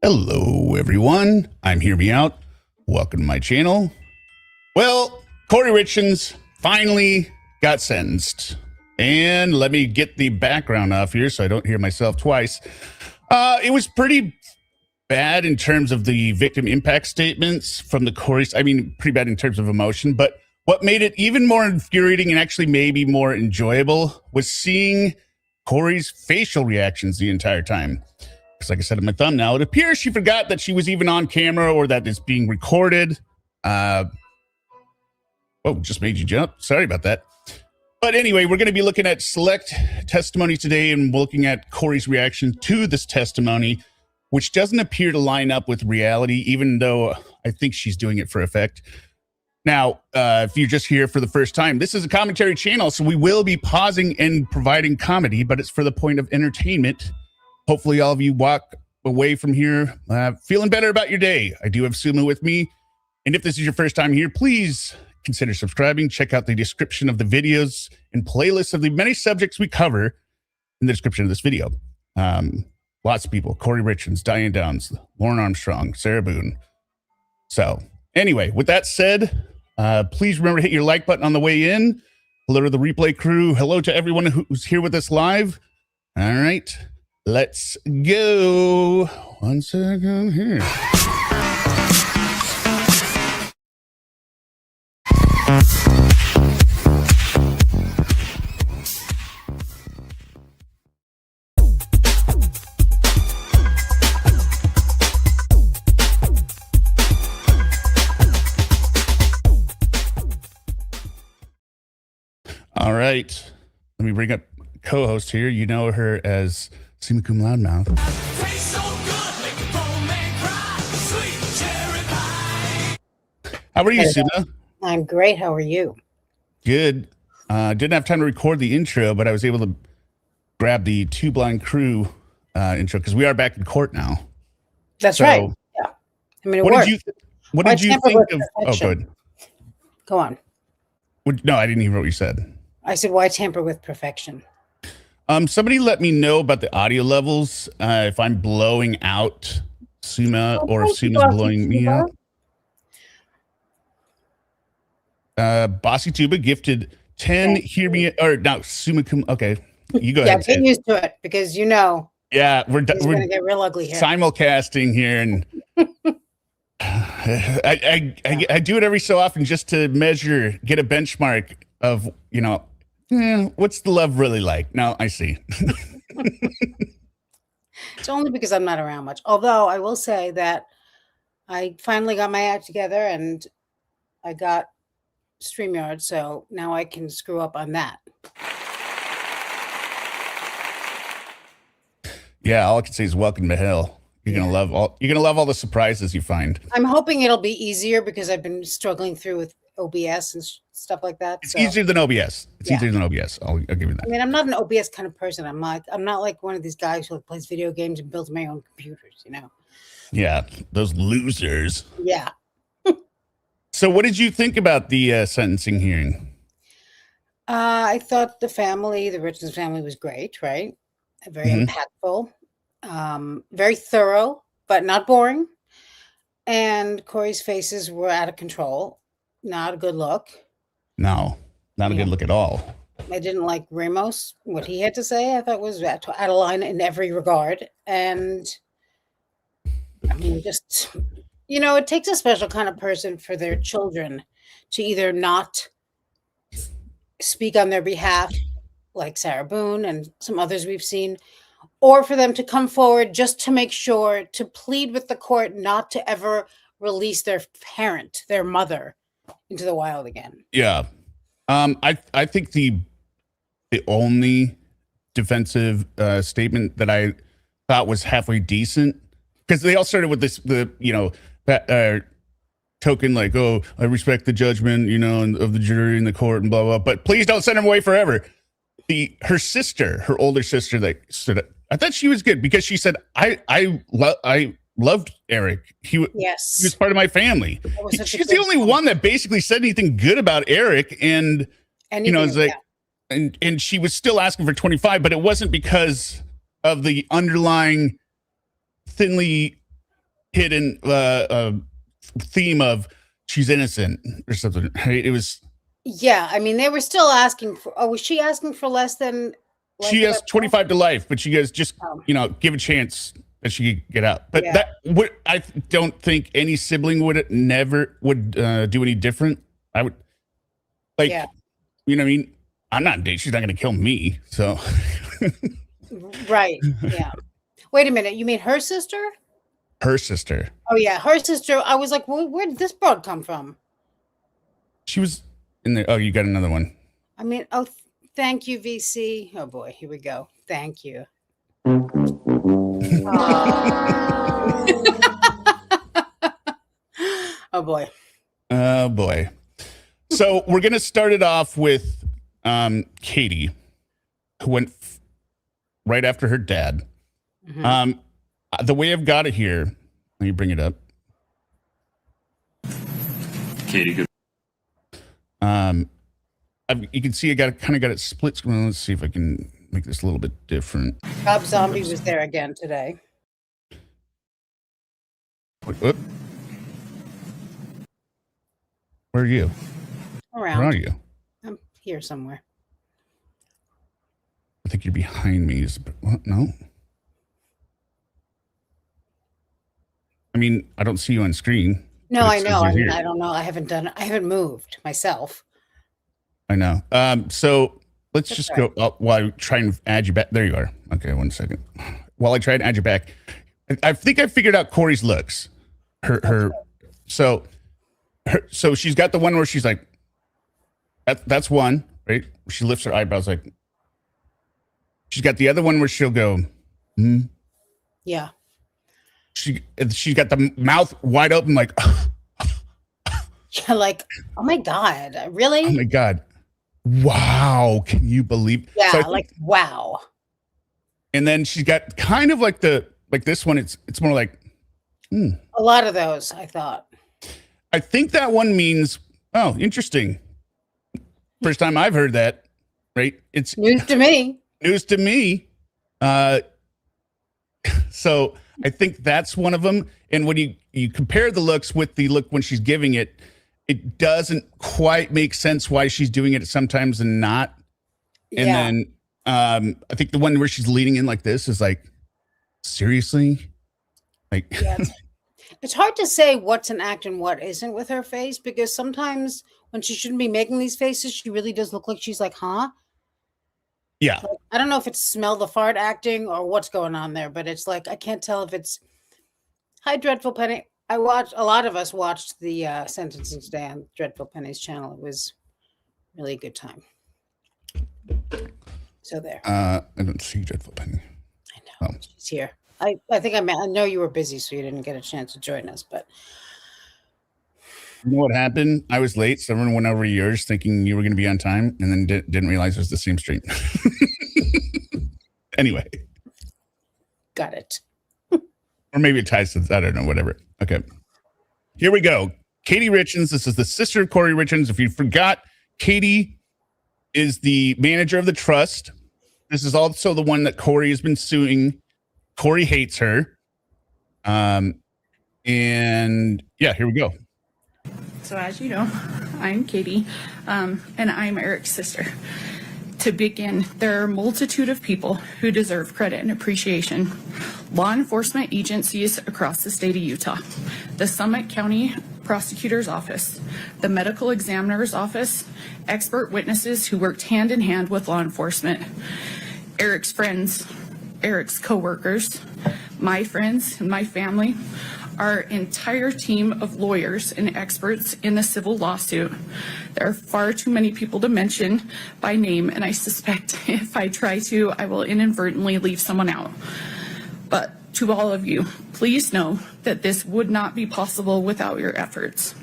Hello, everyone. I'm Hear Me Out. Welcome to my channel. Well, Kouri Richins finally got sentenced. And let me get the background off here so I don't hear myself twice. It was pretty bad in terms of the victim impact statements from the Kouri. I mean, pretty bad in terms of emotion. But what made it even more infuriating and actually maybe more enjoyable was seeing Kouri's facial reactions the entire time. Because like I said in my thumbnail, it appears she forgot that she was even on camera or that it's being recorded. Oh, just made you jump. Sorry about that. But anyway, we're going to be looking at select testimony today and looking at Kouri's reaction to this testimony, which doesn't appear to line up with reality, even though I think she's doing it for effect. Now, if you're just here for the first time, this is a commentary channel, so we will be pausing and providing comedy, but it's for the point of entertainment. Hopefully all of you walk away from here feeling better about your day. I do have Sumo with me. And if this is your first time here, please consider subscribing. Check out the description of the videos and playlists of the many subjects we cover in the description of this video. Lots of people: Kouri Richins, Diane Downs, Lauren Armstrong, Sarah Boone. So anyway, with that said, please remember to hit your like button on the way in. Hello to the replay crew. Hello to everyone who's here with us live. All right. Let's go. 1 second here. All right. Let me bring up co-host here. You know her as Summa Cum Loudmouth. How are you, Summa? I'm great. How are you? Good. Didn't have time to record the intro, but I was able to grab the Two Blind Crew intro because we are back in court now. That's right. Yeah. I mean, what did you think of? Oh, good. Go on. No, I didn't hear what you said. I said, why tamper with perfection? Somebody let me know about the audio levels. If I'm blowing out Summa or if Suma's blowing me out. Bossy Tuba gifted 10. Hear me, or no, Summa Cum. Okay, you go ahead. Yeah, get used to it because you know. Yeah, we're gonna get real ugly here. Simulcasting here, and I do it every so often just to measure, get a benchmark of what's the love really like. Now I see. It's only because I'm not around much. Although I will say that I finally got my act together and I got StreamYard, so now I can screw up on that. Yeah, all I can say is welcome to hell. You're gonna love all the surprises you find. I'm hoping it'll be easier because I've been struggling through with OBS and stuff like that. It's easier than OBS. It's easier than OBS. I'll give you that. I mean, I'm not an OBS kind of person. I'm not like one of these guys who plays video games and builds my own computers, you know? Yeah, those losers. Yeah. So what did you think about the sentencing hearing? I thought the Richens family was great, right? Very impactful, very thorough, but not boring. And Kouri's faces were out of control. Not a good look. No, not a good look at all. I didn't like Ramos, what he had to say. I thought was out of line in every regard. And I mean, just, it takes a special kind of person for their children to either not speak on their behalf, like Sarah Boone and some others we've seen, or for them to come forward just to make sure to plead with the court not to ever release their parent, their mother, into the wild again. Yeah. I think the only defensive statement that I thought was halfway decent, because they all started with this, token like, oh, I respect the judgment, of the jury and the court and blah, blah, but please don't send him away forever. Her older sister that stood up, I thought she was good because she said, I loved Eric. He was part of my family. She's the only one that basically said anything good about Eric. And, it's like, and she was still asking for 25, but it wasn't because of the underlying thinly hidden theme of she's innocent or something. Right? It was. Yeah, I mean, they were still asking for. Oh, was she asking for less than? She has 25 to life, but she goes, just give a chance that she could get out. But I don't think any sibling would do any different. I would you know what I mean? I'm not dating. She's not going to kill me. So. Right. Yeah. Wait a minute. You mean her sister? Her sister. Oh yeah, her sister. I was like, well, where did this broad come from? She was in there. Oh, you got another one. I mean, thank you, VC. Oh boy, here we go. Thank you. Oh boy. Oh boy. So we're gonna start it off with Katie, who went right after her dad. Mm-hmm. The way I've got it here, let me bring it up. Katie, good. You can see I got it split screen. Let's see if I can make this a little bit different. Rob Zombie was there again today. Whoop. Where are you? Around. Where are you? I'm here somewhere. I think you're behind me. What? No. I mean, I don't see you on screen. No, I know. I mean, I don't know. I haven't moved myself. I know. So let's just go up while I try and add you back. There you are. Okay, 1 second. While I try and add you back, I think I figured out Kouri's looks. So she's got the one where she's like, that's one, right? She lifts her eyebrows like. She's got the other one where she'll go, Yeah. She's got the mouth wide open, like, yeah, like, oh my God, really? Oh my God. Wow. Can you believe? Yeah, so wow. And then she's got kind of like this one, it's more like, A lot of those, I thought. I think that one means, oh, interesting. First time I've heard that, right? It's news to me. News to me. So I think that's one of them. And when you compare the looks with the look when she's giving it, it doesn't quite make sense why she's doing it sometimes and not. And then I think the one where she's leaning in like this is like, seriously? Like, it's hard to say what's an act and what isn't with her face, because sometimes when she shouldn't be making these faces, she really does look like she's like, huh? Yeah. Like, I don't know if it's smell the fart acting or what's going on there, but it's like, I can't tell if it's. Hi, Dreadful Penny. A lot of us watched the sentencing today on Dreadful Penny's channel. It was really a good time. So there. I don't see Dreadful Penny. I know. She's here. I think I know you were busy, so you didn't get a chance to join us, but. You know what happened? I was late. So everyone went over yours thinking you were going to be on time and then didn't realize it was the same stream. Anyway. Got it. Or maybe it ties to, I don't know, whatever. Okay. Here we go. Kouri Richins. This is the sister of Kouri Richins. If you forgot, Katie is the manager of the trust. This is also the one that Kouri has been suing. Kouri hates her. And yeah, here we go. So as you know, I'm Katie, and I'm Eric's sister. To begin, there are a multitude of people who deserve credit and appreciation. Law enforcement agencies across the state of Utah, the Summit County Prosecutor's Office, the Medical Examiner's Office, expert witnesses who worked hand in hand with law enforcement, Eric's friends, Eric's co-workers, my friends, and my family, our entire team of lawyers and experts in the civil lawsuit. There are far too many people to mention by name, and I suspect if I try to, I will inadvertently leave someone out. But to all of you, please know that this would not be possible without your efforts,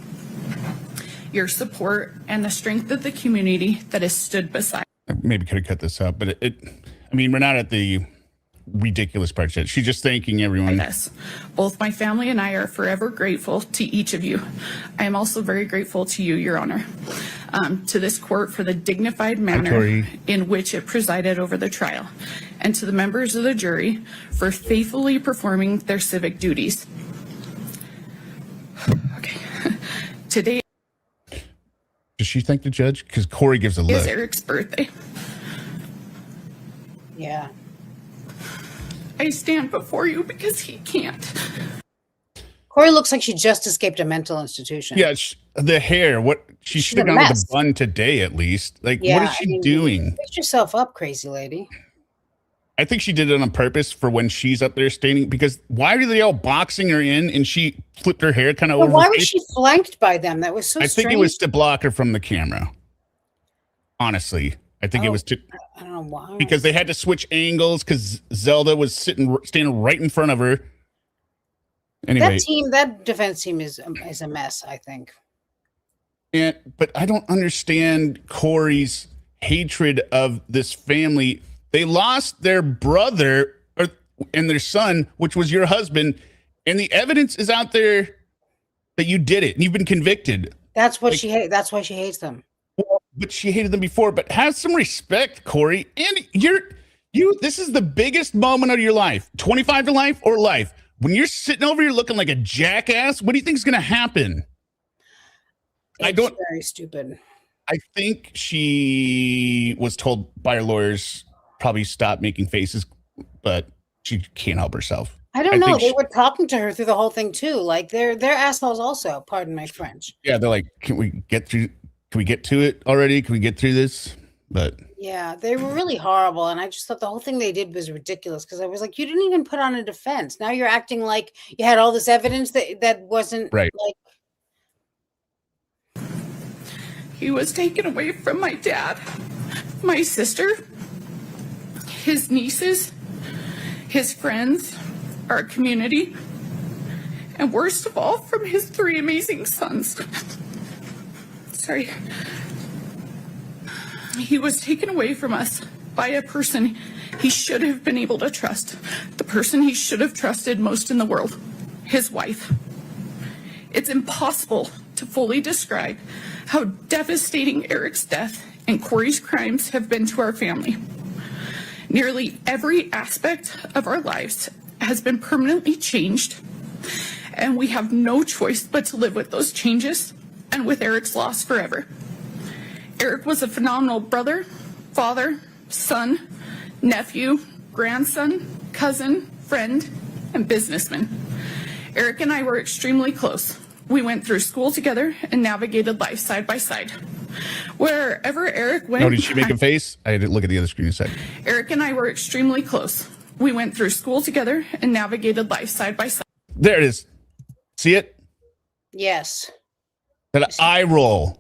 your support, and the strength of the community that has stood beside. I maybe could have cut this out, but I mean, we're not at the ridiculous part yet. She's just thanking everyone. Yes. Both my family and I are forever grateful to each of you. I am also very grateful to you, Your Honor, to this court for the dignified manner in which it presided over the trial, and to the members of the jury for faithfully performing their civic duties. Today Does she thank the judge? Because Kouri gives a is look. Eric's birthday. Yeah. I stand before you because he can't. Kouri looks like she just escaped a mental institution. Yeah, the hair. What she She's should have a gone with mess. the bun today at least. Like, Yeah, what is she doing? Fix yourself up, crazy lady. I think she did it on purpose for when she's up there standing. Because why are they all boxing her in and she flipped her hair kind of But over? why her was face? she flanked by them? That was so I strange. think it was to block her from the camera. Honestly, I think it was to. I don't know why. Because they had to switch angles because Zelda was standing right in front of her. Anyway, that defense team is a mess, I think. but I don't understand Kouri's hatred of this family. They lost their brother and their son, which was your husband, and the evidence is out there that you did it and you've been convicted. That's what she hates. That's why she hates them. Well, but she hated them before. But have some respect, Kouri. And you. This is the biggest moment of your life, 25 to life or life. When you're sitting over here looking like a jackass, what do you think is going to happen? It's very stupid. I think she was told by her lawyers probably stop making faces, but she can't help herself. I don't know. They were talking to her through the whole thing too. Like they're assholes also. Pardon my French. Yeah, they're like, can we get to it already? Can we get through this? But yeah, they were really horrible. And I just thought the whole thing they did was ridiculous because I was like, you didn't even put on a defense. Now you're acting like you had all this evidence that wasn't right. Like, he was taken away from my dad, my sister, his nieces, his friends, our community, and worst of all, from his 3 amazing sons. Sorry. He was taken away from us by a person he should have been able to trust, the person he should have trusted most in the world, his wife. It's impossible to fully describe how devastating Eric's death and Kouri's crimes have been to our family. Nearly every aspect of our lives has been permanently changed, and we have no choice but to live with those changes and with Eric's loss forever. Eric was a phenomenal brother, father, son, nephew, grandson, cousin, friend, and businessman. Eric and I were extremely close. We went through school together and navigated life side by side. Wherever Eric went... Oh, did she make a face? I had to look at the other screen a second. Eric and I were extremely close. We went through school together and navigated life side by side. There it is. See it? yes. That eye roll.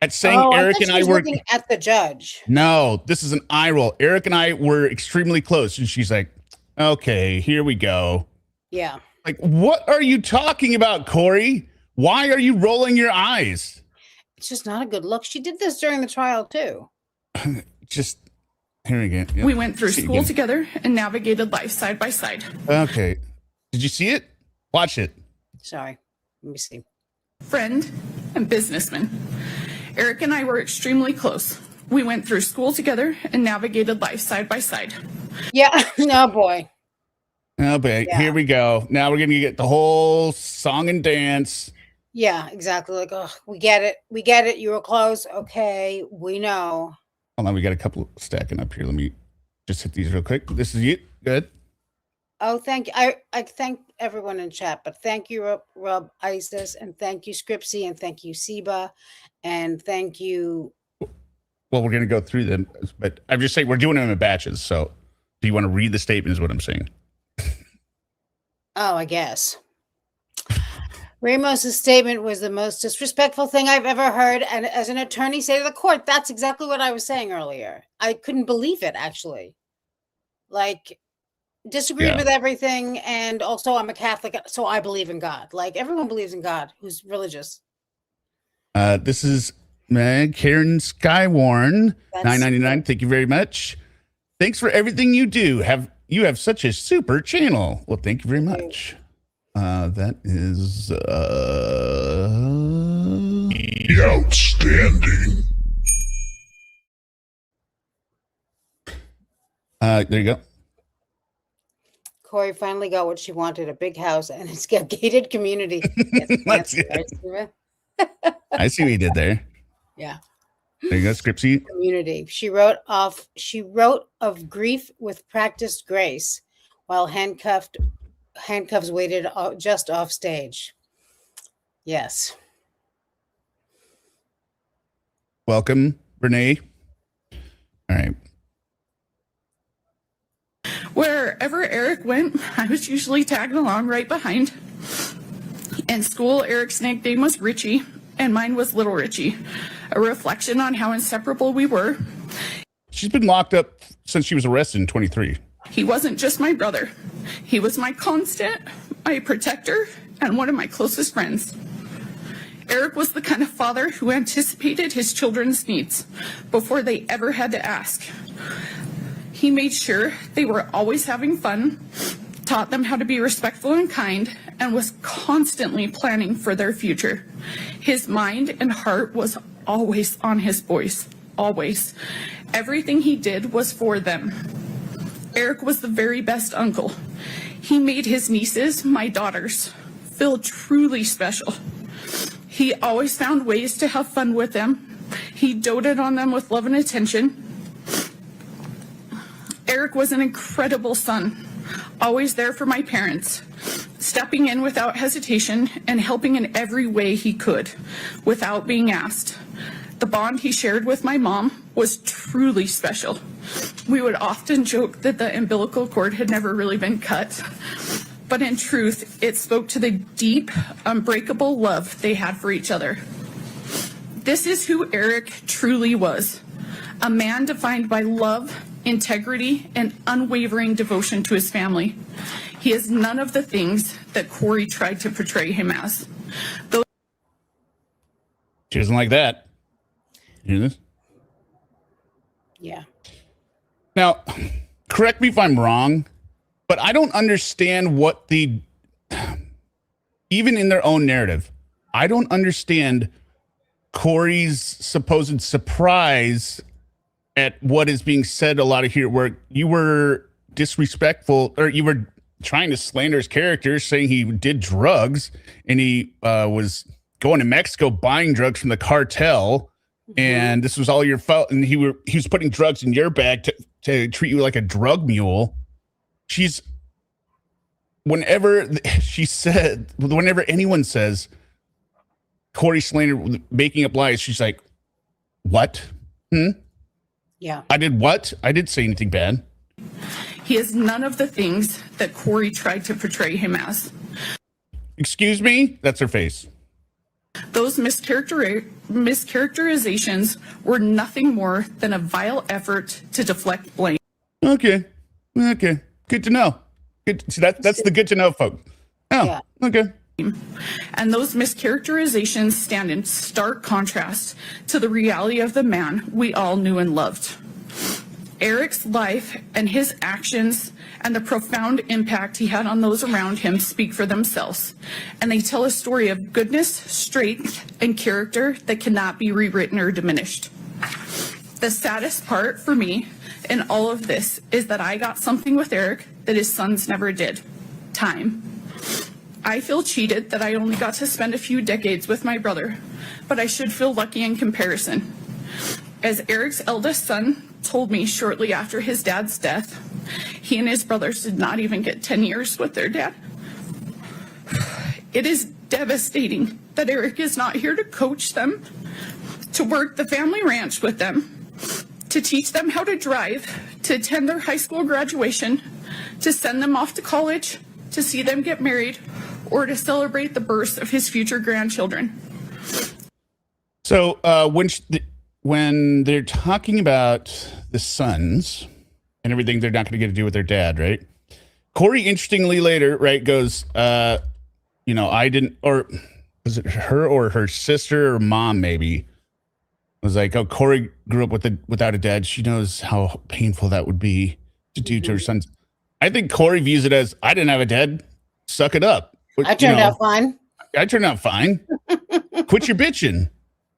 At saying Eric and I were looking at the judge. No, this is an eye roll. Eric and I were extremely close. And she's like, okay, here we go. Yeah. Like, what are you talking about, Kouri? Why are you rolling your eyes? It's just not a good look. She did this during the trial too. Just here again. Yep. We went through school together and navigated life side by side. Okay. Did you see it? Watch it. Sorry. Let me see. Friend and businessman. Eric and I were extremely close. We went through school together and navigated life side by side. Yeah. No, boy. Oh, boy. Yeah. Here we go. Now we're going to get the whole song and dance. Yeah, exactly. Like, oh, we get it. We get it. You were close. Okay. We know. Hold on. We got a couple stacking up here. Let me just hit these real quick. This is it. Good. Oh, thank you. I thank everyone in chat, but thank you, Rob Isis, and thank you, Scripsy, and thank you, Seba, and thank you. Well, we're going to go through them, but I'm just saying we're doing them in batches. So do you want to read the statement is what I'm saying? Oh, I guess. Ramos's statement was the most disrespectful thing I've ever heard. And as an attorney say to the court, that's exactly what I was saying earlier. I couldn't believe it, actually. Like, disagreed with everything. And also, I'm a Catholic, so I believe in God. Like, everyone believes in God who's religious. This is Karen Skywarn, $9.99. Thank you very much. Thanks for everything you do. You have such a super channel. Well, thank you very much. That is outstanding. There you go. Kouri finally got what she wanted, a big house and it's a gated community. Let's see it. I see what you did there. Yeah. There you go, Scripsy. Community. She wrote of grief with practiced grace while handcuffs waited just off stage. Yes. Welcome, Renee. All right. Wherever Eric went, I was usually tagging along right behind. In school, Eric's nickname was Richie, and mine was Little Richie, a reflection on how inseparable we were. She's been locked up since she was arrested in 23. He wasn't just my brother. He was my constant, my protector, and one of my closest friends. Eric was the kind of father who anticipated his children's needs before they ever had to ask. He made sure they were always having fun, taught them how to be respectful and kind, and was constantly planning for their future. His mind and heart was always on his boys, always. Everything he did was for them. Eric was the very best uncle. He made his nieces, my daughters, feel truly special. He always found ways to have fun with them. He doted on them with love and attention. Eric was an incredible son, always there for my parents, stepping in without hesitation and helping in every way he could, without being asked. The bond he shared with my mom was truly special. We would often joke that the umbilical cord had never really been cut, but in truth, it spoke to the deep, unbreakable love they had for each other. This is who Eric truly was, a man defined by love, integrity, and unwavering devotion to his family. He is none of the things that Kouri tried to portray him as. She doesn't like that. You hear this? Yeah. Now, correct me if I'm wrong, but I don't understand what even in their own narrative, I don't understand Kouri's supposed surprise at what is being said a lot of here, where you were disrespectful, or you were trying to slander his character, saying he did drugs and he was going to Mexico buying drugs from the cartel, and this was all your fault, and he was putting drugs in your bag to treat you like a drug mule. Whenever anyone says Kouri slander, making up lies, she's like, what? Yeah. I did what? I didn't say anything bad. He is none of the things that Kouri tried to portray him as. Excuse me? That's her face. Those mischaracterizations were nothing more than a vile effort to deflect blame. Okay. Good to know. See, that's the good to know, folks. Oh, yeah. Okay. And those mischaracterizations stand in stark contrast to the reality of the man we all knew and loved. Eric's life and his actions and the profound impact he had on those around him speak for themselves, and they tell a story of goodness, strength, and character that cannot be rewritten or diminished. The saddest part for me in all of this is that I got something with Eric that his sons never did: time. I feel cheated that I only got to spend a few decades with my brother, but I should feel lucky in comparison. As Eric's eldest son told me shortly after his dad's death, he and his brothers did not even get 10 years with their dad. It is devastating that Eric is not here to coach them, to work the family ranch with them, to teach them how to drive, to attend their high school graduation, to send them off to college, to see them get married, or to celebrate the birth of his future grandchildren. So when they're talking about the sons and everything they're not going to get to do with their dad, right? Kouri, interestingly later, right, goes, I didn't, or was it her or her sister or mom maybe, was like, oh, Kouri grew up without a dad. She knows how painful that would be to do to her sons. I think Kouri views it as, I didn't have a dad. Suck it up. I turned out fine. I turned out fine. Quit your bitching.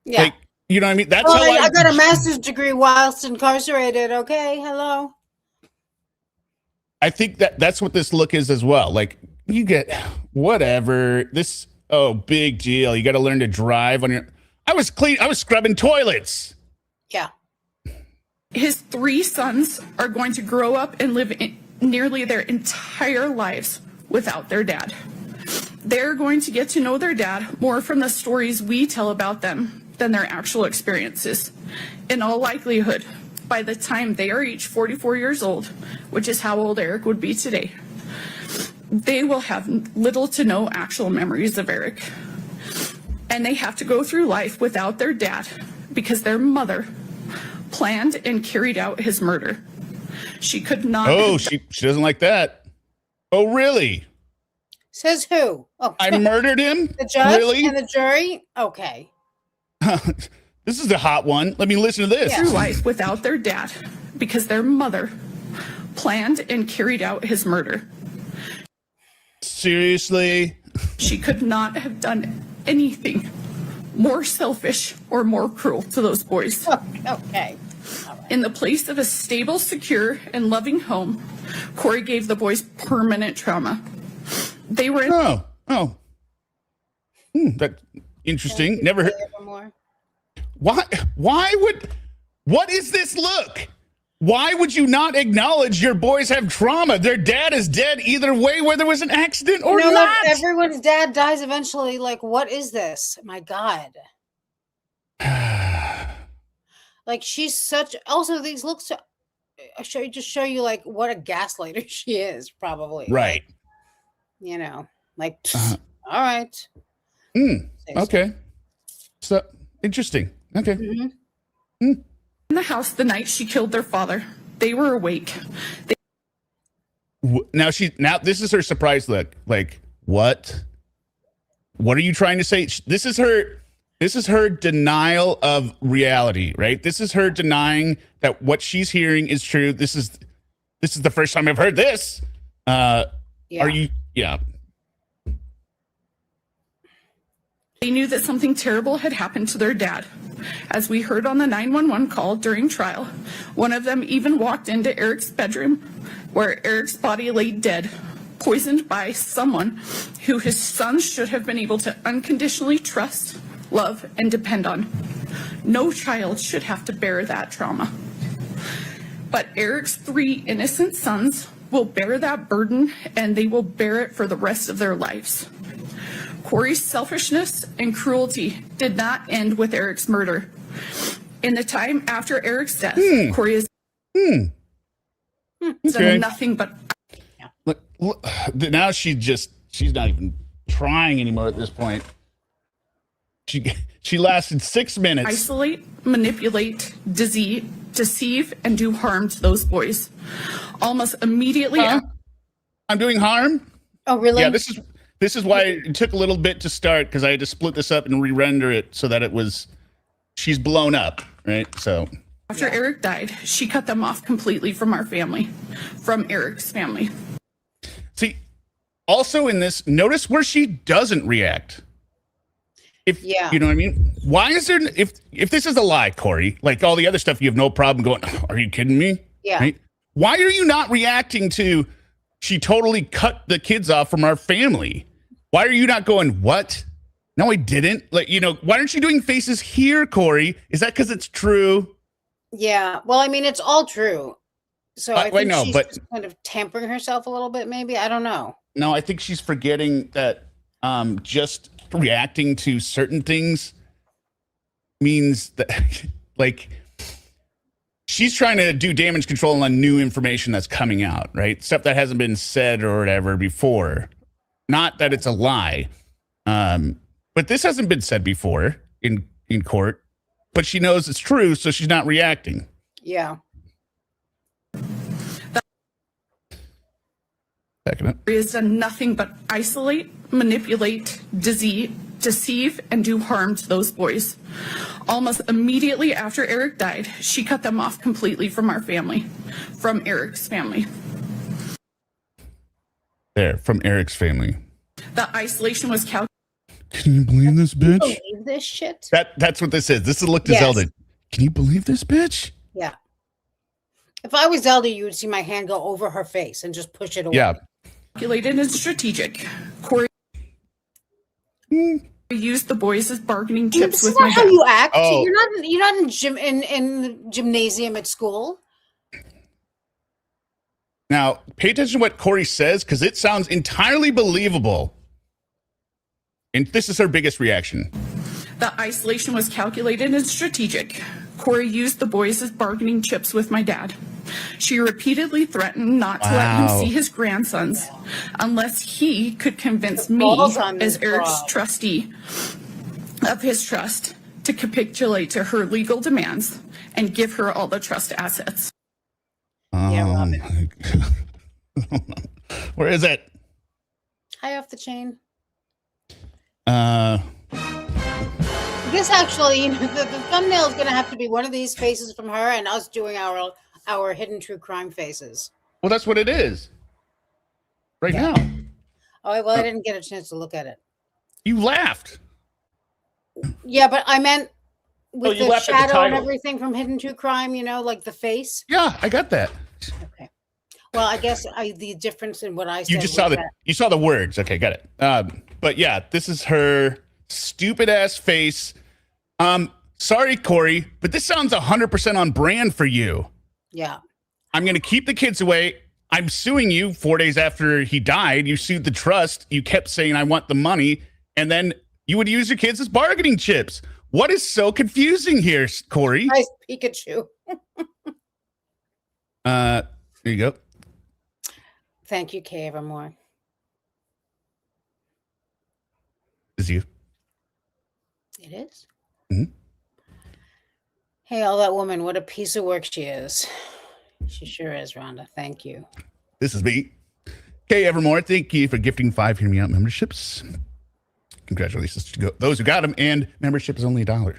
Yeah. Like, you know what I mean? That's how I got a master's degree whilst incarcerated. Okay. Hello. I think that's what this look is as well. Like, you get whatever. Oh, big deal. You got to learn to drive on your. I was scrubbing toilets. Yeah. His 3 sons are going to grow up and live nearly their entire lives without their dad. They're going to get to know their dad more from the stories we tell about them than their actual experiences. In all likelihood, by the time they are each 44 years old, which is how old Eric would be today, they will have little to no actual memories of Eric. And they have to go through life without their dad because their mother planned and carried out his murder. She could not. Oh, she doesn't like that. Oh, really? Says who? Oh, I murdered him? the judge Really? and the jury? Okay. This is a hot one. Let me listen to this. Yeah. through life without their dad because their mother planned and carried out his murder. Seriously? She could not have done anything more selfish or more cruel to those boys. Okay. In the place of a stable, secure, and loving home, Kouri gave the boys permanent trauma. They were in Oh. That's interesting. Never heard. More. What is this look? Why would you not acknowledge your boys have trauma? Their dad is dead either way, whether it was an accident or You know, not. like everyone's dad dies eventually. Like, what is this? My God. Like, she's such. Also, these looks. Show you like what a gaslighter she is, probably. Right. You know, like, all right. Okay. So interesting. Okay. in the house the night she killed their father. They were awake. Now this is her surprise look. Like, what? What are you trying to say? This is her denial of reality, right? This is her denying that what she's hearing is true. This is the first time I've heard this. Yeah. Are you? Yeah. They knew that something terrible had happened to their dad. As we heard on the 911 call during trial, one of them even walked into Eric's bedroom where Eric's body lay dead, poisoned by someone who his sons should have been able to unconditionally trust, love, and depend on. No child should have to bear that trauma. But Eric's 3 innocent sons will bear that burden, and they will bear it for the rest of their lives. Kouri's selfishness and cruelty did not end with Eric's murder. In the time after Eric's death, Kouri has done nothing but. Look, now she's not even trying anymore at this point. She lasted 6 minutes. Isolate, manipulate, deceive, and do harm to those boys. Almost immediately. I'm doing harm? Oh, really? Yeah, this is why it took a little bit to start, because I had to split this up and re-render it so that she's blown up, right? So After Eric died, she cut them off completely from our family, from Eric's family. see, also in this, notice where she doesn't react. Yeah. You know what I mean? Why is there, if this is a lie, Kouri, like all the other stuff, you have no problem going, are you kidding me? Yeah. Right? Why are you not reacting to, she totally cut the kids off from our family? Why are you not going, what? No, I didn't. Like, why aren't you doing faces here, Kouri? Is that because it's true? Yeah. Well, I mean, it's all true. So I think know, she's but- just kind of tampering herself a little bit, maybe. I don't know. No, I think she's forgetting that just reacting to certain things means that, like, she's trying to do damage control on new information that's coming out, right? Stuff that hasn't been said or whatever before. Not that it's a lie. But this hasn't been said before in court. But she knows it's true, so she's not reacting. Yeah. Backing up. Kouri has done nothing but isolate, manipulate, deceive, and do harm to those boys. Almost immediately after Eric died, she cut them off completely from our family, from Eric's family. There, from Eric's family. The isolation was calculated. Can you believe this bitch? Believe this shit? That's what this is. This is a look to Yes. Zelda. Can you believe this bitch? Yeah. If I was Zelda, you would see my hand go over her face and just push it away. Yeah. Calculated and strategic. Kouri Used the boys as bargaining This chips is with my not how dad. you act. Oh. You're not in the gymnasium at school. Now, pay attention to what Kouri says, because it sounds entirely believable. And this is her biggest reaction. The isolation was calculated and strategic. Kouri used the boys as bargaining chips with my dad. She repeatedly threatened not to let him Wow. see his grandsons unless he could convince me, balls on as this Eric's broad. trustee of his trust, to capitulate to her legal demands and give her all the trust assets. Yeah, Robin. Where is it? High off the chain. Uh, This actually, the thumbnail is going to have to be one of these faces from her and us doing our hidden true crime faces. well, that's what it is. Right now. Oh, well, I didn't get a chance to look at it. You laughed. Yeah, but I meant with you the laughed at the shadow and title. everything from Hidden True Crime, like the face. Yeah, I got that. Okay. Well, I guess the difference in what I said. You just saw was the that- you saw the words. Okay, got it. But yeah, this is her stupid ass face. Sorry, Kouri, but this sounds 100% on brand for you. Yeah. I'm going to keep the kids away. I'm suing you 4 days after he died. You sued the trust. You kept saying, I want the money. And then you would use your kids as bargaining chips. What is so confusing here, Kouri? Nice Pikachu. There you go. Thank you, Kay Evermore. Is you. It is. Mhm. Hey, all that woman, what a piece of work she is. She sure is, Rhonda. Thank you. This is me. Okay, Evermore, thank you for gifting 5 Hear Me Out memberships. Congratulations to those who got them. And membership is only $1.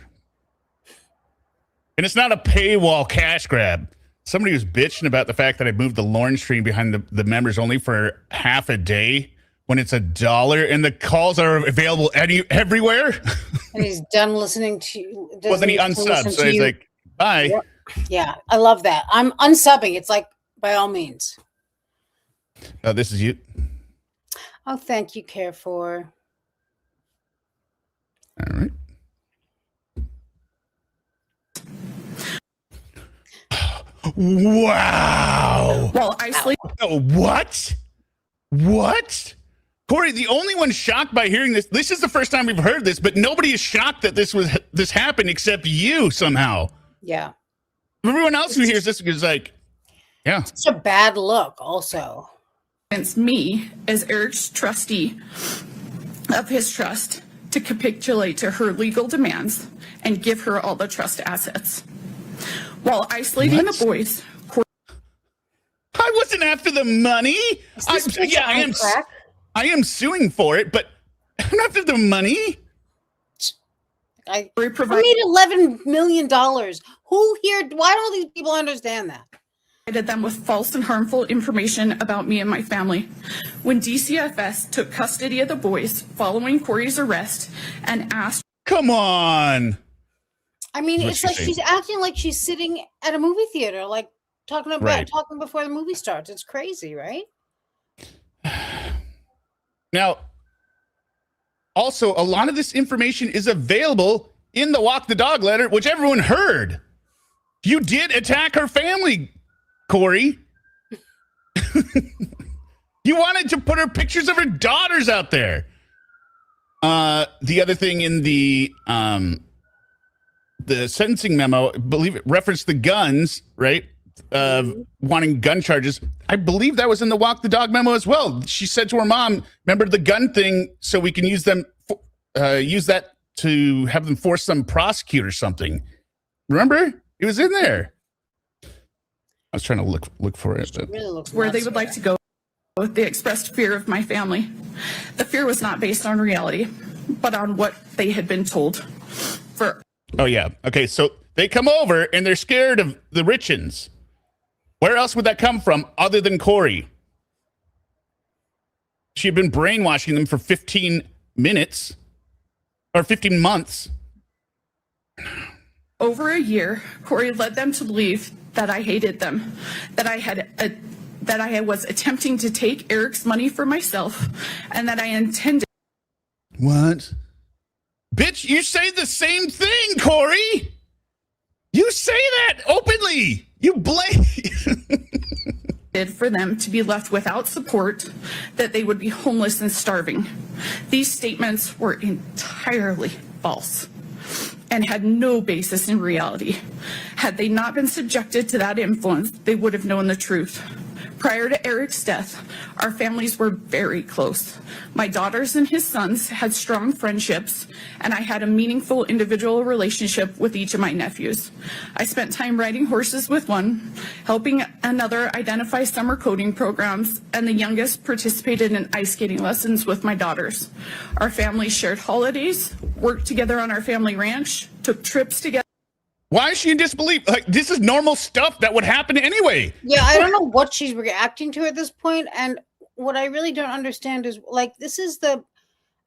And it's not a paywall cash grab. Somebody was bitching about the fact that I moved the Lorne stream behind the members only for half a day when it's $1 and the calls are available everywhere. And he's done listening to you. Well, then he unsubs. So he's like, bye. Yep. Yeah, I love that. I'm unsubbing. It's like, by all means. Oh, this is you. Oh, thank you, Care for. All right. Wow. While isolating Oh, what? What? Kouri, the only one shocked by hearing this is the first time we've heard this, but nobody is shocked that this happened except you somehow. Yeah. Everyone else who hears this is like, yeah. Such a bad look, also. me, as Eric's trustee of his trust, to capitulate to her legal demands and give her all the trust assets. While isolating What? the boys, I wasn't after the money. I am suing for it, but I'm not after the money. I Kouri I provided made $11 million. Who here? Why don't these people understand that? them with false and harmful information about me and my family. When DCFS took custody of the boys following Kouri's arrest and asked I Come on. mean, That's what it's like she's she's acting like she's sitting at a movie theater, like talking Right. before the movie starts. It's crazy, right? Now, also, a lot of this information is available in the Walk the Dog letter, which everyone heard. You did attack her family, Kouri. You wanted to put her pictures of her daughters out there. The other thing in the sentencing memo, I believe it referenced the guns, right? Wanting gun charges. I believe that was in the Walk the Dog memo as well. She said to her mom, remember the gun thing so we can use that to have them force them prosecute or something. Remember? It was in there. I was trying to look for it. It really looks where they nuts, would like yeah. to go. They expressed fear of my family. The fear was not based on reality, but on what they had been told. Oh, yeah. Okay, so they come over and they're scared of the Richens. Where else would that come from other than Kouri? She had been brainwashing them for 15 minutes or 15 months. Over a year, Kouri led them to believe that I hated them, that I was attempting to take Eric's money for myself, and that I intended What? Bitch, you say the same thing, Kouri. You say that openly. You blame. For them to be left without support, that they would be homeless and starving. These statements were entirely false and had no basis in reality. Had they not been subjected to that influence, they would have known the truth. Prior to Eric's death, our families were very close. My daughters and his sons had strong friendships, and I had a meaningful individual relationship with each of my nephews. I spent time riding horses with one, helping another identify summer coding programs, and the youngest participated in ice skating lessons with my daughters. Our families shared holidays, worked together on our family ranch, took trips together. Why is she in disbelief? Like, this is normal stuff that would happen anyway. Yeah, I don't know what she's reacting to at this point, and what I really don't understand is, like, this is the,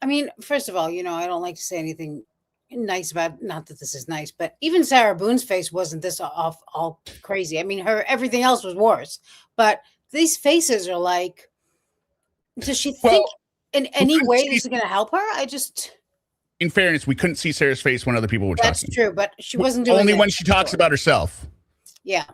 I mean, first of all, you know, I don't like to say anything nice about, not that this is nice, but even Sarah Boone's face wasn't this off all crazy. I mean, everything else was worse, but these faces are like, does she think in any way this is going to help her? In fairness, we couldn't see Sarah's face when other people were talking. That's true, but she wasn't doing only it when she talks about herself. Yeah.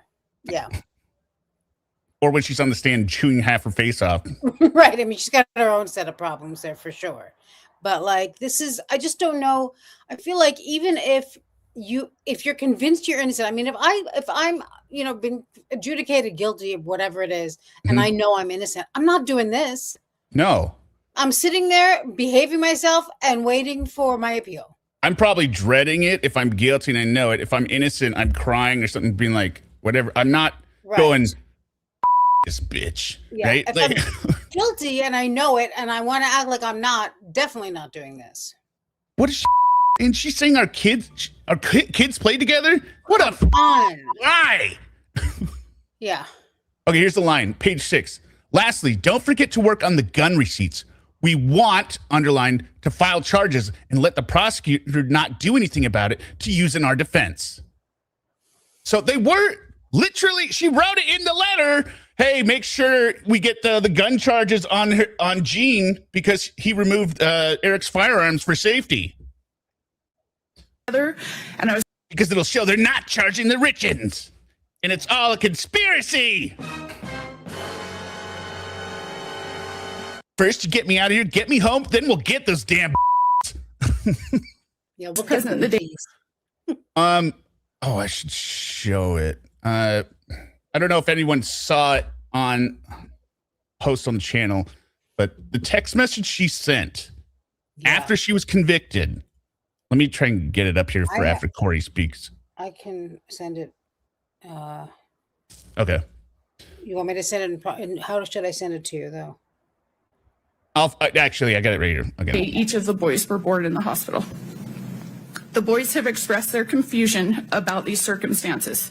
Or when she's on the stand chewing half her face off. Right. I mean, she's got her own set of problems there for sure. But like, this is, I just don't know. I feel like even if you're convinced you're innocent, I mean, if I'm, you know, been adjudicated guilty of whatever it is, and I know I'm innocent, I'm not doing this. No. I'm sitting there behaving myself and waiting for my appeal. I'm probably dreading it if I'm guilty and I know it. If I'm innocent, I'm crying or something, being like, whatever. I'm not going, this bitch. Yeah. Right? If I'm guilty and I know it and I want to act like I'm not, definitely not doing this. What is she? And she's saying our kids play together? What a lie. Yeah. Okay, here's the line. Page 6. Lastly, don't forget to work on the gun receipts. We want, underlined, to file charges and let the prosecutor not do anything about it to use in our defense. So they were literally, she wrote it in the letter. Hey, make sure we get the gun charges on Gene because he removed Eric's firearms for safety. And I was because it'll show they're not charging the Richens, and it's all a conspiracy. First, you get me out of here, get me home, then we'll get those damn. Yeah, we'll present the days. Oh, I should show it. I don't know if anyone saw it on post on the channel, but the text message she sent after she was convicted. Let me try and get it up here for after Kouri speaks. I can send it. Okay. You want me to send it? How should I send it to you, though? Actually, I got it right here. Okay. Each of the boys were born in the hospital. The boys have expressed their confusion about these circumstances.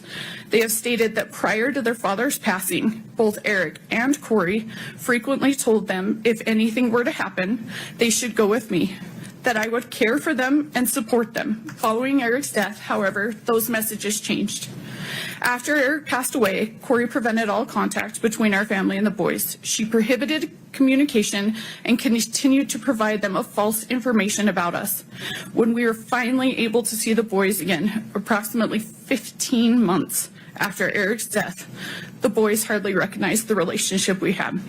They have stated that prior to their father's passing, both Eric and Kouri frequently told them if anything were to happen, they should go with me, that I would care for them and support them. Following Eric's death, however, those messages changed. After Eric passed away, Kouri prevented all contact between our family and the boys. She prohibited communication and continued to provide them with false information about us. When we were finally able to see the boys again, approximately 15 months after Eric's death, the boys hardly recognized the relationship we had.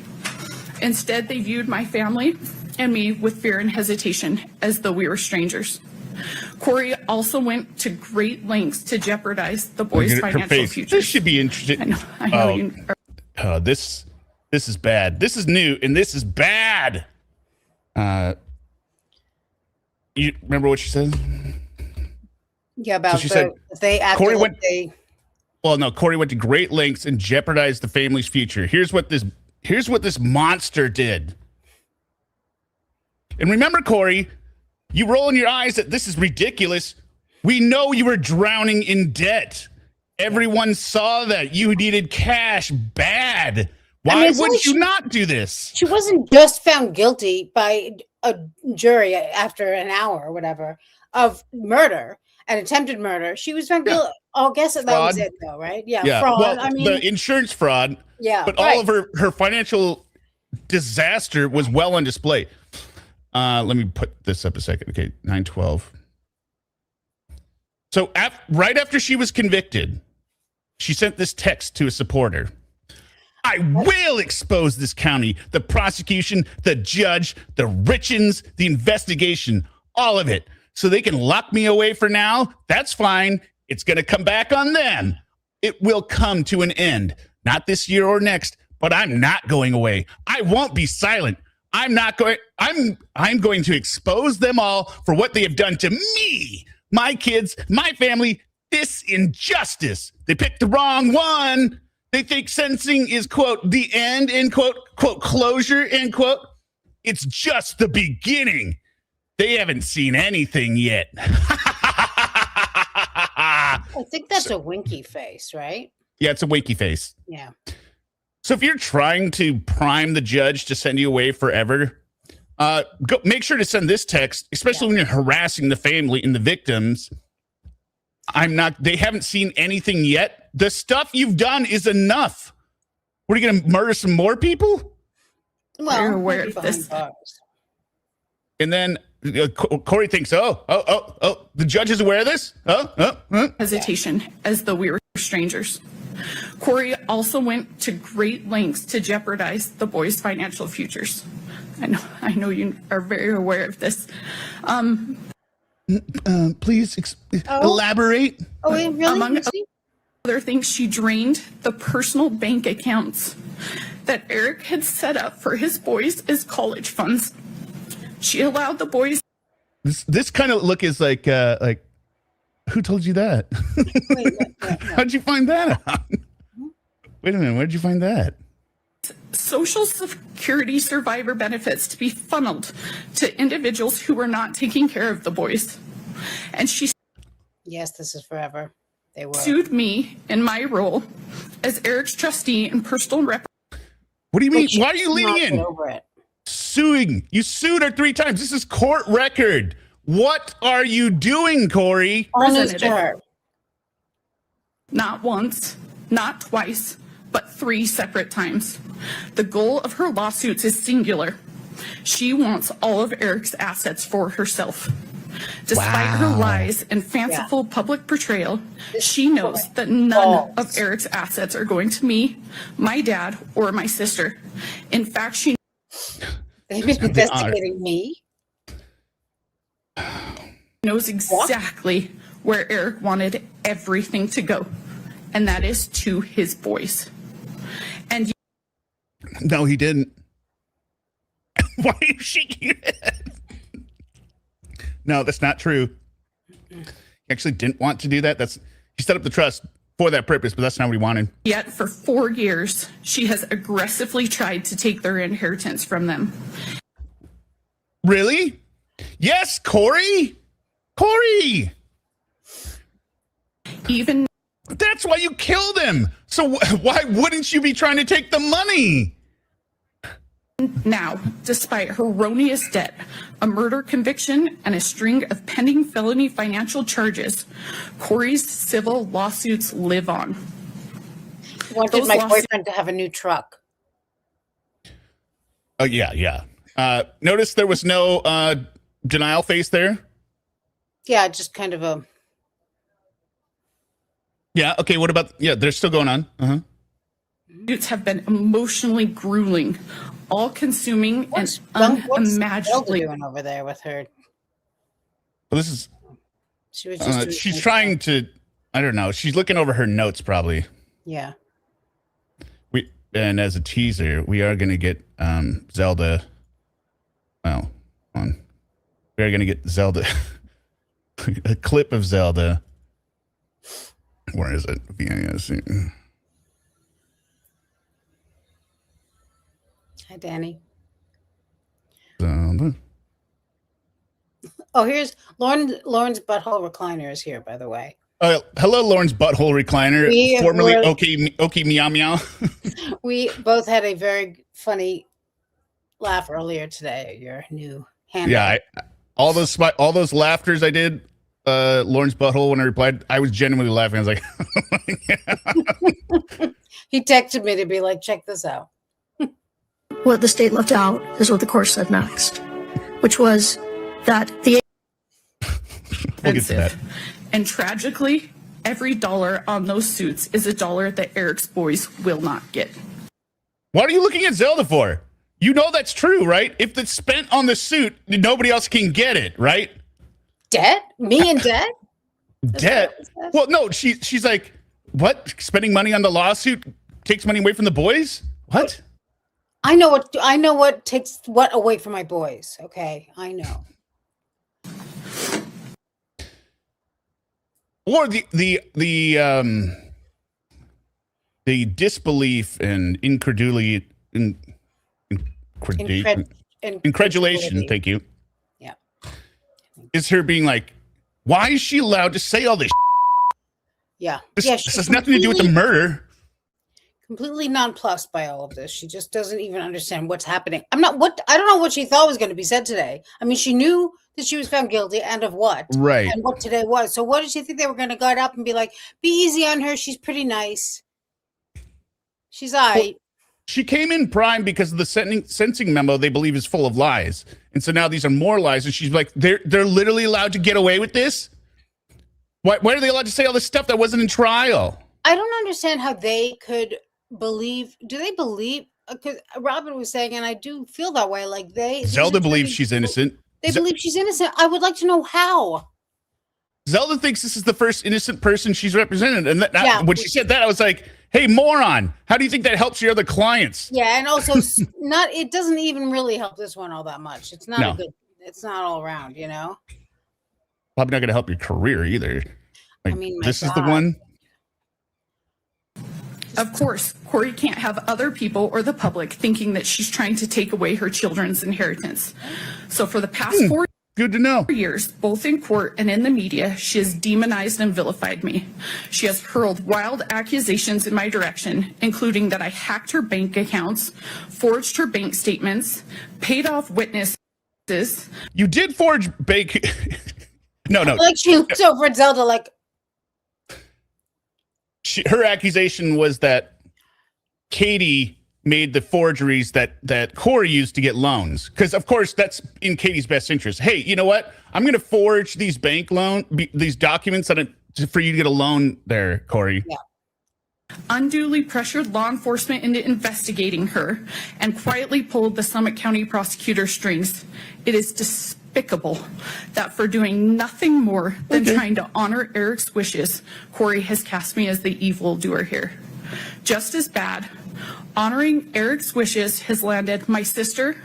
Instead, they viewed my family and me with fear and hesitation as though we were strangers. Kouri also went to great lengths to jeopardize the boys' financial future. This should be interesting. I know this is bad. This is new, and this is bad. You remember what she said? Yeah, about she said Kouri went. Well, no, Kouri went to great lengths and jeopardized the family's future. Here's what this monster did. And remember, Kouri, you roll in your eyes that this is ridiculous. We know you were drowning in debt. Everyone saw that. You needed cash bad. Why would you not do this? She wasn't just found guilty by a jury after an hour or whatever of murder and attempted murder. She was found guilty. I'll guess that was it, though, right? Yeah, fraud. Well, I mean, the insurance fraud. Yeah, but all of her financial disaster was well on display. Let me put this up a second. Okay, 9/12. So right after she was convicted, she sent this text to a supporter. I will expose this county, the prosecution, the judge, the Richens, the investigation, all of it. So they can lock me away for now. That's fine. It's going to come back on them. It will come to an end. Not this year or next, but I'm not going away. I won't be silent. I'm going to expose them all for what they have done to me, my kids, my family. This injustice. They picked the wrong one. They think sentencing is, quote, the end, end quote, quote, closure, end quote. It's just the beginning. They haven't seen anything yet. I think that's a winky face, right? Yeah, it's a winky face. Yeah. So if you're trying to prime the judge to send you away forever, make sure to send this text, especially when you're harassing the family and the victims. They haven't seen anything yet. The stuff you've done is enough. What, are you going to murder some more people? Well, You're aware of this. And then Kouri thinks, the judge is aware of this? Hesitation, as though we were strangers. Kouri also went to great lengths to jeopardize the boys' financial futures. I know you are very aware of this. Please elaborate. Oh, really? Among other things, she drained the personal bank accounts that Eric had set up for his boys as college funds. She allowed the boys. This kind of look is like who told you that? Wait, How'd you find that out? Wait a minute, where'd you find that? Social Security survivor benefits to be funneled to individuals who were not taking care of the boys. And she Yes, this is forever. They were. sued me in my role as Eric's trustee and personal rep. What do you mean? Why are you leaning Not in? over it. Suing. You sued her 3 times. This is court record. What are you doing, Kouri? Honest to her. Not once, not twice, but 3 separate times. The goal of her lawsuits is singular. She wants all of Eric's assets for herself. Despite her lies and fanciful public portrayal, she knows that none of Eric's assets are going to me, my dad, or my sister. In fact, she They've been investigating me. knows exactly where Eric wanted everything to go, and that is to his boys. And No, he didn't. Why are you shaking your head? No, that's not true. He actually didn't want to do that. He set up the trust for that purpose, but that's not what he wanted. yet for 4 years, she has aggressively tried to take their inheritance from them. Really? Yes, Kouri. Kouri. Even That's why you killed him. So why wouldn't you be trying to take the money? now, despite her erroneous debt, a murder conviction, and a string of pending felony financial charges, Kouri's civil lawsuits live on. Wanted Those my lawsuits- boyfriend to have a new truck. Oh, yeah. Notice there was no denial face there. Yeah, just kind of a. Yeah, okay, what about, they're still going on. Uh-huh. Lawsuits have been emotionally grueling, all-consuming, and What's Zelda unimaginably. doing over there with her? Well, this is, She was just. doing she's something. trying to, I don't know, she's looking over her notes probably. Yeah. And as a teaser, we are going to get Zelda. Well, we are going to get Zelda, a clip of Zelda. Where is it? VIS. Hi, Danny. Zelda. Oh, here's Lauren's butthole recliner is here, by the way. Hello, Lauren's butthole recliner, formerly Okie Meow Meow. We both had a very funny laugh earlier today at your new handle. Yeah, all those laughters I did, Lauren's butthole when I replied, I was genuinely laughing. I was like, He texted me to be like, check this out. What the state left out is what the court said next, which was that the we'll get to that. And tragically, every dollar on those suits is a dollar that Eric's boys will not get. What are you looking at Zelda for? You know that's true, right? If it's spent on the suit, nobody else can get it, right? Debt? Me in debt? Debt? Well, no, she's like, what? Spending money on the lawsuit takes money away from the boys? What? I know what takes what away from my boys. Okay, I know. Or the disbelief and incredulity, incredulation. Thank you. Yeah, is her being like, why is she allowed to say all this? Yeah, This has nothing to do with the murder. Completely nonplussed by all of this. She just doesn't even understand what's happening. I don't know what she thought was going to be said today. I mean, she knew that she was found guilty and of what, right? And what today was. So what did she think they were going to guard up and be like, be easy on her? She's pretty nice. She's all right. Well, she came in prime because of the sentencing memo they believe is full of lies. And so now these are more lies. And she's like, they're literally allowed to get away with this? Why are they allowed to say all this stuff that wasn't in trial? I don't understand how they could believe. Do they believe? Because Robin was saying, and I do feel that way, like Zelda believes she's innocent. They believe she's innocent. I would like to know how. Zelda thinks this is the first innocent person she's represented. And when she said that, I was like, hey, moron, how do you think that helps your other clients? Yeah, and also it doesn't even really help this one all that much. It's not it's not all around, you know? Probably not going to help your career either. Like, I mean, this is the one. Of course, Kouri can't have other people or the public thinking that she's trying to take away her children's inheritance. So for the past 4 good to know. years, both in court and in the media, she has demonized and vilified me. She has hurled wild accusations in my direction, including that I hacked her bank accounts, forged her bank statements, paid off witnesses. You did forge bank. No. Like she looked over at Zelda like. Her accusation was that Katie made the forgeries that Kouri used to get loans. Because, of course, that's in Katie's best interest. Hey, you know what? I'm going to forge these these documents for you to get a loan there, Kouri. Yeah. Unduly pressured law enforcement into investigating her and quietly pulled the Summit County prosecutor strings. It is despicable that for doing nothing more than trying to honor Eric's wishes, Kouri has cast me as the evildoer here. Just as bad, honoring Eric's wishes has landed my sister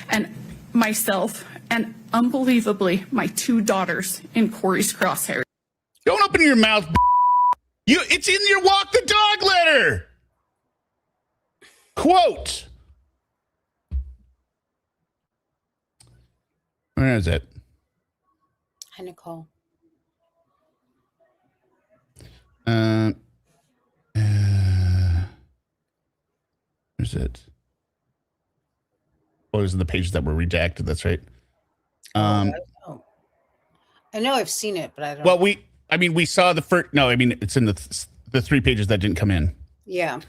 and myself and unbelievably my 2 daughters in Kouri's crosshairs. Don't open your mouth. It's in your walk the dog letter. Quote. Where is it? Hi, Nicole. Where's it? Oh, it was in the pages that were redacted. That's right. I know I've seen it, but I don't. Well, we saw the first. No, I mean, it's in the 3 pages that didn't come in. Yeah.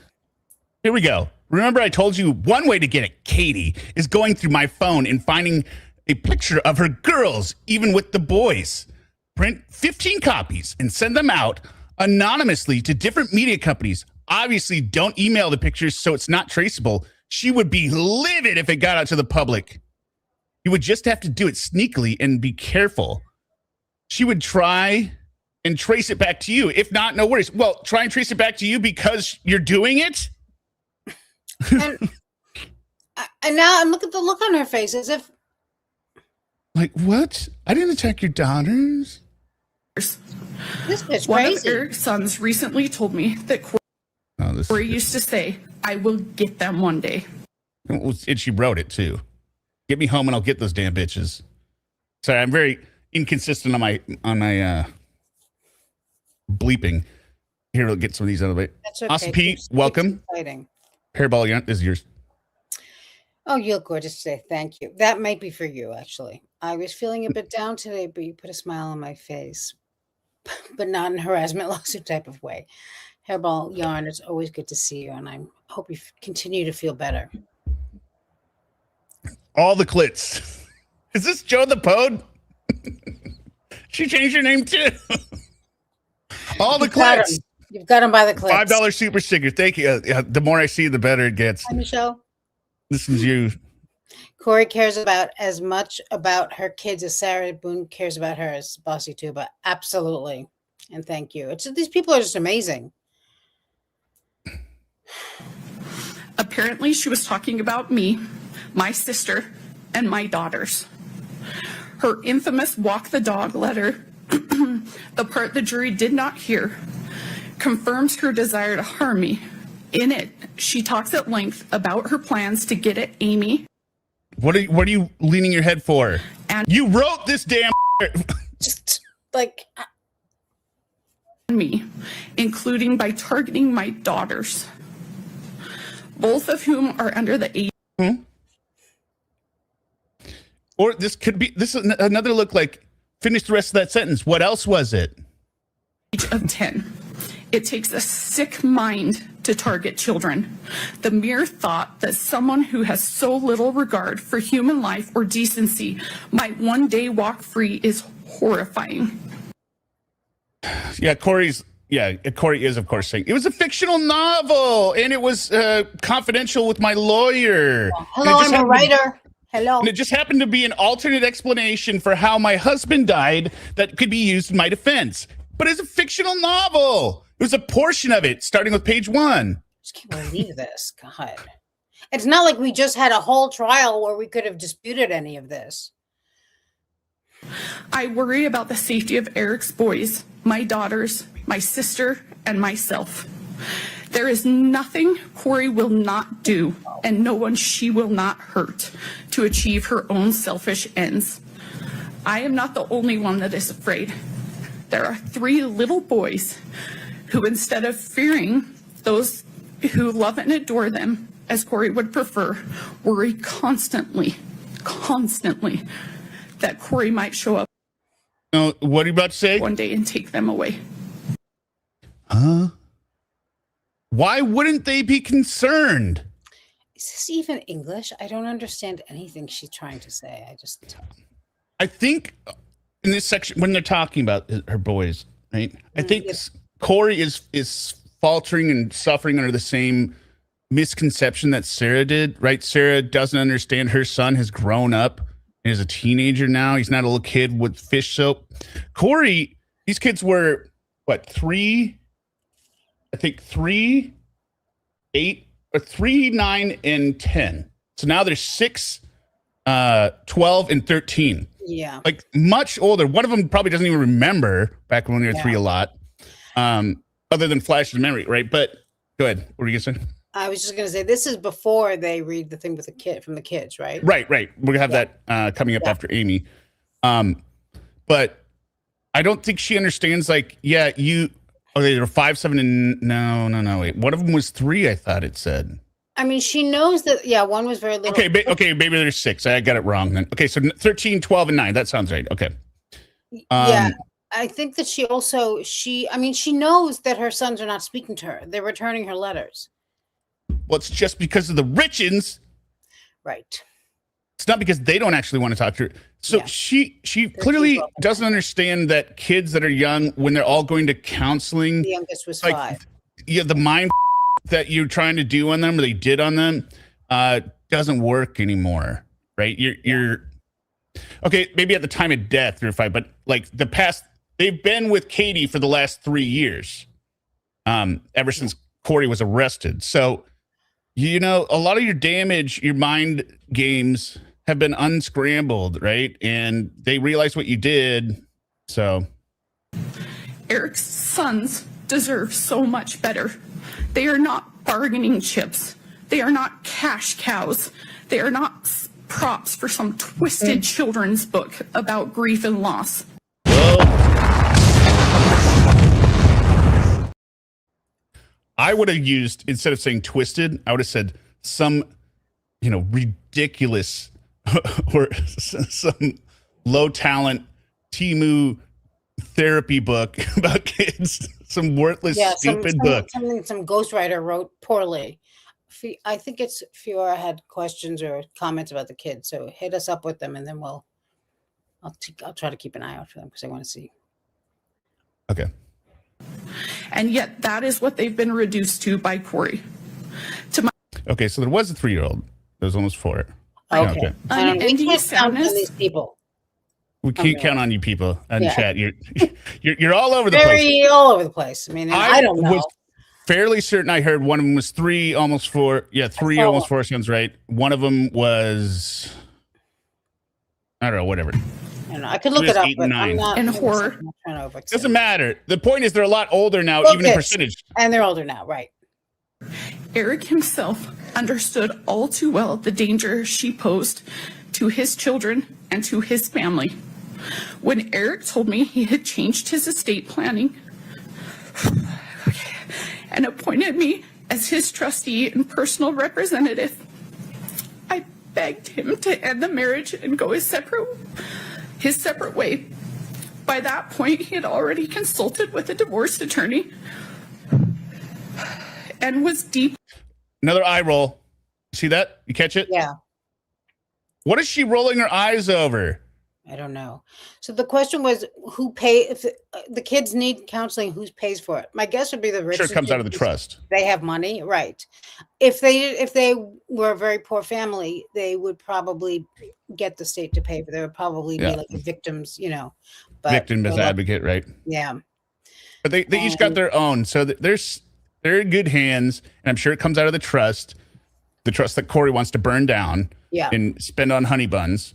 Here we go. Remember, I told you one way to get at Katie is going through my phone and finding a picture of her girls, even with the boys. Print 15 copies and send them out anonymously to different media companies. Obviously, don't email the pictures so it's not traceable. She would be livid if it got out to the public. You would just have to do it sneakily and be careful. She would try and trace it back to you. If not, no worries. Well, try and trace it back to you because you're doing it. And now look at the look on her face as if. Like, what? I didn't attack your daughters. This bitch One crazy. of Eric's sons recently told me that Kouri used to say, I will get them one day. And she wrote it too. Get me home and I'll get those damn bitches. Sorry, I'm very inconsistent on my bleeping. Here, we'll get some of these out of the way. That's okay. Awesome, Pete. Welcome. Hairball, this is yours. Oh, you look gorgeous today. Thank you. That might be for you, actually. I was feeling a bit down today, but you put a smile on my face, but not in a harassment lawsuit type of way. Hairball Yarn, it's always good to see you, and I hope you continue to feel better. All the clits. Is this Joe the Pode? She changed her name too. All the You've got clips. 'em. You've got them by the clips. $5 super sticker. Thank you. The more I see, the better it gets. Hi, Michelle. This is you. Kouri cares about as much about her kids as Sarah Boone cares about hers. Bossy Tuba. Absolutely. And thank you. It's these people are just amazing. Apparently, she was talking about me, my sister, and my daughters. Her infamous walk the dog letter, the part the jury did not hear, confirms her desire to harm me. In it, she talks at length about her plans to get at Amy. What are you leaning your head for? And you wrote this damn. Just like me, including by targeting my daughters, both of whom are under the age. Or this is another look like finish the rest of that sentence. What else was it? Age of 10. It takes a sick mind to target children. The mere thought that someone who has so little regard for human life or decency might one day walk free is horrifying. Yeah, Kouri is, of course, saying it was a fictional novel and it was confidential with my lawyer. hello, I'm a writer. Hello. And it just happened to be an alternate explanation for how my husband died that could be used in my defense. But it's a fictional novel. It was a portion of it, starting with page 1. I just can't believe this. God. It's not like we just had a whole trial where we could have disputed any of this. I worry about the safety of Eric's boys, my daughters, my sister, and myself. There is nothing Kouri will not do, and no one she will not hurt to achieve her own selfish ends. I am not the only one that is afraid. There are 3 little boys who, instead of fearing those who love and adore them, as Kouri would prefer, worry constantly that Kouri might show up What are you about to say? one day and take them away. Huh? Why wouldn't they be concerned? Is this even English? I don't understand anything she's trying to say. I think in this section, when they're talking about her boys, right? I think Kouri is faltering and suffering under the same misconception that Sarah did, right? Sarah doesn't understand her son has grown up and is a teenager now. He's not a little kid with fish soap. Kouri, these kids were, what, 3, 8, or 3, 9, and 10. So now there's 6, 12, and 13. Yeah. Like much older. One of them probably doesn't even remember back when we were 3 a lot. Other than flashes of memory, right? But go ahead. What were you gonna say? I was just going to say, this is before they read the thing with the kid from the kids, right? Right. We're gonna have that coming up after Amy. But I don't think she understands. Like, okay, there were 5, 7, and no. Wait, one of them was 3. I thought it said. I mean, she knows that. Yeah, one was very little. Okay, maybe there's 6. I got it wrong then. Okay, so 13, 12, and 9. That sounds right. Okay. Yeah. I think that she knows that her sons are not speaking to her. They're returning her letters. Well, it's just because of the Richens. Right. It's not because they don't actually want to talk to her. So she clearly doesn't understand that kids that are young, when they're all going to counseling, The youngest was 5. Yeah, the mind that you're trying to do on them, or they did on them, doesn't work anymore, right? You're okay. Maybe at the time of death you're 5, but like the past, they've been with Katie for the last 3 years, ever since Kouri was arrested. So, a lot of your damage, your mind games have been unscrambled, right? And they realize what you did. So Eric's sons deserve so much better. They are not bargaining chips. They are not cash cows. They are not props for some twisted children's book about grief and loss. I would have used, instead of saying twisted, I would have said some, ridiculous or some low talent Timu therapy book about kids. Some worthless, stupid book. Something some ghostwriter wrote poorly. I think it's Fiora had questions or comments about the kids. So hit us up with them and then I'll try to keep an eye out for them because I want to see. Okay. And yet that is what they've been reduced to by Kouri. Okay, so there was a 3-year-old. There was almost 4. Okay. We Unending can't count on sadness. these people. We can't count on you people in Yeah. chat. You're all over the place. Very all over the place. I mean, I don't know. Was fairly certain I heard one of them was 3, almost 4. Yeah, 3, almost 4 sounds right. One of them was, I don't know, whatever. I don't know. I could look it up, 8 but and I'm 9. not. And I'm horror. not trying to overextend. Doesn't matter. The point is they're a lot older now, Well, even in yes. percentage. And they're older now, right? Eric himself understood all too well the danger she posed to his children and to his family. When Eric told me he had changed his estate planning and appointed me as his trustee and personal representative, I begged him to end the marriage and go his separate way. By that point, he had already consulted with a divorce attorney and was deep. Another eye roll. See that? You catch it? Yeah. What is she rolling her eyes over? I don't know. So the question was, who pay if the kids need counseling? Who pays for it? My guess would be the Sure, Richens. it comes out of the trust. They have money, right? If they were a very poor family, they would probably get the state to pay for. There would probably be like a victims, but Victim as advocate, right? Yeah. But they each got their own, so they're in good hands, and I'm sure it comes out of the trust that Kouri wants to burn down, Yeah. and spend on honey buns.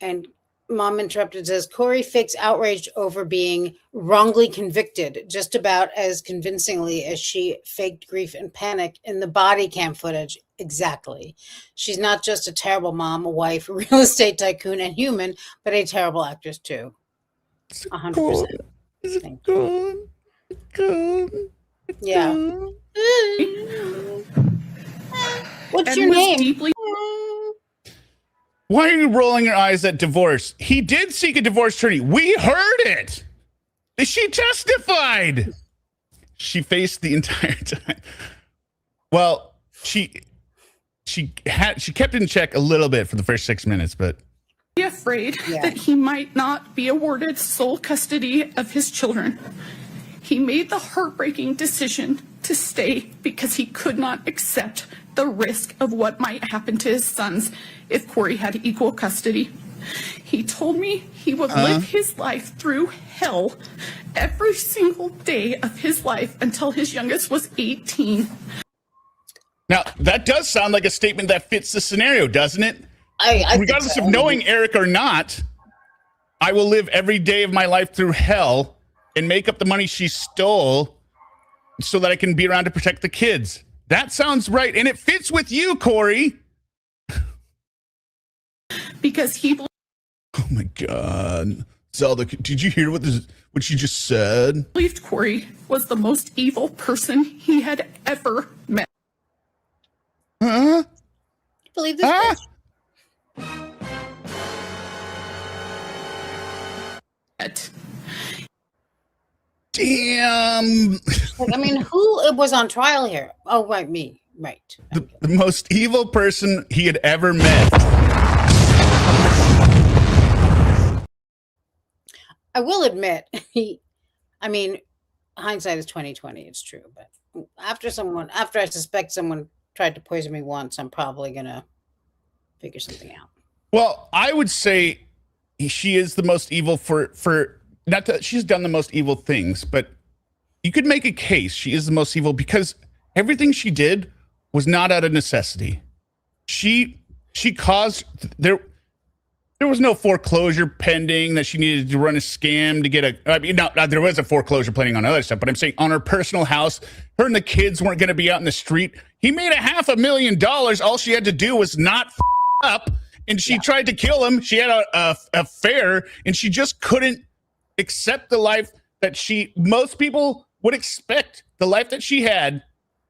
And Mom interrupted, says Kouri fakes outrage over being wrongly convicted just about as convincingly as she faked grief and panic in the body cam footage. Exactly. She's not just a terrible mom, a wife, a real estate tycoon, and human, but a terrible actress too. 100%. Thank you. Good. Yeah. What's And your was name? deeply- Why are you rolling your eyes at divorce? He did seek a divorce attorney. We heard it. She testified. She faced the entire time. Well, she kept in check a little bit for the first 6 minutes, but afraid that he might not be awarded sole custody of his children. He made the heartbreaking decision to stay because he could not accept the risk of what might happen to his sons if Kouri had equal custody. He told me he would live his life through hell every single day of his life until his youngest was 18. now that does sound like a statement that fits the scenario, doesn't it? I Regardless think so. of knowing Eric or not, I will live every day of my life through hell and make up the money she stole so that I can be around to protect the kids. That sounds right. And it fits with you, Kouri. Because he Oh my God. Zelda, did you hear what she just said? believed Kouri was the most evil person he had ever met. Believe this. Huh? Damn. Like, I mean, who was on trial here? Oh, right, me. Right. The most evil person he had ever met. I will admit, I mean, hindsight is 20/20. It's true, but after I suspect someone tried to poison me once, I'm probably gonna figure something out. Well, I would say she is the most evil for not that she's done the most evil things, but you could make a case she is the most evil because everything she did was not out of necessity. She caused there was no foreclosure pending that she needed to run a scam to get there was a foreclosure planning on other stuff, but I'm saying on her personal house, her and the kids weren't going to be out in the street. He made $500,000. All she had to do was not up, and she tried to kill him. She had a affair, and she just couldn't accept the life that most people would expect the life that she had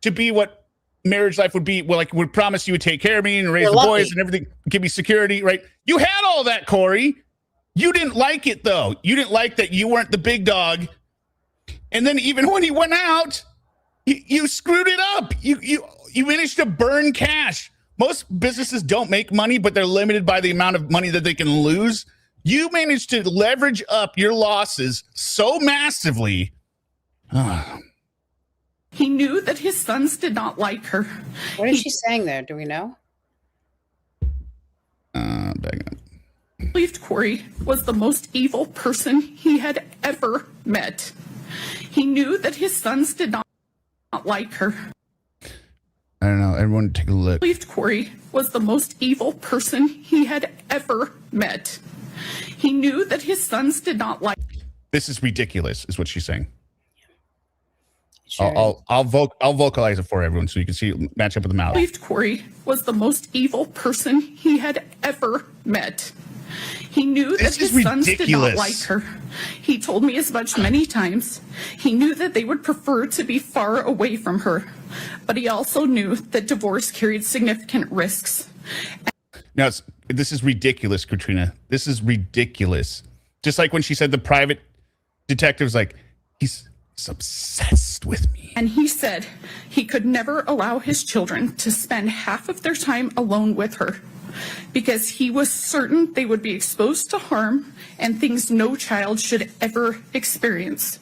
to be what marriage life would be. Well, like, would promise you would take care of me and raise the boys and everything, give me security, right? You had all that, Kouri. You didn't like it, though. You didn't like that you weren't the big dog. And then even when he went out, you screwed it up. You managed to burn cash. Most businesses don't make money, but they're limited by the amount of money that they can lose. You managed to leverage up your losses so massively He knew that his sons did not like her. What is she saying there? Do we know? Back up. Believed Kouri was the most evil person he had ever met. He knew that his sons did not like her. I don't know. Everyone take a look. Believed Kouri was the most evil person he had ever met. He knew that his sons did not like. This is ridiculous, is what she's saying. Sure. I'll vocalize it for everyone so you can see it match up with the mouth. Believed Kouri was the most evil person he had ever met. He knew that his sons did not like her. He told me as much many times. He knew that they would prefer to be far away from her, but he also knew that divorce carried significant risks. Now, this is ridiculous, Katrina. This is ridiculous. Just like when she said the private detective was like, he's obsessed with me. And he said he could never allow his children to spend half of their time alone with her because he was certain they would be exposed to harm and things no child should ever experience.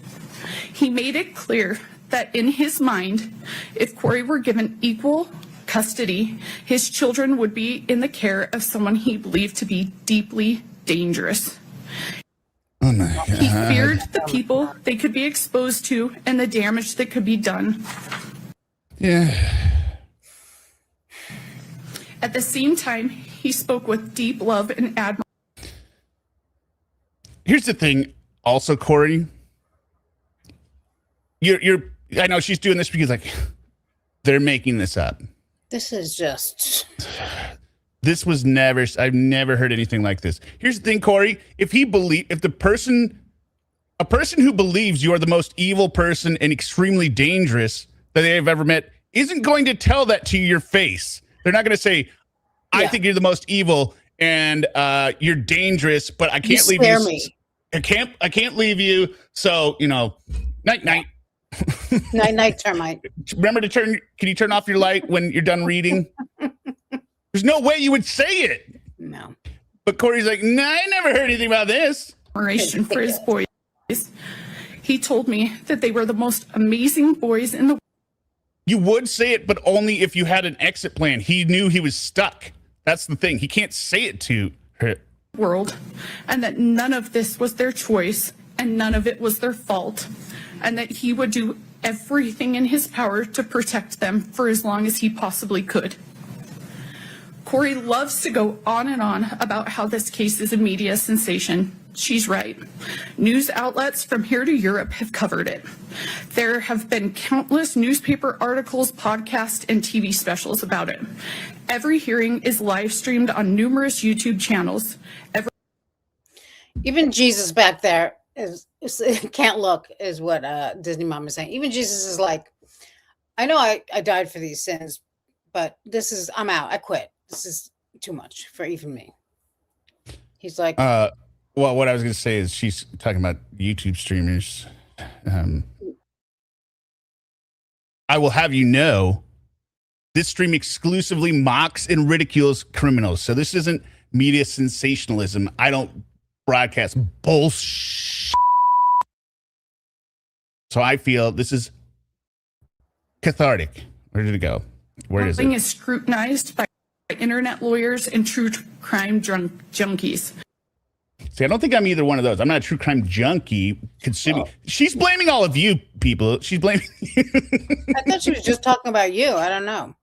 He made it clear that in his mind, if Kouri were given equal custody, his children would be in the care of someone he believed to be deeply dangerous. Oh my God. He feared the people they could be exposed to and the damage that could be done. Yeah. At the same time, he spoke with deep love and admiration. Here's the thing, also, Kouri. You're. I know she's doing this because like they're making this up. This is just. This was never. I've never heard anything like this. Here's the thing, Kouri. If a person who believes you are the most evil person and extremely dangerous that they have ever met, isn't going to tell that to your face. They're not going to say, "I think you're the most evil and you're dangerous, but I can't leave you. Me. I can't leave you. So night night." Night termite. Remember to turn. Can you turn off your light when you're done reading? There's no way you would say it. No. But Kouri's like, nah, I never heard anything about this. Admiration for his boys. He told me that they were the most amazing boys in the world. You would say it, but only if you had an exit plan. He knew he was stuck. That's the thing. He can't say it to her. World, and that none of this was their choice and none of it was their fault, and that he would do everything in his power to protect them for as long as he possibly could. Kouri loves to go on and on about how this case is a media sensation. She's right. News outlets from here to Europe have covered it. There have been countless newspaper articles, podcasts, and TV specials about it. Every hearing is live streamed on numerous YouTube channels. Even Jesus back there can't look, is what Disney Mom is saying. Even Jesus is like, I know I died for these sins, but I'm out. I quit. This is too much for even me. He's like, well, what I was going to say is she's talking about YouTube streamers. I will have you know, this stream exclusively mocks and ridicules criminals. So this isn't media sensationalism. I don't broadcast bullshit. So I feel this is cathartic. Where did it go? Where is it? Is scrutinized by internet lawyers and true crime junkies. See, I don't think I'm either one of those. I'm not a true crime junkie consuming. She's blaming all of you people. She's blaming you. I thought she was just talking about you. I don't know.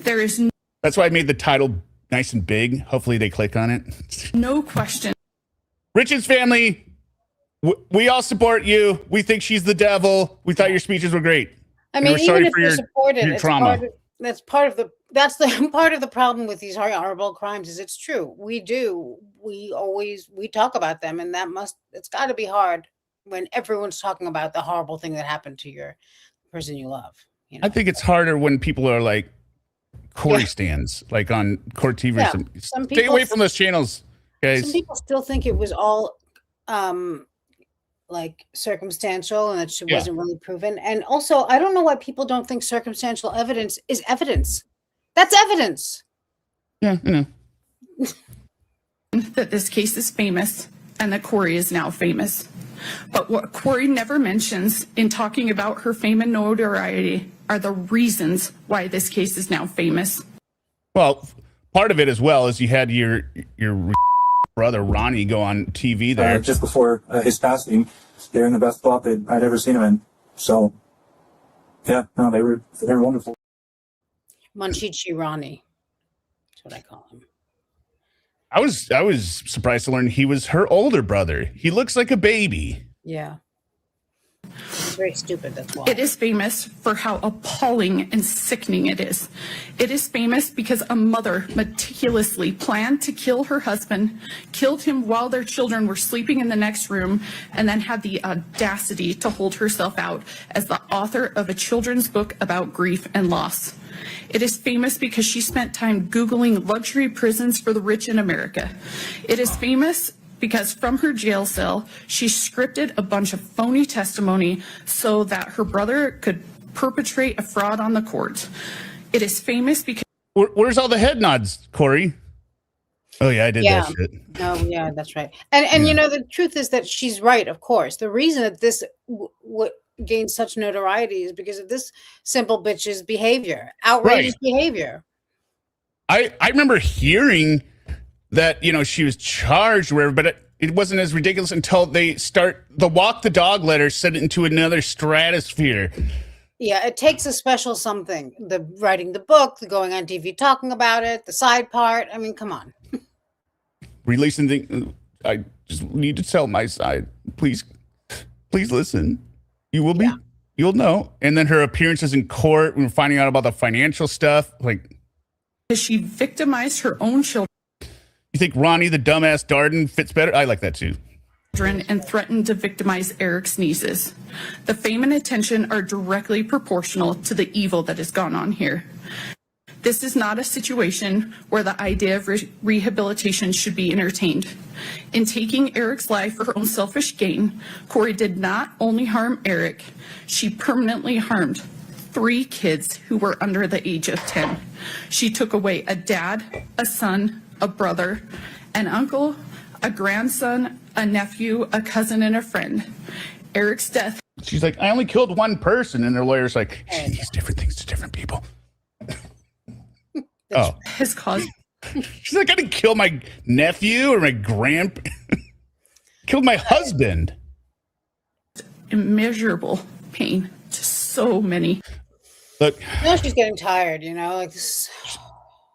There is That's why I made the title nice and big. Hopefully they click on it. no question. Richens family, we all support you. We think she's the devil. We thought your speeches were great. I mean, even if you're supported, your it's trauma. that's part of the part of the problem with these horrible crimes. Is it's true. We talk about them, and it's got to be hard when everyone's talking about the horrible thing that happened to your person you love. I think it's harder when people are like Kouri stands, like on Court TV. Yeah. Stay away from those channels, guys. Some people still think it was all like circumstantial and that she wasn't really proven. And also, I don't know why people don't think circumstantial evidence is evidence. That's evidence. Yeah, I know. That this case is famous and that Kouri is now famous. But what Kouri never mentions in talking about her fame and notoriety are the reasons why this case is now famous. Well, part of it as well is you had your brother Ronnie go on TV there. Just before his passing, they're in the best spot that I'd ever seen him in. So, yeah, no, they were wonderful. Munchichi Ronnie. That's what I call him. I was surprised to learn he was her older brother. He looks like a baby. Yeah. He's very stupid, that's why. It is famous for how appalling and sickening it is. It is famous because a mother meticulously planned to kill her husband, killed him while their children were sleeping in the next room, and then had the audacity to hold herself out as the author of a children's book about grief and loss. It is famous because she spent time Googling luxury prisons for the rich in America. It is famous because from her jail cell, she scripted a bunch of phony testimony so that her brother could perpetrate a fraud on the court. It is famous because... Where's all the head nods, Kouri? Oh, yeah, I did that shit. Oh, yeah, that's right. And you know, the truth is that she's right, of course. The reason that this gained such notoriety is because of this simple bitch's behavior, outrageous behavior. I remember hearing that, you know, she was charged or whatever, but it wasn't as ridiculous until they start the walk the dog letter, set it into another stratosphere. Yeah, it takes a special something. The writing the book, the going on TV talking about it, the side part. I mean, come on. Releasing the, I just need to tell my side. Please listen. You will be, you'll know. And then her appearances in court, when we're finding out about the financial stuff, like. she victimized her own children. You think Ronnie, the dumbass Darden, fits better? I like that too. And threatened to victimize Eric's nieces. The fame and attention are directly proportional to the evil that has gone on here. This is not a situation where the idea of rehabilitation should be entertained. In taking Eric's life for her own selfish gain, Kouri did not only harm Eric, she permanently harmed 3 kids who were under the age of 10. She took away a dad, a son, a brother, an uncle, a grandson, a nephew, a cousin, and a friend. Eric's death. She's like, I only killed one person. And their lawyer's like, she means different things to different people. Has caused. She's like, I didn't kill my nephew or my grandpa. Killed my husband. Immeasurable pain to so many. Look. Now she's getting tired, you know, like this.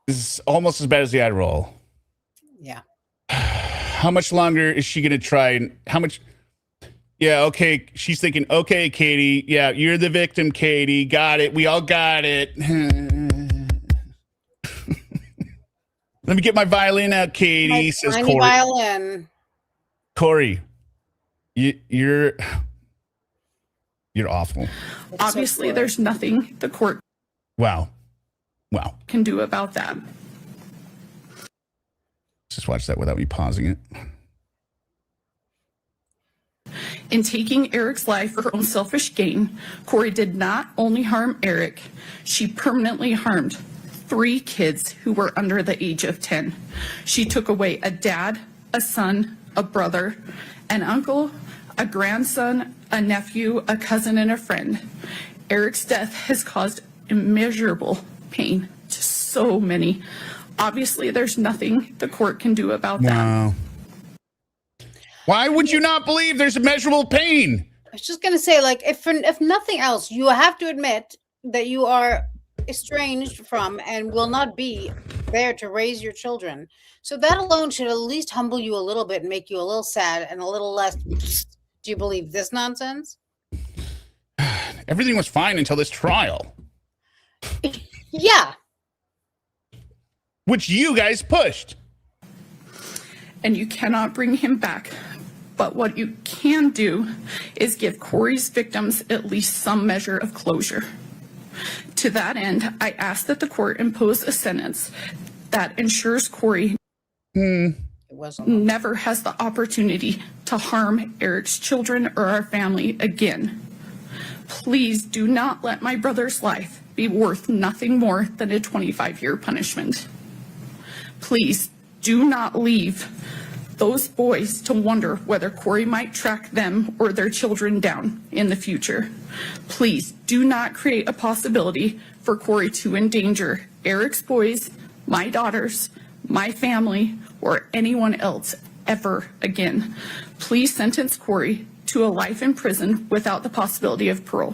This is almost as bad as the eye roll. Yeah. How much longer is she going to try? And how much? Yeah, okay. She's thinking, okay, Katie. Yeah, you're the victim, Katie. Got it. We all got it. Let me get my violin out, Katie, says Kouri. Violin. Kouri, you're awful. Obviously, there's nothing the court Wow. can do about that. Just watch that without me pausing it. In taking Eric's life for her own selfish gain, Kouri did not only harm Eric, she permanently harmed 3 kids who were under the age of 10. She took away a dad, a son, a brother, an uncle, a grandson, a nephew, a cousin, and a friend. Eric's death has caused immeasurable pain to so many. Obviously, there's nothing the court can do about that. No. Why would you not believe there's immeasurable pain? I was just going to say, like, if nothing else, you have to admit that you are estranged from and will not be there to raise your children. So that alone should at least humble you a little bit and make you a little sad and a little less. Do you believe this nonsense? Everything was fine until this trial. Yeah. Which you guys pushed. And you cannot bring him back. But what you can do is give Kouri's victims at least some measure of closure. To that end, I ask that the court impose a sentence that ensures Kouri never has the opportunity to harm Eric's children or our family again. Please do not let my brother's life be worth nothing more than a 25-year punishment. Please do not leave those boys to wonder whether Kouri might track them or their children down in the future. Please do not create a possibility for Kouri to endanger Eric's boys, my daughters, my family, or anyone else ever again. Please sentence Kouri to a life in prison without the possibility of parole.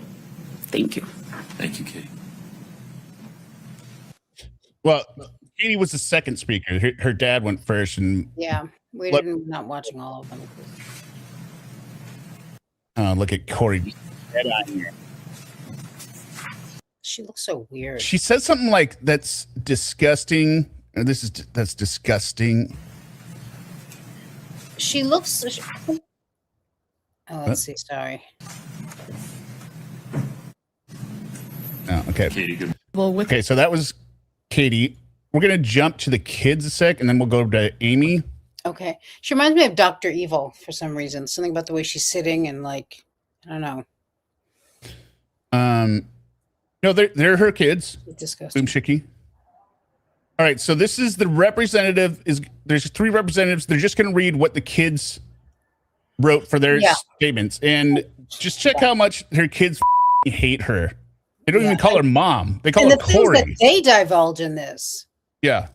Thank you. Thank you, Katie. Well, Katie was the second speaker. Her dad went first, and Yeah, we didn't not watching all of them. look at Kouri. Dead eye here. She looks so weird. She says something like, "That's disgusting." Or, that's disgusting. She looks. Oh, let's see. Sorry. Oh, okay. Katie, good. Well, with Okay, so that was Katie. We're gonna jump to the kids a sec, and then we'll go to Amy. Okay. She reminds me of Dr. Evil for some reason. Something about the way she's sitting and like, I don't know. No, they're her kids. It's disgusting. Boom Shiki. All right, so this is the representative. There's 3 representatives. They're just gonna read what the kids wrote for their statements, and just check how much her kids hate her. They don't even call her mom. They call And her the things that Kouri. they divulge in this Yeah,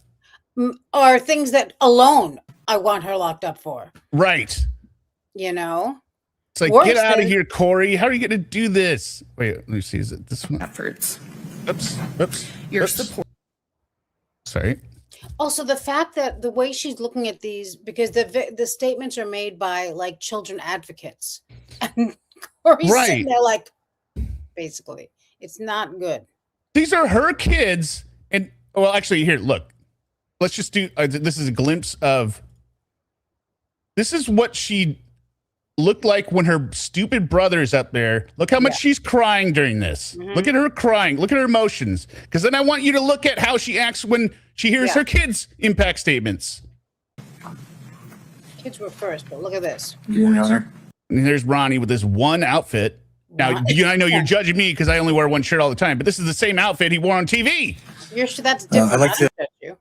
are things that alone I want her locked up for. right. You know? It's like, Worse get out of than- here, Kouri. How are you going to do this? Wait, let me see. Is it this one? efforts, Oops. your Oops. support. Sorry. Also, the fact that the way she's looking at these, because the statements are made by like children advocates, and Corey's Right. sitting there like, basically, it's not good. These are her kids. And, well, actually, here, look. Let's just do, this is a glimpse of, this is what she looked like when her stupid brother's up there. Look how much she's crying during this. Look at her crying. Look at her emotions. Because then I want you to look at how she acts when she hears her kids' impact statements. Kids were first, but look at this. Your Honor. And there's Ronnie with this one outfit. Now, I know you're judging me because I only wear one shirt all the time, but this is the same outfit he wore on TV. You're sure that's different. I'd like I to- don't judge you.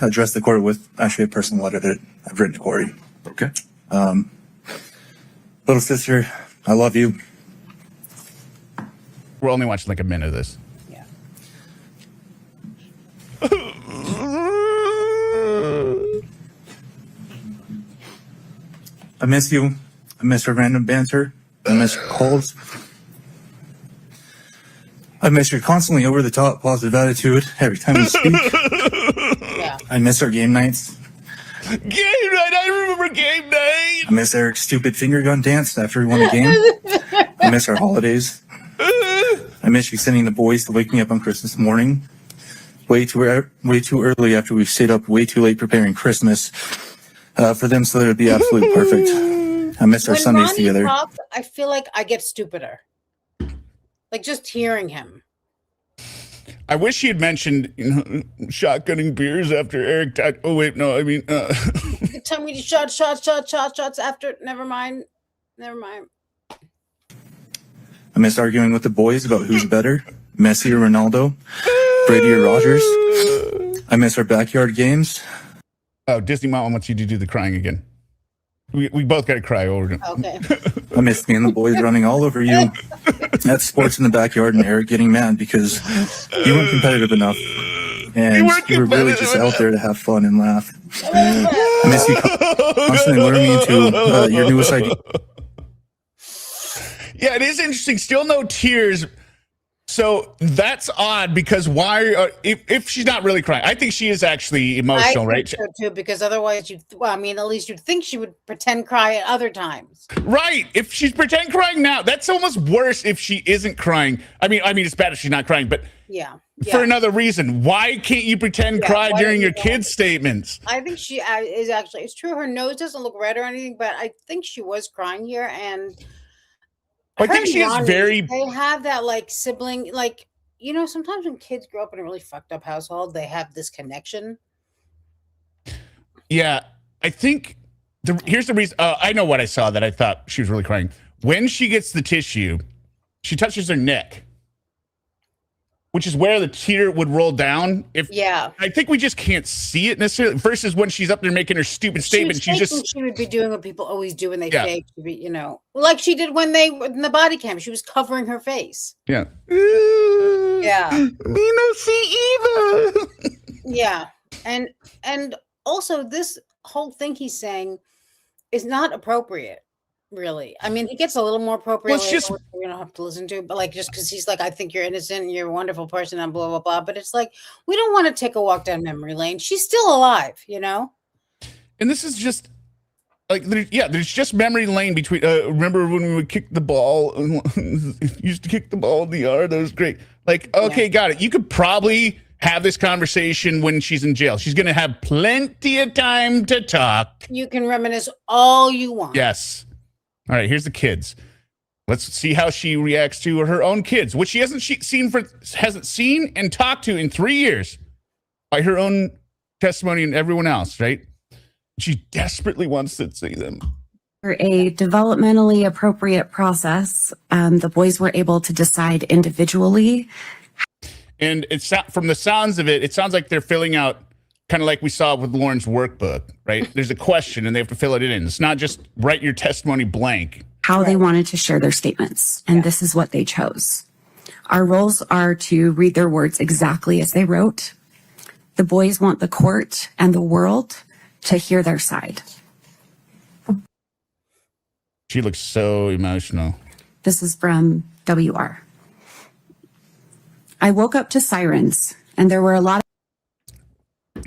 Address the court with actually a personal letter that I've written to Kouri. Okay. Little sister, I love you. We're only watching like a minute of this. Yeah. I miss you. I miss our random banter. I miss your calls. I miss your constantly over the top positive attitude every time you speak. Yeah. I miss our game nights. Game night! I remember game night! I miss Eric's stupid finger gun dance after we won a game. I miss our holidays. I miss you sending the boys to wake me up on Christmas morning. Way too early after we stayed up way too late preparing Christmas for them so that it would be absolutely perfect. I miss our When Sundays Ronnie together. talks, I feel like I get stupider. Like just hearing him. I wish he had mentioned, shotgunning beers after Eric died. Oh, wait, no, I mean, The time we shots after. Never mind. I miss arguing with the boys about who's better, Messi or Ronaldo, Brady or Rogers. I miss our backyard games. oh, Disney Mom wants you to do the crying again. We both got to cry over it. Okay. I miss me and the boys running all over you at sports in the backyard and Eric getting mad because you weren't competitive enough. And you were really just out there to have fun and laugh. I miss you constantly luring me into your newest idea. Yeah, it is interesting. Still no tears. So that's odd because why? If she's not really crying, I think she is actually emotional, I right? think so too, because otherwise at least you'd think she would pretend cry at other times. Right. If she's pretend crying now, that's almost worse if she isn't crying. I mean, it's bad if she's not crying, but Yeah. for another reason, why can't you pretend Yeah, cry why during don't your you kids' statements? I think she is actually, it's true. Her nose doesn't look red or anything, but I think she was crying here. And I think she is Ronnie, very. they have that like sibling, like, sometimes when kids grow up in a really fucked up household, they have this connection. Yeah, I think here's the reason. I know what I saw that I thought she was really crying. When she gets the tissue, she touches her neck. which is where the tear would roll down. Yeah. I think we just can't see it necessarily. Versus when she's up there making her stupid statement, she would be doing what people always do when they Yeah. fake. You know, like she did when they were in the body cam. She was covering her face. Yeah. Yeah. Me no see either. Yeah, and also this whole thing he's saying is not appropriate. Really, I mean, he gets a little more appropriate. Well, it's just- later, we don't have to listen to, but like just because he's like, I think you're innocent and you're a wonderful person and blah blah blah. But it's like we don't want to take a walk down memory lane. She's still alive, you know. And this is just like, there's just memory lane between. Remember when we would kick the ball? Used to kick the ball in the yard. That was great. Like, okay, got it. You could probably have this conversation when she's in jail. She's going to have plenty of time to talk. You can reminisce all you want. Yes. All right, here's the kids. Let's see how she reacts to her own kids, which she hasn't seen and talked to in 3 years by her own testimony and everyone else, right? She desperately wants to see them. For a developmentally appropriate process, the boys were able to decide individually. And it's from the sounds of it, it sounds like they're filling out kind of like we saw with Lauren's workbook, right? There's a question and they have to fill it in. It's not just write your testimony blank. How they wanted to share their statements, and this is what they chose. Our roles are to read their words exactly as they wrote. The boys want the court and the world to hear their side. She looks so emotional. This is from WR. I woke up to sirens, and there were a lot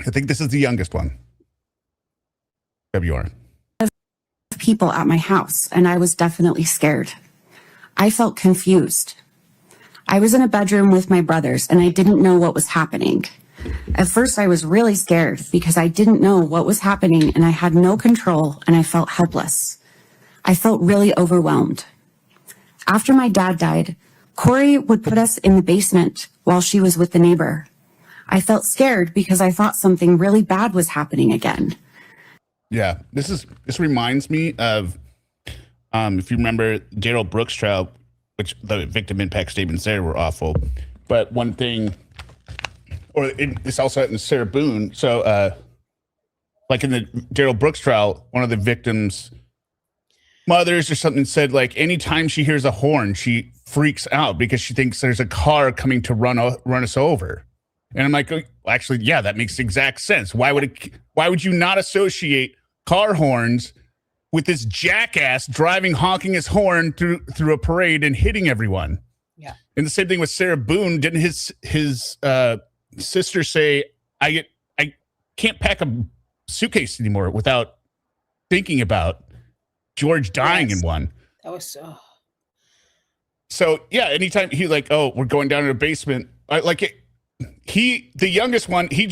I think this is the youngest one. WR. of people at my house, and I was definitely scared. I felt confused. I was in a bedroom with my brothers, and I didn't know what was happening. At first, I was really scared because I didn't know what was happening, and I had no control, and I felt helpless. I felt really overwhelmed. After my dad died, Kouri would put us in the basement while she was with the neighbor. I felt scared because I thought something really bad was happening again. Yeah, this reminds me of if you remember Daryl Brooks' trial, which the victim impact statements there were awful. But one thing, or this also happened to Sarah Boone. So, like in the Daryl Brooks trial, one of the victims' mothers or something said, like, anytime she hears a horn, she freaks out because she thinks there's a car coming to run us over. And I'm like, actually, yeah, that makes exact sense. Why would you not associate car horns with this jackass driving, honking his horn through a parade and hitting everyone? Yeah. And the same thing with Sarah Boone. Didn't his sister say, I can't pack a suitcase anymore without thinking about George dying in one? That was so. So yeah, anytime he like, oh, we're going down to the basement, the youngest one, he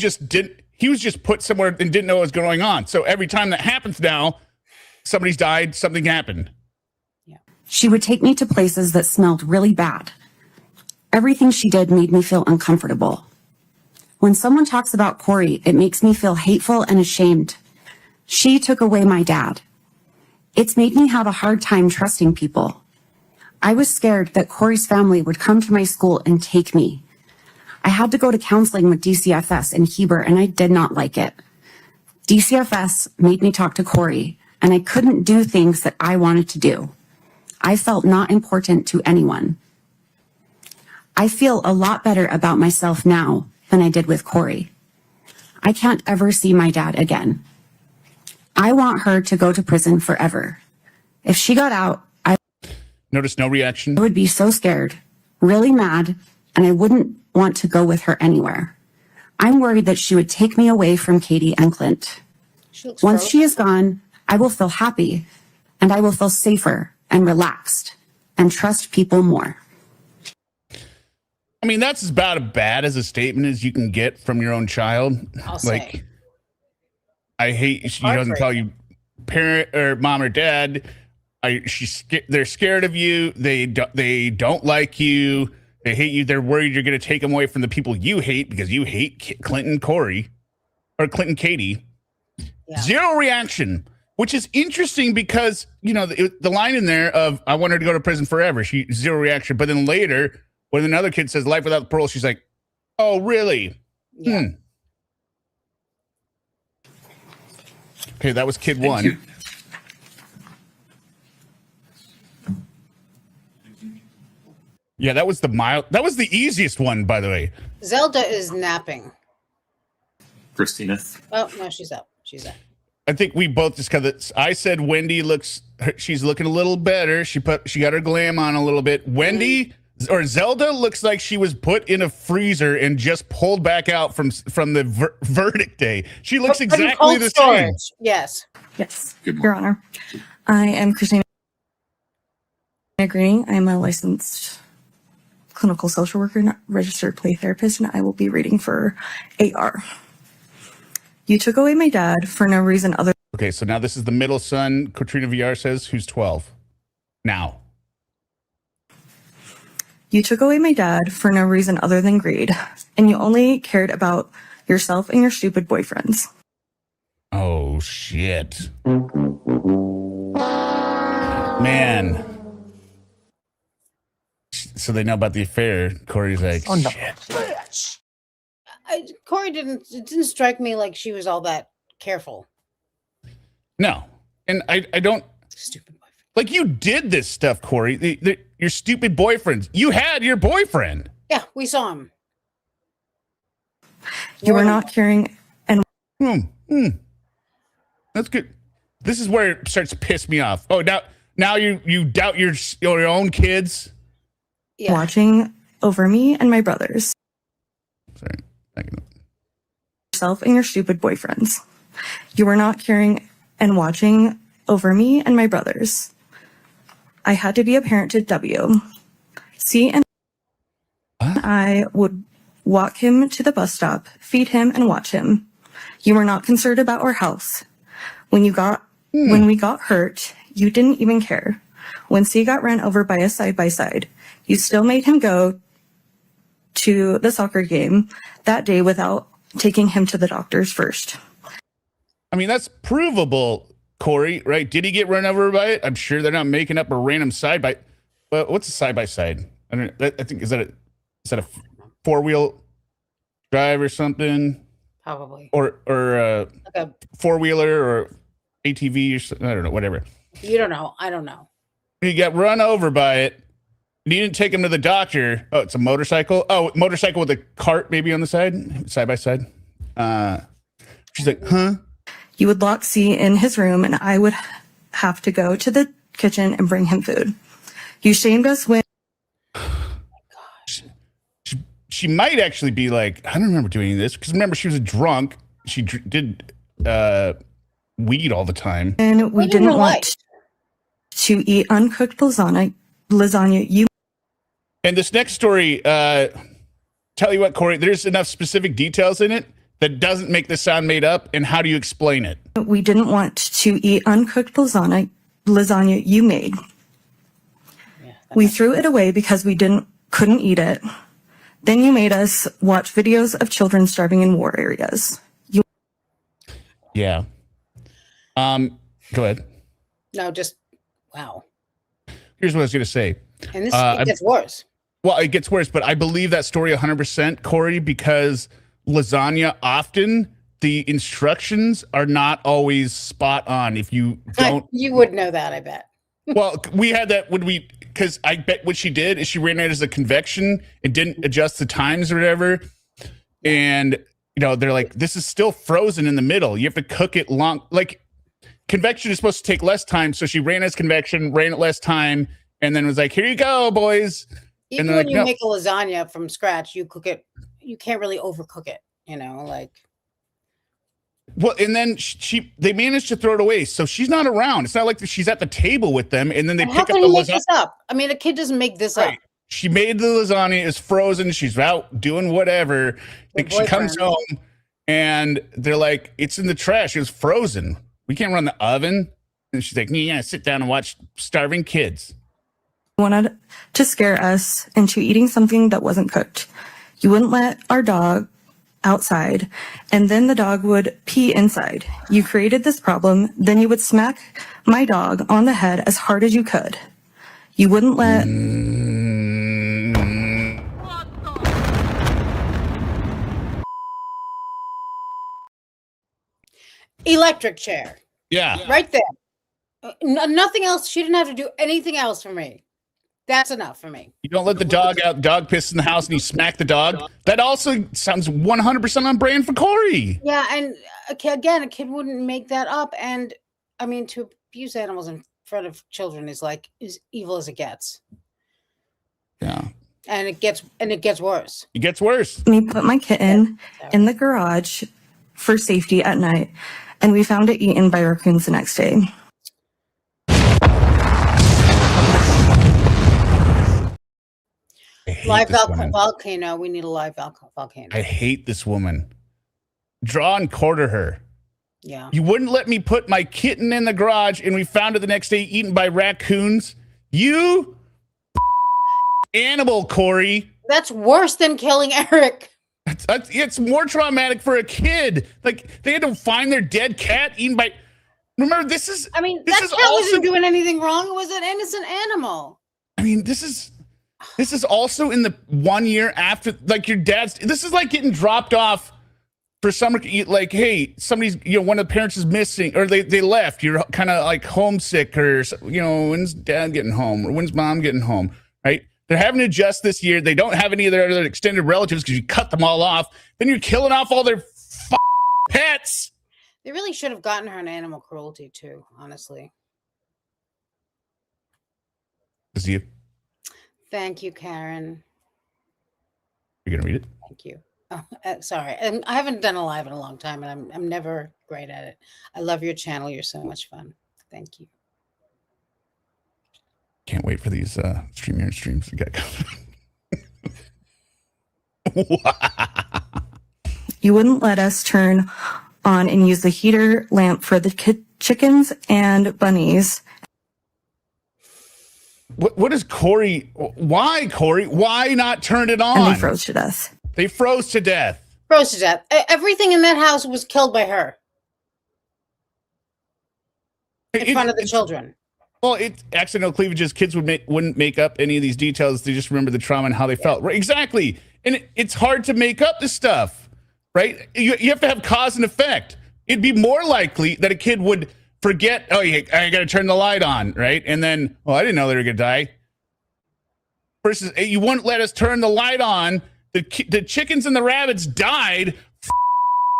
was just put somewhere and didn't know what was going on. So every time that happens now, somebody's died, something happened. Yeah. She would take me to places that smelled really bad. Everything she did made me feel uncomfortable. When someone talks about Kouri, it makes me feel hateful and ashamed. She took away my dad. It's made me have a hard time trusting people. I was scared that Kouri's family would come to my school and take me. I had to go to counseling with DCFS in Heber, and I did not like it. DCFS made me talk to Kouri, and I couldn't do things that I wanted to do. I felt not important to anyone. I feel a lot better about myself now than I did with Kouri. I can't ever see my dad again. I want her to go to prison forever. If she got out, I Notice no reaction. would be so scared, really mad, and I wouldn't want to go with her anywhere. I'm worried that she would take me away from Katie and Clint. She looks Once frozen. she is gone, I will feel happy, and I will feel safer and relaxed and trust people more. I mean, that's about as bad as a statement as you can get from your own child. I'll say. I hate she doesn't call you parent or mom or dad. They're scared of you. They don't like you. They hate you. They're worried you're going to take them away from the people you hate because you hate Clinton Kouri or Clinton Katie. Yeah. Zero reaction, which is interesting because, you know, the line in there of I want her to go to prison forever. She zero reaction. But then later When another kid says life without parole, she's like, oh, really? Yeah. Okay, that was kid Thank one. you. Yeah, that was the easiest one, by the way. Zelda is napping. Christina. Oh, no, she's up. She's up. I think we both just I said Wendy she's looking a little better. She got her glam on a little bit. Wendy or Zelda looks like she was put in a freezer and just pulled back out from the verdict day. She looks Put in exactly cold the storage. same. Yes. Yes, Good morning. Your Honor. I am Christina Greening. I am a licensed clinical social worker, not registered play therapist, and I will be reading for AR. You took away my dad for no reason other. Okay, so now this is the middle son, Katrina VR says, who's 12. Now. You took away my dad for no reason other than greed, and you only cared about yourself and your stupid boyfriends. Oh, shit. Man. So they know about the affair. Corey's like, Oh, no. shit. Kouri it didn't strike me like she was all that careful. No. And I don't, Stupid boyfriend. like, you did this stuff, Kouri. Your stupid boyfriends. You had your boyfriend. Yeah, we saw him. You were not caring, and That's good. This is where it starts to piss me off. Oh, now you doubt your own kids. Yeah. watching over me and my brothers. Sorry. Yourself and your stupid boyfriends. You were not caring and watching over me and my brothers. I had to be a parent to W. C and I would walk him to the bus stop, feed him, and watch him. You were not concerned about our health. When we got hurt, you didn't even care. When C got ran over by a side-by-side, you still made him go to the soccer game that day without taking him to the doctors first. I mean, that's provable, Kouri, right? Did he get run over by it? I'm sure they're not making up a random but what's a side-by-side? I think, is that a four-wheel drive or something? Probably. Or Like a, four-wheeler or ATV or something? I don't know, whatever. you don't know. I don't know. He got run over by it. You didn't take him to the doctor. Oh, it's a motorcycle. Oh, motorcycle with a cart maybe on the side by side. She's like, huh? You would lock C in his room and I would have to go to the kitchen and bring him food. You shamed us when She might actually be like, I don't remember doing this because remember she was a drunk. She did weed all the time. we didn't want to eat uncooked lasagna. You And this next story, tell you what, Kouri, there's enough specific details in it that doesn't make this sound made up. And how do you explain it? We didn't want to eat uncooked lasagna you made. Yeah, We threw it away because we couldn't eat it. Then you made us watch videos of children starving in war areas. Yeah. Go ahead. No, just wow. Here's what I was going to say. And this it gets worse. Well, it gets worse, but I believe that story 100%, Kouri, because lasagna often the instructions are not always spot on. If you don't, You would know that, I bet. well, we had that because I bet what she did is she ran it as a convection and didn't adjust the times or whatever. And, they're like, this is still frozen in the middle. You have to cook it long. Like, convection is supposed to take less time. So she ran as convection, ran it less time, and then was like, here you go, boys. Even And when like, you no. make a lasagna from scratch, you cook it. You can't really overcook it, like. Well, and then they managed to throw it away. So she's not around. It's not like she's at the table with them, and then they And pick how up can the you make lasagna. this up? I mean, a kid doesn't make this up. Right. She made the lasagna. It's frozen. She's out doing whatever. With She comes boyfriend. home, and they're like, "It's in the trash. It was frozen. We can't run the oven." And she's like, "Yeah, sit down and watch starving kids." wanted to scare us into eating something that wasn't cooked. You wouldn't let our dog outside, and then the dog would pee inside. You created this problem, then you would smack my dog on the head as hard as you could. You wouldn't let Electric chair. Yeah. Right there. Nothing else. She didn't have to do anything else for me. That's enough for me. You don't let the dog out. Dog piss in the house and you smack the dog. That also sounds 100% on brand for Kouri. Yeah, and again, a kid wouldn't make that up. And I mean, to abuse animals in front of children is like as evil as it gets. Yeah. And it gets worse. It gets worse. Me put my kitten in the garage for safety at night, and we found it eaten by raccoons the next day. Live volcano. We need a live volcano. I hate this woman. Draw and quarter her. Yeah. You wouldn't let me put my kitten in the garage and we found it the next day eaten by raccoons. You animal, Kouri. That's worse than killing Eric. It's more traumatic for a kid. Like they had to find their dead cat eaten by. Remember, this is. I mean, this that is cat also, wasn't doing anything wrong. It was an innocent animal. I mean, this is also in the 1 year after, like your dad's. This is like getting dropped off for summer. Like, hey, somebody's, one of the parents is missing, or they left. You're kind of like homesick, or when's dad getting home, or when's mom getting home, right? They're having to adjust this year. They don't have any of their other extended relatives because you cut them all off. Then you're killing off all their pets. They really should have gotten her an animal cruelty too, honestly. Is you? Thank you, Karen. You're gonna read it? Thank you. Oh, sorry, I haven't done a live in a long time, and I'm never great at it. I love your channel. You're so much fun. Thank you. Can't wait for these StreamYard streams to get going. You wouldn't let us turn on and use the heater lamp for the chickens and bunnies. What is Kouri? Why, Kouri? Why not turn it on? And they froze to death. They froze to death. Froze to death. Everything in that house was killed by her. In front of the children. Well, it's accidental cleavages. Kids wouldn't make up any of these details. They just remember the trauma and how they felt. Right? Exactly. And it's hard to make up this stuff, right? You have to have cause and effect. It'd be more likely that a kid would forget, oh, I got to turn the light on, right? And then, I didn't know they were going to die. Versus, you wouldn't let us turn the light on. The chickens and the rabbits died.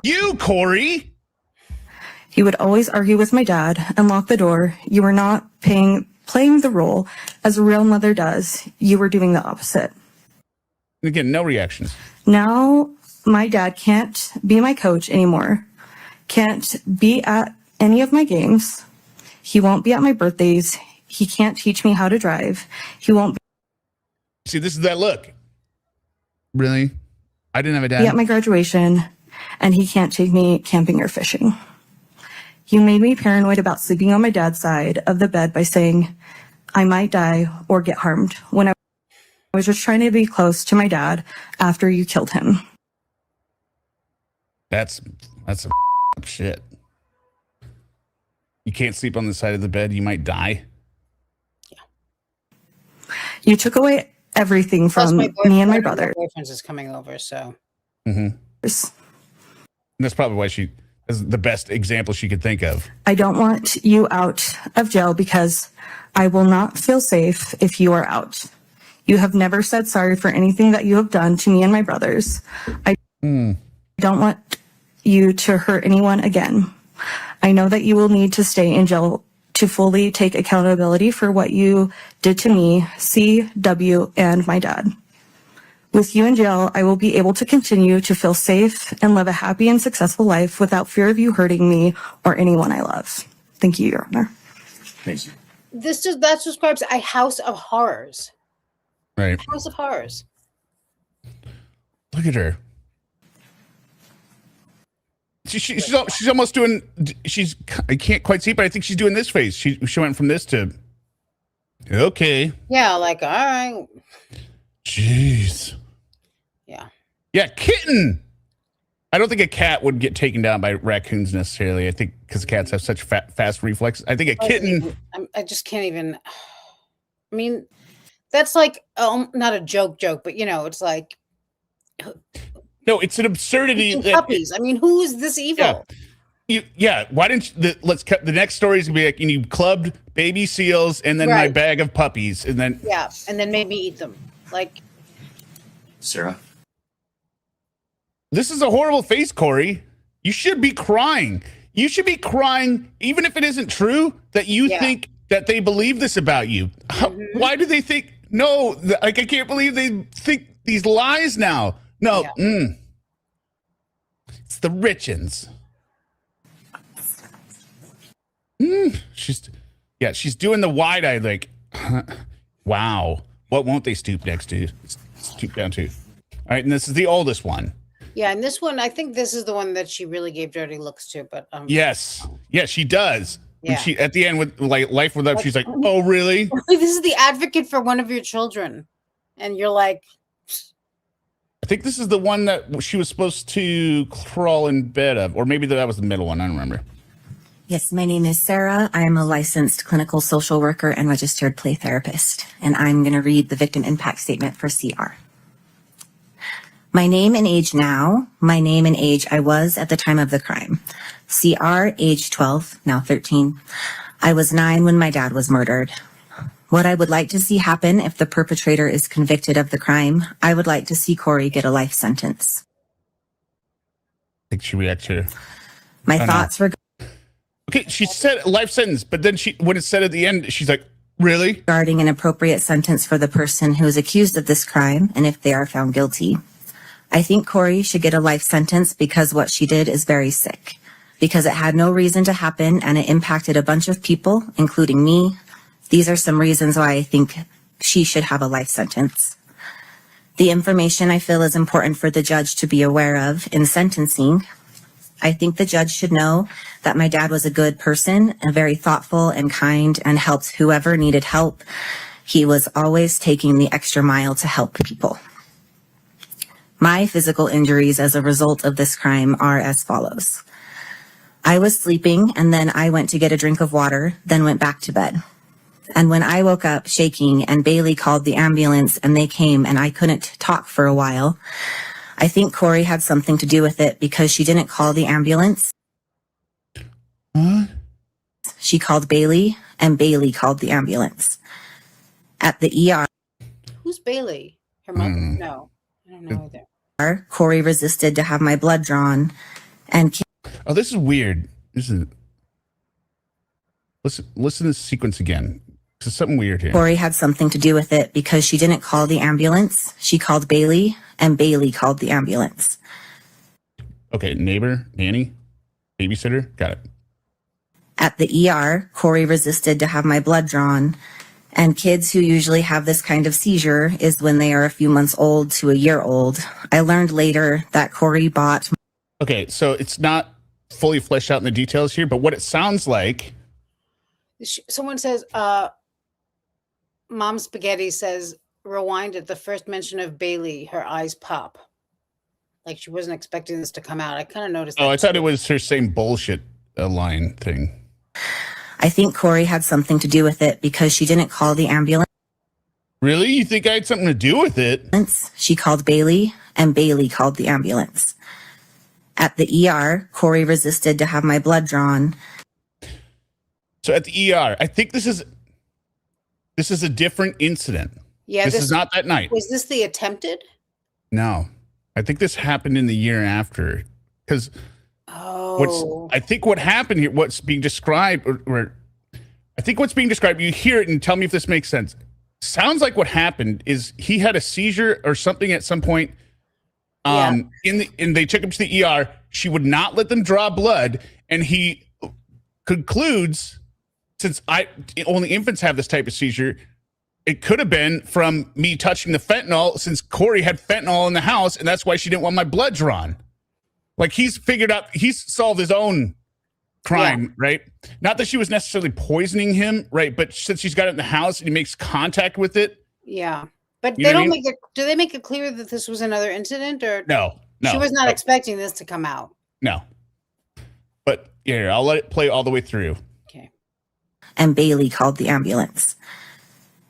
You, Kouri. He would always argue with my dad and lock the door. You were not playing the role as a real mother does. You were doing the opposite. Again, no reactions. Now my dad can't be my coach anymore. Can't be at any of my games. He won't be at my birthdays. He can't teach me how to drive. He won't See, this is that look. Really? I didn't have a dad. be at my graduation, and he can't take me camping or fishing. You made me paranoid about sleeping on my dad's side of the bed by saying I might die or get harmed when I was just trying to be close to my dad after you killed him. That's some shit. You can't sleep on the side of the bed. You might die. Yeah. You took away everything from me and my brothers. My boyfriend is coming over, so. Mm-hmm. That's probably why she is the best example she could think of. I don't want you out of jail because I will not feel safe if you are out. You have never said sorry for anything that you have done to me and my brothers. I don't want you to hurt anyone again. I know that you will need to stay in jail to fully take accountability for what you did to me, CW, and my dad. With you in jail, I will be able to continue to feel safe and live a happy and successful life without fear of you hurting me or anyone I love. Thank you, Your Honor. Thank you. That describes a house of horrors. Right. House of horrors. Look at her. She's almost doing. I can't quite see, but I think she's doing this face. She went from this to. Okay. Yeah, like all right. Jeez. Yeah. Yeah, kitten. I don't think a cat would get taken down by raccoons necessarily. I think because cats have such fast reflexes. I think a kitten. I just can't even. I mean, that's like not a joke, but it's like. No, it's an absurdity. Puppies. I mean, who is this evil? Why didn't let's cut the next story is gonna be like you clubbed baby seals and then my Right. bag of puppies and then Yeah, and then maybe eat them. Like, Sarah. this is a horrible face, Kouri. You should be crying. You should be crying, even if it isn't true, that you think that they believe this about you. Why do they think? No, like I can't believe they think these lies now. No, it's the Richens. She's doing the wide eye, like, wow. What won't they stoop next to? Stoop down to. All right, and this is the oldest one. yeah, and this one, I think this is the one that she really gave dirty looks to. But Yes, she does. When Yeah. she at the end with like life without, she's like, oh really? this is the advocate for one of your children, and you're like, I think this is the one that she was supposed to crawl in bed of, or maybe that was the middle one. I don't remember. Yes, my name is Sarah. I am a licensed clinical social worker and registered play therapist, and I'm going to read the victim impact statement for CR. My name and age now, my name and age I was at the time of the crime. CR, age 12, now 13. I was 9 when my dad was murdered. What I would like to see happen if the perpetrator is convicted of the crime, I would like to see Kouri get a life sentence. I think she reacted. My thoughts were Okay, she said life sentence, but then when it said at the end, she's like, really? regarding an appropriate sentence for the person who is accused of this crime and if they are found guilty. I think Kouri should get a life sentence because what she did is very sick, because it had no reason to happen and it impacted a bunch of people, including me. These are some reasons why I think she should have a life sentence. The information I feel is important for the judge to be aware of in sentencing. I think the judge should know that my dad was a good person and very thoughtful and kind and helped whoever needed help. He was always taking the extra mile to help people. My physical injuries as a result of this crime are as follows. I was sleeping and then I went to get a drink of water, then went back to bed. And when I woke up shaking and Bailey called the ambulance and they came and I couldn't talk for a while, I think Kouri had something to do with it because she didn't call the ambulance. What? She called Bailey and Bailey called the ambulance. At the ER, who's Bailey? Her mother? No, I don't know either. Kouri resisted to have my blood drawn and Oh, this is weird. Listen to this sequence again. There's something weird here. Kouri had something to do with it because she didn't call the ambulance. She called Bailey and Bailey called the ambulance. Okay, neighbor, nanny, babysitter, got it. At the ER, Kouri resisted to have my blood drawn. And kids who usually have this kind of seizure is when they are a few months old to a year old. I learned later that Kouri bought. Okay, so it's not fully fleshed out in the details here, but what it sounds like. Someone says, Mom Spaghetti says, rewind at the first mention of Bailey, her eyes pop. Like she wasn't expecting this to come out. I kind of noticed that. Oh, I thought it was her same bullshit line thing. I think Kouri had something to do with it because she didn't call the ambulance. Really? You think I had something to do with it? She called Bailey and Bailey called the ambulance. At the ER, Kouri resisted to have my blood drawn. So at the ER, I think this is a different incident. Yeah, this is not that night. Was this the attempted? No, I think this happened in the year after. Because I think what happened here, what's being described, I think what's being described, you hear it and tell me if this makes sense. Sounds like what happened is he had a seizure or something at some point. And they took him to the ER. She would not let them draw blood, and he concludes, since only infants have this type of seizure, it could have been from me touching the fentanyl, since Kouri had fentanyl in the house, and that's why she didn't want my blood drawn. Like he's solved his own crime, right? Not that she was necessarily poisoning him, right? But since she's got it in the house and he makes contact with it. Yeah. But You they know what don't I mean? make it. Do they make it clear that this was another incident, or No. She was not expecting this to come out. No. But yeah, I'll let it play all the way through. Okay. And Bailey called the ambulance.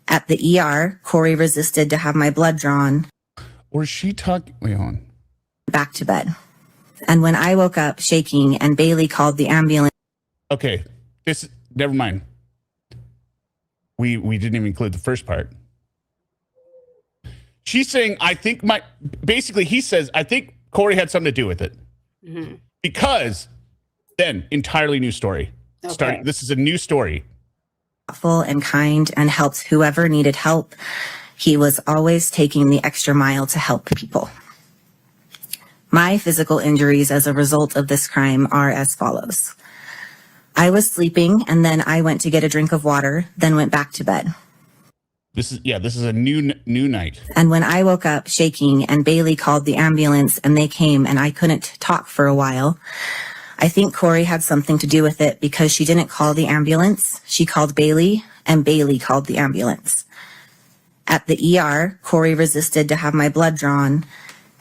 At the ER, Kouri resisted to have my blood drawn. Or is she talking? Wait, hold on. Back to bed. And when I woke up shaking and Bailey called the ambulance. Okay, never mind. We didn't even include the first part. She's saying, basically he says, I think Kouri had something to do with it. Mm-hmm. Because then entirely new story. Okay. This is a new story. Thoughtful and kind and helped whoever needed help. He was always taking the extra mile to help people. My physical injuries as a result of this crime are as follows. I was sleeping and then I went to get a drink of water, then went back to bed. This is a new night. And when I woke up shaking and Bailey called the ambulance and they came and I couldn't talk for a while, I think Kouri had something to do with it because she didn't call the ambulance. She called Bailey and Bailey called the ambulance. At the ER, Kouri resisted to have my blood drawn.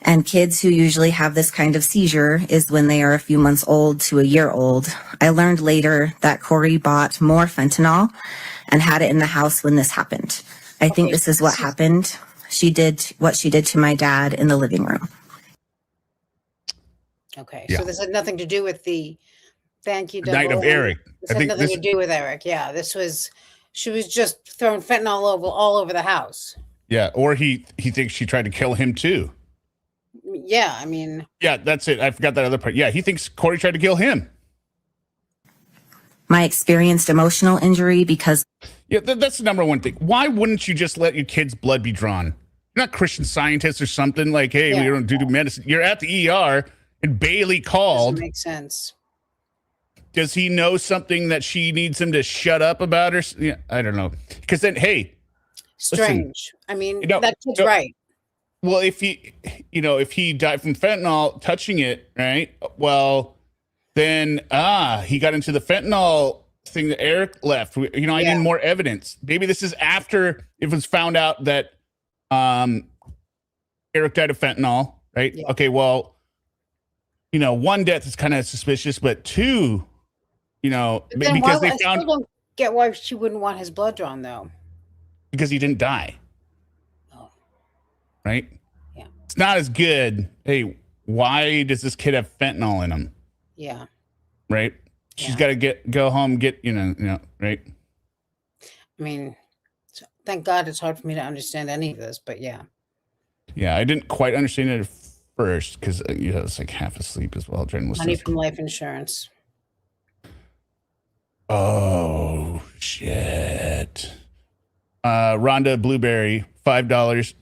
And kids who usually have this kind of seizure is when they are a few months old to a year old. I learned later that Kouri bought more fentanyl and had it in the house when this happened. I think this is what happened. She did what she did to my dad in the living room. Okay, Yeah. so this had nothing to do with the thank you. Night of Eric. This had nothing to do with Eric. Yeah, she was just throwing fentanyl all over the house. Yeah, or he thinks she tried to kill him too. Yeah, I mean. Yeah, that's it. I forgot that other part. Yeah, he thinks Kouri tried to kill him. My experienced emotional injury because. Yeah, that's the number one thing. Why wouldn't you just let your kid's blood be drawn? You're not Christian Scientists or something like, hey, we don't do medicine. You're at the ER and Bailey called. Doesn't make sense. Does he know something that she needs him to shut up about? Or yeah, I don't know. Because then, hey. Strange. Listen, I mean, that kid's right. Well, if he died from fentanyl touching it, right? Well, then, he got into the fentanyl thing that Eric left. I need more evidence. Maybe this is after it was found out that Eric died of fentanyl, right? Yeah. Okay, well, one death is kind of suspicious, but two, because they found. I still don't get why she wouldn't want his blood drawn, though. Because he didn't die. Oh. Right? Yeah. It's not as good. Hey, why does this kid have fentanyl in him? Yeah. Right? She's got to go home, right? I mean, thank God it's hard for me to understand any of this, but yeah. Yeah, I didn't quite understand it at first because I was like half asleep as well during listening. Money from life insurance. Oh, shit. Rhonda Blueberry, $5.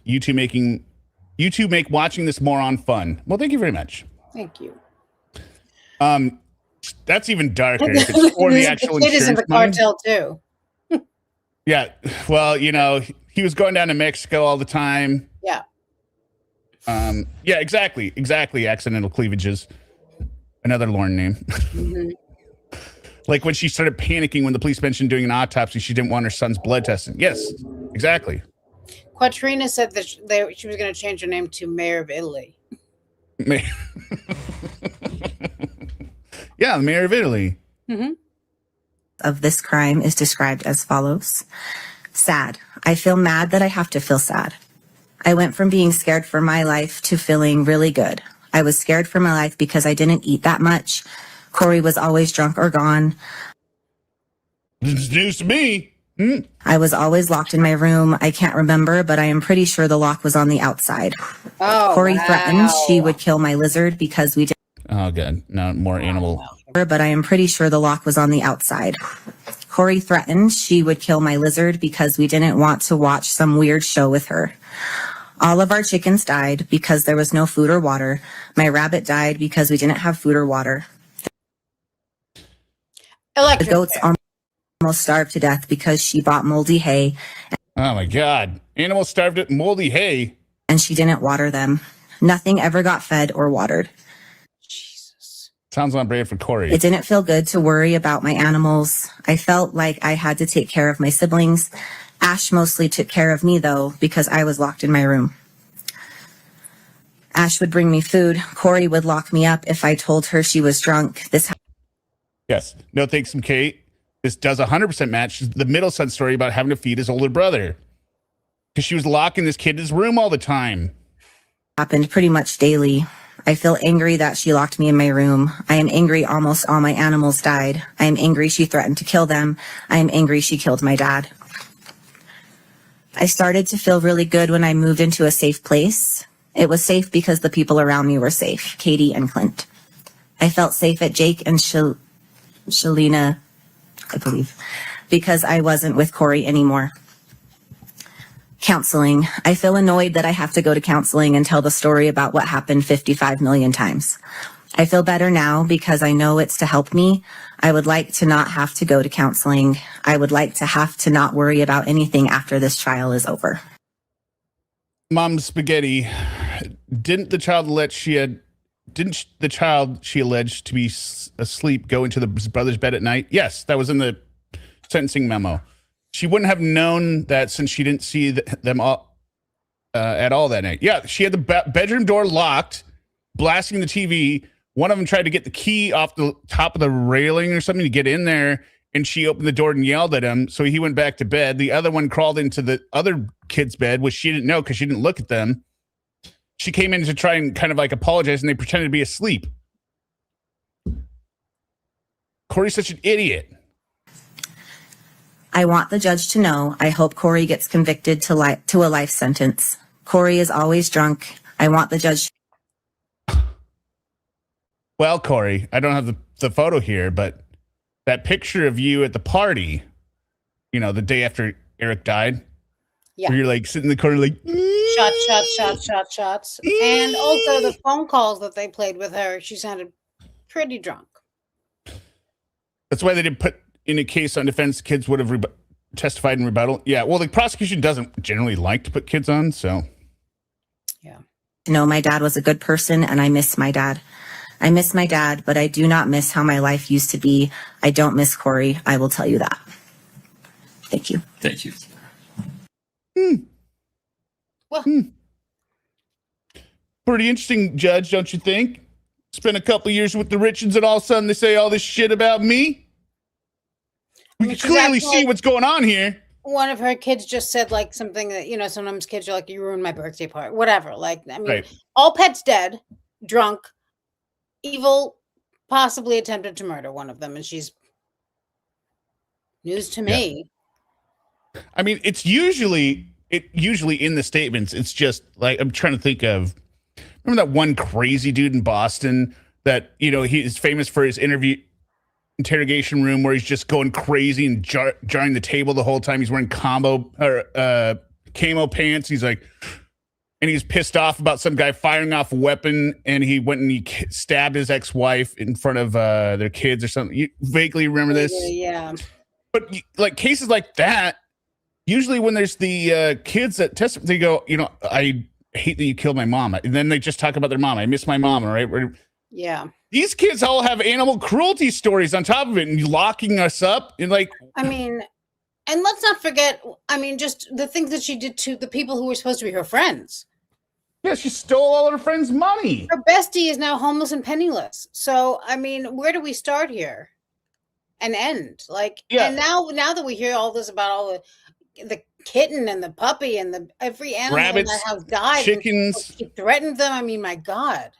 YouTube make watching this moron fun. Well, thank you very much. Thank you. That's even darker. If it's for the actual insurance. It is in the cartel too. Yeah. Well, he was going down to Mexico all the time. Yeah. Yeah, exactly. Accidental cleavages. Another Lauren name. Mm-hmm. Like when she started panicking when the police mentioned doing an autopsy, she didn't want her son's blood tested. Yes, exactly. Quatrina said that she was going to change her name to Mayor of Italy. Yeah, Mayor of Italy. Mm-hmm. Of this crime is described as follows. Sad. I feel mad that I have to feel sad. I went from being scared for my life to feeling really good. I was scared for my life because I didn't eat that much. Kouri was always drunk or gone. This is news to me. I was always locked in my room. I can't remember, but I am pretty sure the lock was on the outside. Oh, Kouri threatened she would kill my lizard because we did. Oh, good. No more animal. But I am pretty sure the lock was on the outside. Kouri threatened she would kill my lizard because we didn't want to watch some weird show with her. All of our chickens died because there was no food or water. My rabbit died because we didn't have food or water. The goats almost starved to death because she bought moldy hay. Oh my God. Animals starved at moldy hay. And she didn't water them. Nothing ever got fed or watered. Jesus. Sounds on brand for Kouri. It didn't feel good to worry about my animals. I felt like I had to take care of my siblings. Ash mostly took care of me though, because I was locked in my room. Ash would bring me food. Kouri would lock me up if I told her she was drunk. Yes. No thanks from Kate. This does 100% match the middle son story about having to feed his older brother. Because she was locking this kid in his room all the time. Happened pretty much daily. I feel angry that she locked me in my room. I am angry almost all my animals died. I am angry she threatened to kill them. I am angry she killed my dad. I started to feel really good when I moved into a safe place. It was safe because the people around me were safe, Katie and Clint. I felt safe at Jake and Shalina, I believe, because I wasn't with Kouri anymore. Counseling. I feel annoyed that I have to go to counseling and tell the story about what happened 55 million times. I feel better now because I know it's to help me. I would like to not have to go to counseling. I would like to have to not worry about anything after this trial is over. Mom Spaghetti, didn't the child she alleged to be asleep go into his brother's bed at night? Yes, that was in the sentencing memo. She wouldn't have known that since she didn't see them all, at all that night. Yeah, she had the bedroom door locked, blasting the TV. One of them tried to get the key off the top of the railing or something to get in there, and she opened the door and yelled at him, so he went back to bed. The other one crawled into the other kid's bed, which she didn't know because she didn't look at them. She came in to try and kind of like apologize, and they pretended to be asleep. Kouri's such an idiot. I want the judge to know. I hope Kouri gets convicted to a life sentence. Kouri is always drunk. I want the judge. Well, Kouri, I don't have the photo here, but that picture of you at the party, you know, the day after Eric died, Yeah. where you're like sitting in the corner like, Shots. And also the phone calls that they played with her, she sounded pretty drunk. that's why they didn't put in a case on defense. Kids would have testified in rebuttal. Yeah, well, the prosecution doesn't generally like to put kids on, so. Yeah. No, my dad was a good person, and I miss my dad. I miss my dad, but I do not miss how my life used to be. I don't miss Kouri. I will tell you that. Thank you. Thank you. Well, Pretty interesting, Judge, don't you think? Spent a couple years with the Richens, and all of a sudden they say all this shit about me? We can she's clearly acting see like- what's going on here. one of her kids just said like something that, you know, sometimes kids are like, you ruined my birthday party, whatever. Like, I mean, Right. all pets dead, drunk, evil, possibly attempted to murder one of them. And she's news to me. I mean, it's usually in the statements, it's just like, I'm trying to think of, remember that one crazy dude in Boston that, you know, he is famous for his interrogation room where he's just going crazy and jarring the table the whole time. He's wearing camo pants. He's like, and he's pissed off about some guy firing off a weapon, and he went and he stabbed his ex-wife in front of their kids or something. You vaguely remember this? Yeah. But like cases like that, usually when there's the kids that testify, they go, you know, I hate that you killed my mom. And then they just talk about their mom. I miss my mom, right? Yeah. These kids all have animal cruelty stories on top of it, and locking us up and like. I mean, and let's not forget, I mean, just the things that she did to the people who were supposed to be her friends. Yeah, she stole all of her friends' money. Her bestie is now homeless and penniless. So, I mean, where do we start here and end? Like, Yeah. and now that we hear all this about all the kitten and the puppy and every animal Rabbits, in that house died, chickens. and she threatened them. I mean, my God.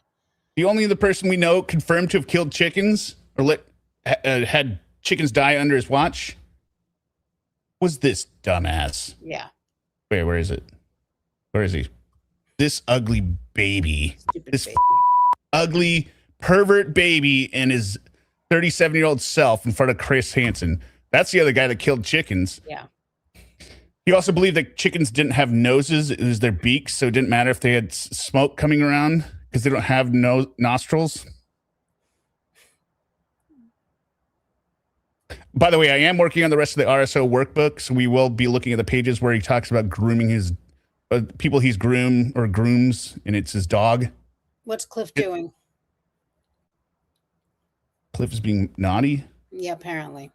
The only other person we know confirmed to have killed chickens or had chickens die under his watch was this dumbass. Yeah. Wait, where is it? Where is he? This ugly baby. Stupid This baby. ugly pervert baby and his 37-year-old self in front of Chris Hansen. That's the other guy that killed chickens. Yeah. He also believed that chickens didn't have noses. It was their beaks, so it didn't matter if they had smoke coming around because they don't have nostrils. By the way, I am working on the rest of the RSO workbook, so we will be looking at the pages where he talks about grooming his people he's groomed or grooms, and it's his dog. What's Cliff doing? Cliff is being naughty. Yeah, apparently.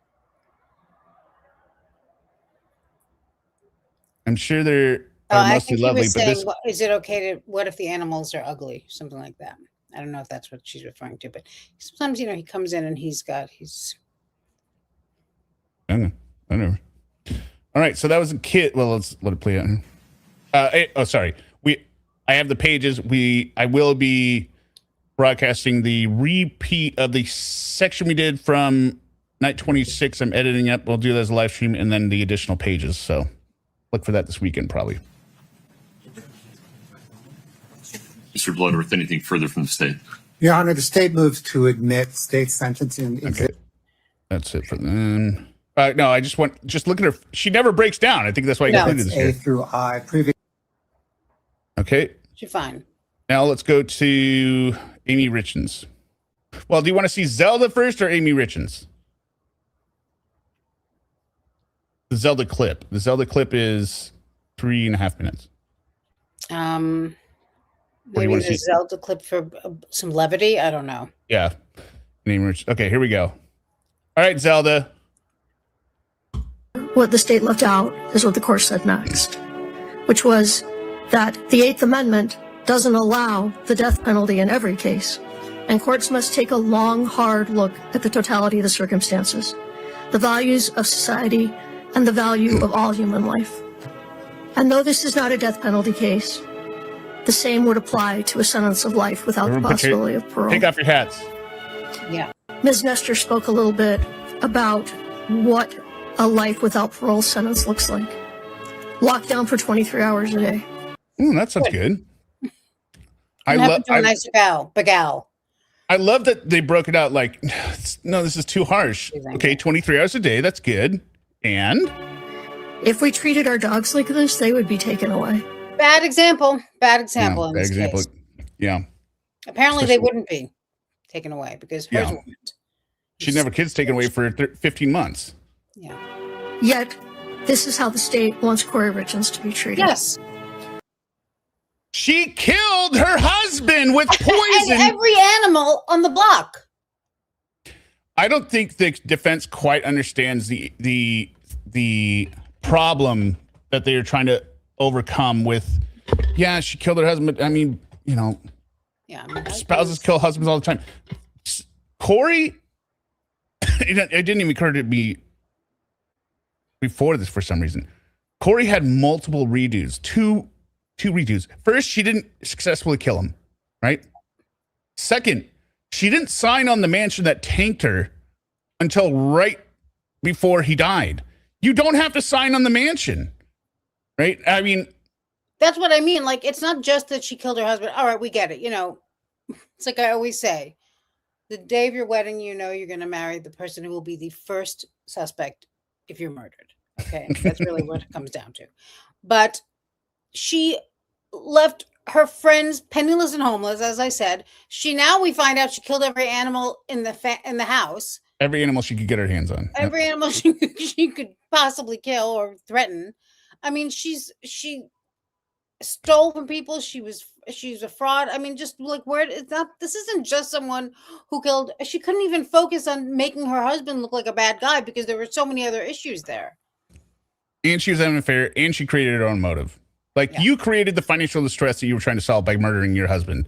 I'm sure they're I mostly think he lovely, was but saying, this is it okay to, what if the animals are ugly? Something like that. I don't know if that's what she's referring to, but sometimes, you know, he comes in and he's I don't know. I never. All right, so that was a kid. Well, let's let it play out. Sorry. I have the pages. I will be broadcasting the repeat of the section we did from night 26. I'm editing up. We'll do that as a live stream and then the additional pages. So look for that this weekend, probably. Mr. Bloodworth, anything further from the state? Your Honor, the state moves to admit state sentencing. Okay. That's it for them. No, I just look at her. She never breaks down. I think that's why I included this A here. through I. Previous. Okay. She's fine. Now let's go to Amy Richens. Well, do you want to see Zelda first or Amy Richens? The Zelda clip. The Zelda clip is 3.5 minutes. Maybe the Zelda clip for some levity. I don't know. Yeah. Okay, here we go. All right, Zelda. What the state left out is what the court said next, which was that the Eighth Amendment doesn't allow the death penalty in every case, and courts must take a long, hard look at the totality of the circumstances, the values of society, and the value of all human life. And though this is not a death penalty case, the same would apply to a sentence of life without the possibility of parole. Take off your hats. Yeah. Ms. Nestor spoke a little bit about what a life without parole sentence looks like. Locked down for 23 hours a day. That sounds good. I nice gal. I love that they broke it out like, no, this is too harsh. Okay, 23 hours a day, that's good. And? If we treated our dogs like this, they would be taken away. Bad example. Bad example in bad this example. case. Yeah. Apparently they wouldn't be taken away because hers wouldn't. She'd never kids taken away for 15 months. Yeah. Yet, this is how the state wants Kouri Richins to be treated. Yes. She killed her husband with poison. And every animal on the block. I don't think the defense quite understands the problem that they are trying to overcome with, she killed her husband. I mean, spouses kill husbands all the time. Kouri, it didn't even occur to me before this for some reason. Kouri had multiple redos, two redos. First, she didn't successfully kill him, right? Second, she didn't sign on the mansion that tanked her until right before he died. You don't have to sign on the mansion, right? I mean, that's what I mean. Like, it's not just that she killed her husband. All right, we get it. It's like I always say, the day of your wedding, you're going to marry the person who will be the first suspect if you're murdered. Okay. That's really what it comes down to. But she left her friends penniless and homeless, as I said. Now we find out she killed every animal in the house. Every animal she could get her hands on. Every animal she could possibly kill or threaten. I mean, she stole from people. She's a fraud. I mean, just like this isn't just someone who killed. She couldn't even focus on making her husband look like a bad guy because there were so many other issues there. And she was having an affair, and she created her own motive. You created the financial distress that you were trying to solve by murdering your husband,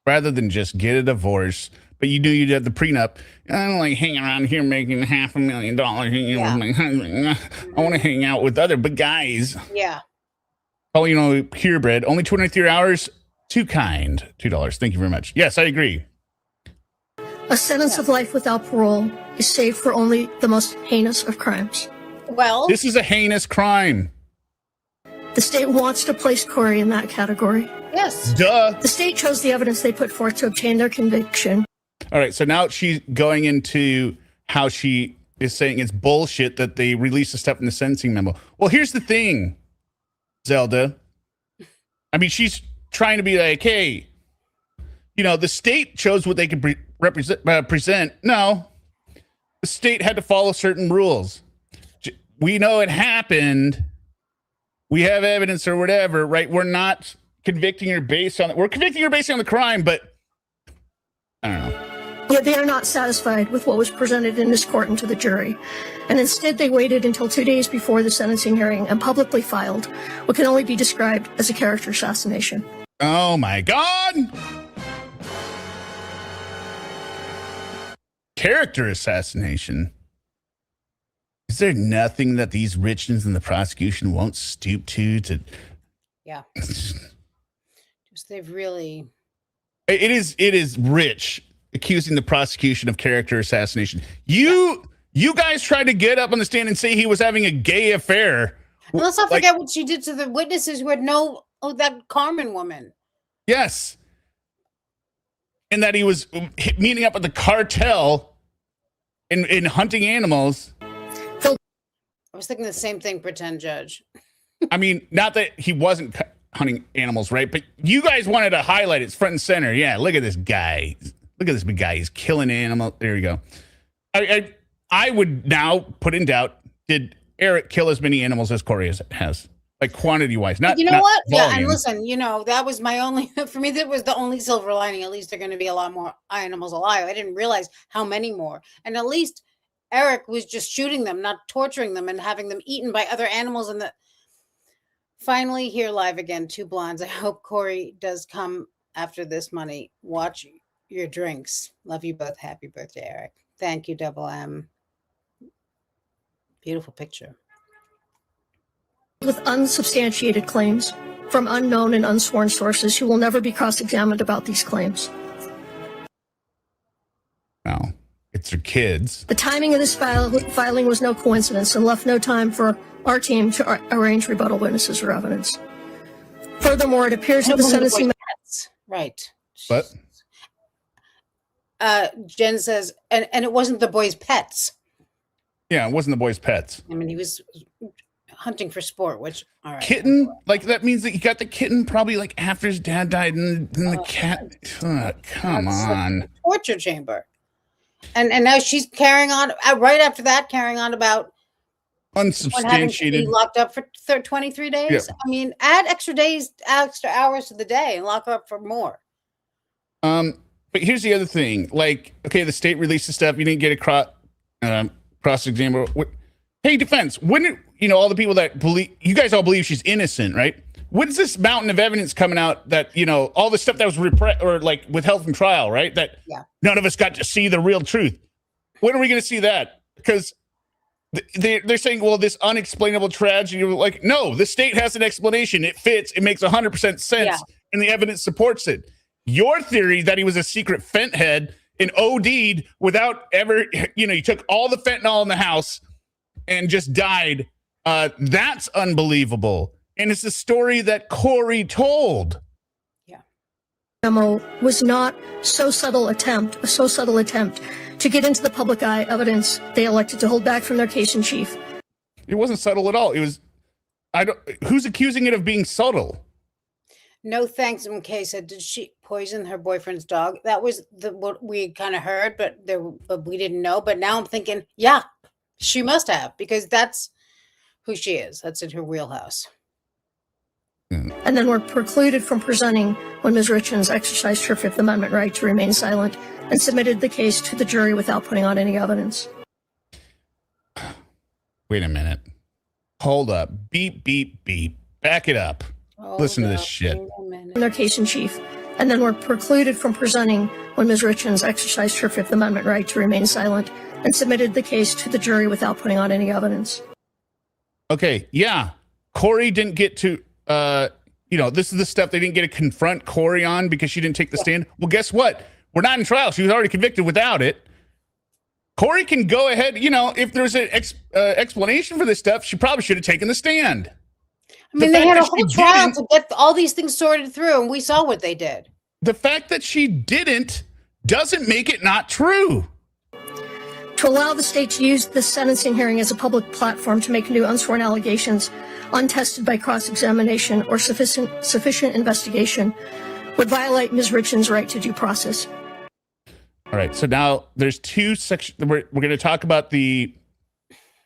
rather than just get a divorce. But you knew you'd have the prenup. I don't like hanging around here making $500,000 with my husband. I want to hang out with other big guys. Yeah. Oh, purebred. Only 23 hours. Too kind. $2. Thank you very much. Yes, I agree. A sentence of life without parole is saved for only the most heinous of crimes. Well, this is a heinous crime. The state wants to place Kouri in that category. Yes. Duh. The state chose the evidence they put forth to obtain their conviction. All right, so now she's going into how she is saying it's bullshit that they released the stuff in the sentencing memo. Well, here's the thing, Zelda. I mean, she's trying to be like, hey, the state chose what they could present. No, the state had to follow certain rules. We know it happened. We have evidence or whatever, right? We're not convicting her based on it. We're convicting her based on the crime, but I don't know. Yet they are not satisfied with what was presented in this court and to the jury. And instead they waited until 2 days before the sentencing hearing and publicly filed what can only be described as a character assassination. Oh my God! Character assassination? Is there nothing that these Richens and the prosecution won't stoop to? Yeah. Just they've really... It is rich accusing the prosecution of character assassination. You guys tried to get up on the stand and say he was having a gay affair. And let's not forget what she did to the witnesses who had that Carmen woman. Yes. And that he was meeting up with the cartel in hunting animals. I was thinking the same thing, pretend judge. I mean, not that he wasn't hunting animals, right? But you guys wanted to highlight it front and center. Yeah, look at this guy. Look at this big guy. He's killing animals. There you go. I would now put in doubt, did Eric kill as many animals as Kouri has? Like quantity-wise, not what? volume. Yeah, and listen, that was my only, for me, that was the only silver lining. At least they're going to be a lot more animals alive. I didn't realize how many more. And at least Eric was just shooting them, not torturing them and having them eaten by other animals. And finally here live again, two blondes. I hope Kouri does come after this money. Watch your drinks. Love you both. Happy birthday, Eric. Thank you, Double M. Beautiful picture. With unsubstantiated claims from unknown and unsworn sources who will never be cross-examined about these claims. No, it's their kids. The timing of this filing was no coincidence and left no time for our team to arrange rebuttal witnesses or evidence. Furthermore, it appears that the sentencing... Right. What? Jen says, and it wasn't the boy's pets. Yeah, it wasn't the boy's pets. I mean, he was hunting for sport, which, all right. Kitten? Like, that means that he got the kitten probably like after his dad died, and then the cat. Come on. Like torture chamber. And now she's carrying on, right after that, carrying on about unsubstantiated. Locked up for 23 days. Yeah. I mean, add extra days, extra hours to the day and lock her up for more. But here's the other thing. Like, okay, the state released the stuff. You didn't get a cross-examiner. Hey, defense, when all the people that believe, you guys all believe she's innocent, right? When's this mountain of evidence coming out that, all the stuff that was withheld from trial, right? That none of us got to see the real truth. When are we going to see that? Because they're saying, well, this unexplainable tragedy. Like, no, the state has an explanation. It fits. It makes 100% sense, and the evidence supports it. Your theory that he was a secret fent head and OD'd without ever, he took all the fentanyl in the house and just died. That's unbelievable. And it's the story that Kouri told. Yeah. Memo was not a so subtle attempt to get into the public eye evidence they elected to hold back from their case in chief. It wasn't subtle at all. It was, who's accusing it of being subtle? No thanks. McKay said, did she poison her boyfriend's dog? That was what we kind of heard, but we didn't know. But now I'm thinking, yeah, she must have, because that's who she is. That's in her wheelhouse. And then were precluded from presenting when Ms. Richens exercised her Fifth Amendment right to remain silent and submitted the case to the jury without putting on any evidence. Wait a minute. Hold up. Beep, beep, beep. Back it up. Listen to this shit. In their case in chief, and then were precluded from presenting when Ms. Richens exercised her Fifth Amendment right to remain silent and submitted the case to the jury without putting on any evidence. Okay, yeah. Kouri didn't get to, this is the stuff they didn't get to confront Kouri on because she didn't take the stand. Well, guess what? We're not in trial. She was already convicted without it. Kouri can go ahead, if there's an explanation for this stuff, she probably should have taken the stand. I mean, they had a whole trial to get all these things sorted through, and we saw what they did. The fact that she didn't doesn't make it not true. To allow the state to use this sentencing hearing as a public platform to make new unsworn allegations untested by cross-examination or sufficient investigation would violate Ms. Richens' right to due process. All right, so now there's two sections. We're going to talk about there's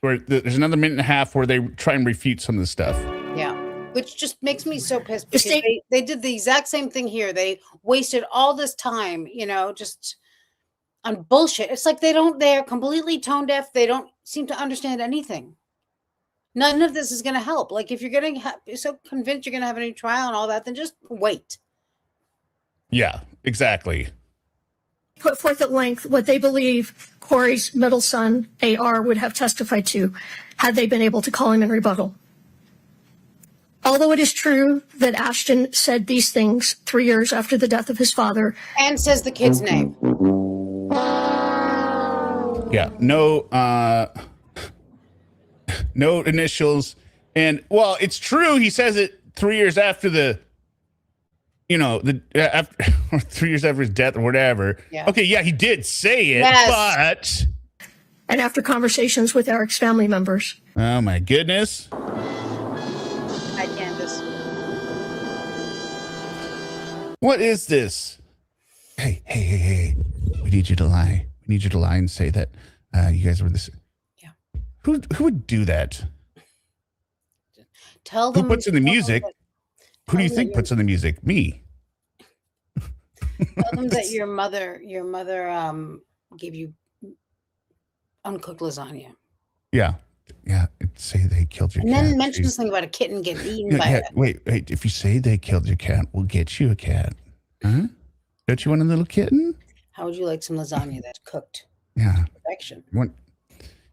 another minute and a half where they try and refute some of the stuff. Yeah, which just makes me so pissed because they did the exact same thing here. They wasted all this time, just on bullshit. It's like they're completely tone deaf. They don't seem to understand anything. None of this is going to help. Like, if you're getting so convinced you're going to have a new trial and all that, then just wait. Yeah, exactly. Put forth at length what they believe Kouri's middle son, AR, would have testified to had they been able to call him in rebuttal. Although it is true that Ashton said these things 3 years after the death of his father. And says the kid's name. Yeah, no initials. And, well, it's true. He says it 3 years after after or 3 years after his death or whatever. Yeah. Okay, yeah, he did say it, Yes. but... And after conversations with Eric's family members. Oh, my goodness. Hi, Candace. What is this? Hey. We need you to lie. We need you to lie and say that you guys were this. Yeah. Who would do that? Tell them. Who puts in the music? Who do you them think that puts in the music? Me. Tell them that your mother gave you uncooked lasagna. Yeah. Say they killed your And cat. then mention something about a kitten getting eaten by it. Wait. If you say they killed your cat, we'll get you a cat. Huh? Don't you want a little kitten? How would you like some lasagna that's cooked? Yeah. Perfection.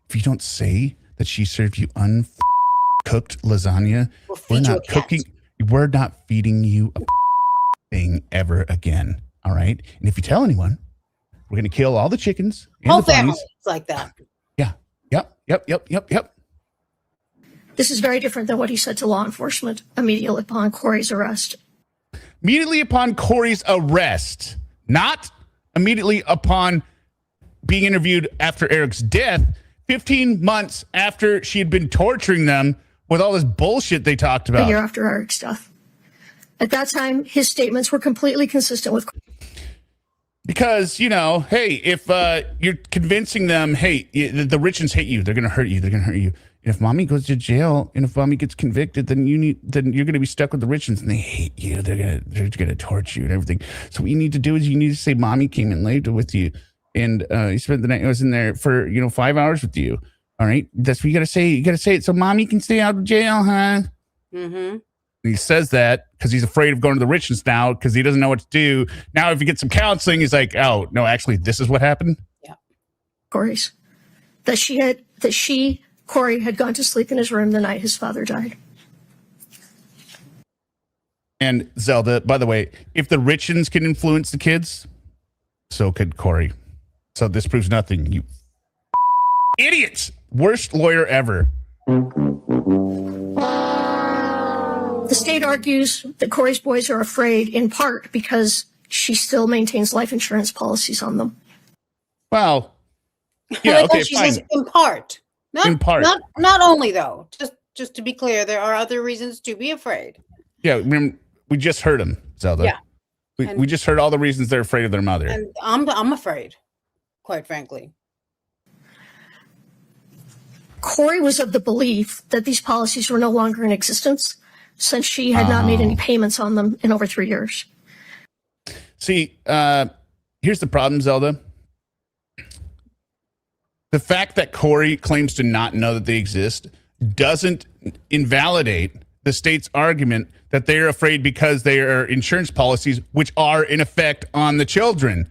If you don't say that she served you uncooked lasagna, we're not cooking. We're not feeding you a thing ever again. All right. And if you tell anyone, we're going to kill all the chickens. And Whole the family. bunnies. It's like that. Yeah. Yep. This is very different than what he said to law enforcement immediately upon Kouri's arrest. Immediately upon Kouri's arrest, not immediately upon being interviewed after Eric's death, 15 months after she had been torturing them with all this bullshit they talked about. A year after Eric's death. At that time, his statements were completely consistent with. Because, hey, if you're convincing them, hey, the Richens hate you, they're going to hurt you. And if mommy goes to jail and if mommy gets convicted, then you're going to be stuck with the Richens and they hate you. They're going to torture you and everything. So what you need to do is you need to say mommy came and lived with you. And he spent the night, I was in there for, 5 hours with you. All right. That's what you got to say. You got to say it so mommy can stay out of jail, huh? Mm-hmm. He says that because he's afraid of going to the Richens now because he doesn't know what to do. Now, if he gets some counseling, he's like, oh, no, actually, this is what happened. Yeah. Kouri's. Kouri had gone to sleep in his room the night his father died. And Zelda, by the way, if the Richens can influence the kids, so could Kouri. So this proves nothing. You idiots. Worst lawyer ever. The state argues that Kouri's boys are afraid in part because she still maintains life insurance policies on them. Well, yeah, okay, she fine. says in part. In part. Not only though. Just to be clear, there are other reasons to be afraid. Yeah, remember, we just heard him, Zelda. Yeah. We just heard all the reasons they're afraid of their mother. And I'm afraid, quite frankly. Kouri was of the belief that these policies were no longer in existence since she had not made any payments on them in over 3 years. See, here's the problem, Zelda. The fact that Kouri claims to not know that they exist doesn't invalidate the state's argument that they are afraid because they are insurance policies which are in effect on the children.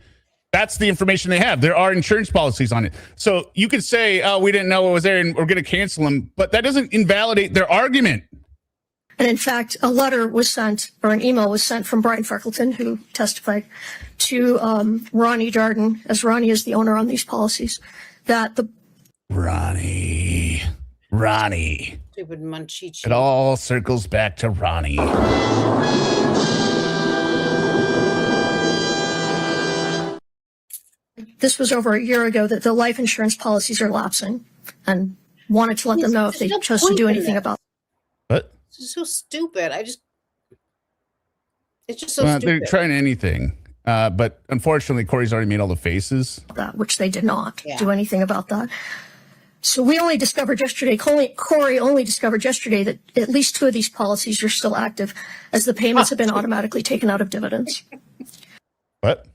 That's the information they have. There are insurance policies on it. So you could say, oh, we didn't know what was there and we're going to cancel them, but that doesn't invalidate their argument. And in fact, a letter was sent, or an email was sent from Brian Freckleton, who testified, to Ronnie Darden, as Ronnie is the owner on these policies, that the... Ronnie. Stupid Munchichi. It all circles back to Ronnie. This was over a year ago that the life insurance policies are lapsing, and wanted to let them know if they chose to do anything about it. What? It's so stupid. It's just so Well, stupid. they're trying anything. But unfortunately, Kouri's already made all the faces. That, which they did not Yeah. do anything about that. So we only discovered yesterday, Kouri only discovered yesterday that at least 2 of these policies are still active as the payments have been automatically taken out of dividends. What?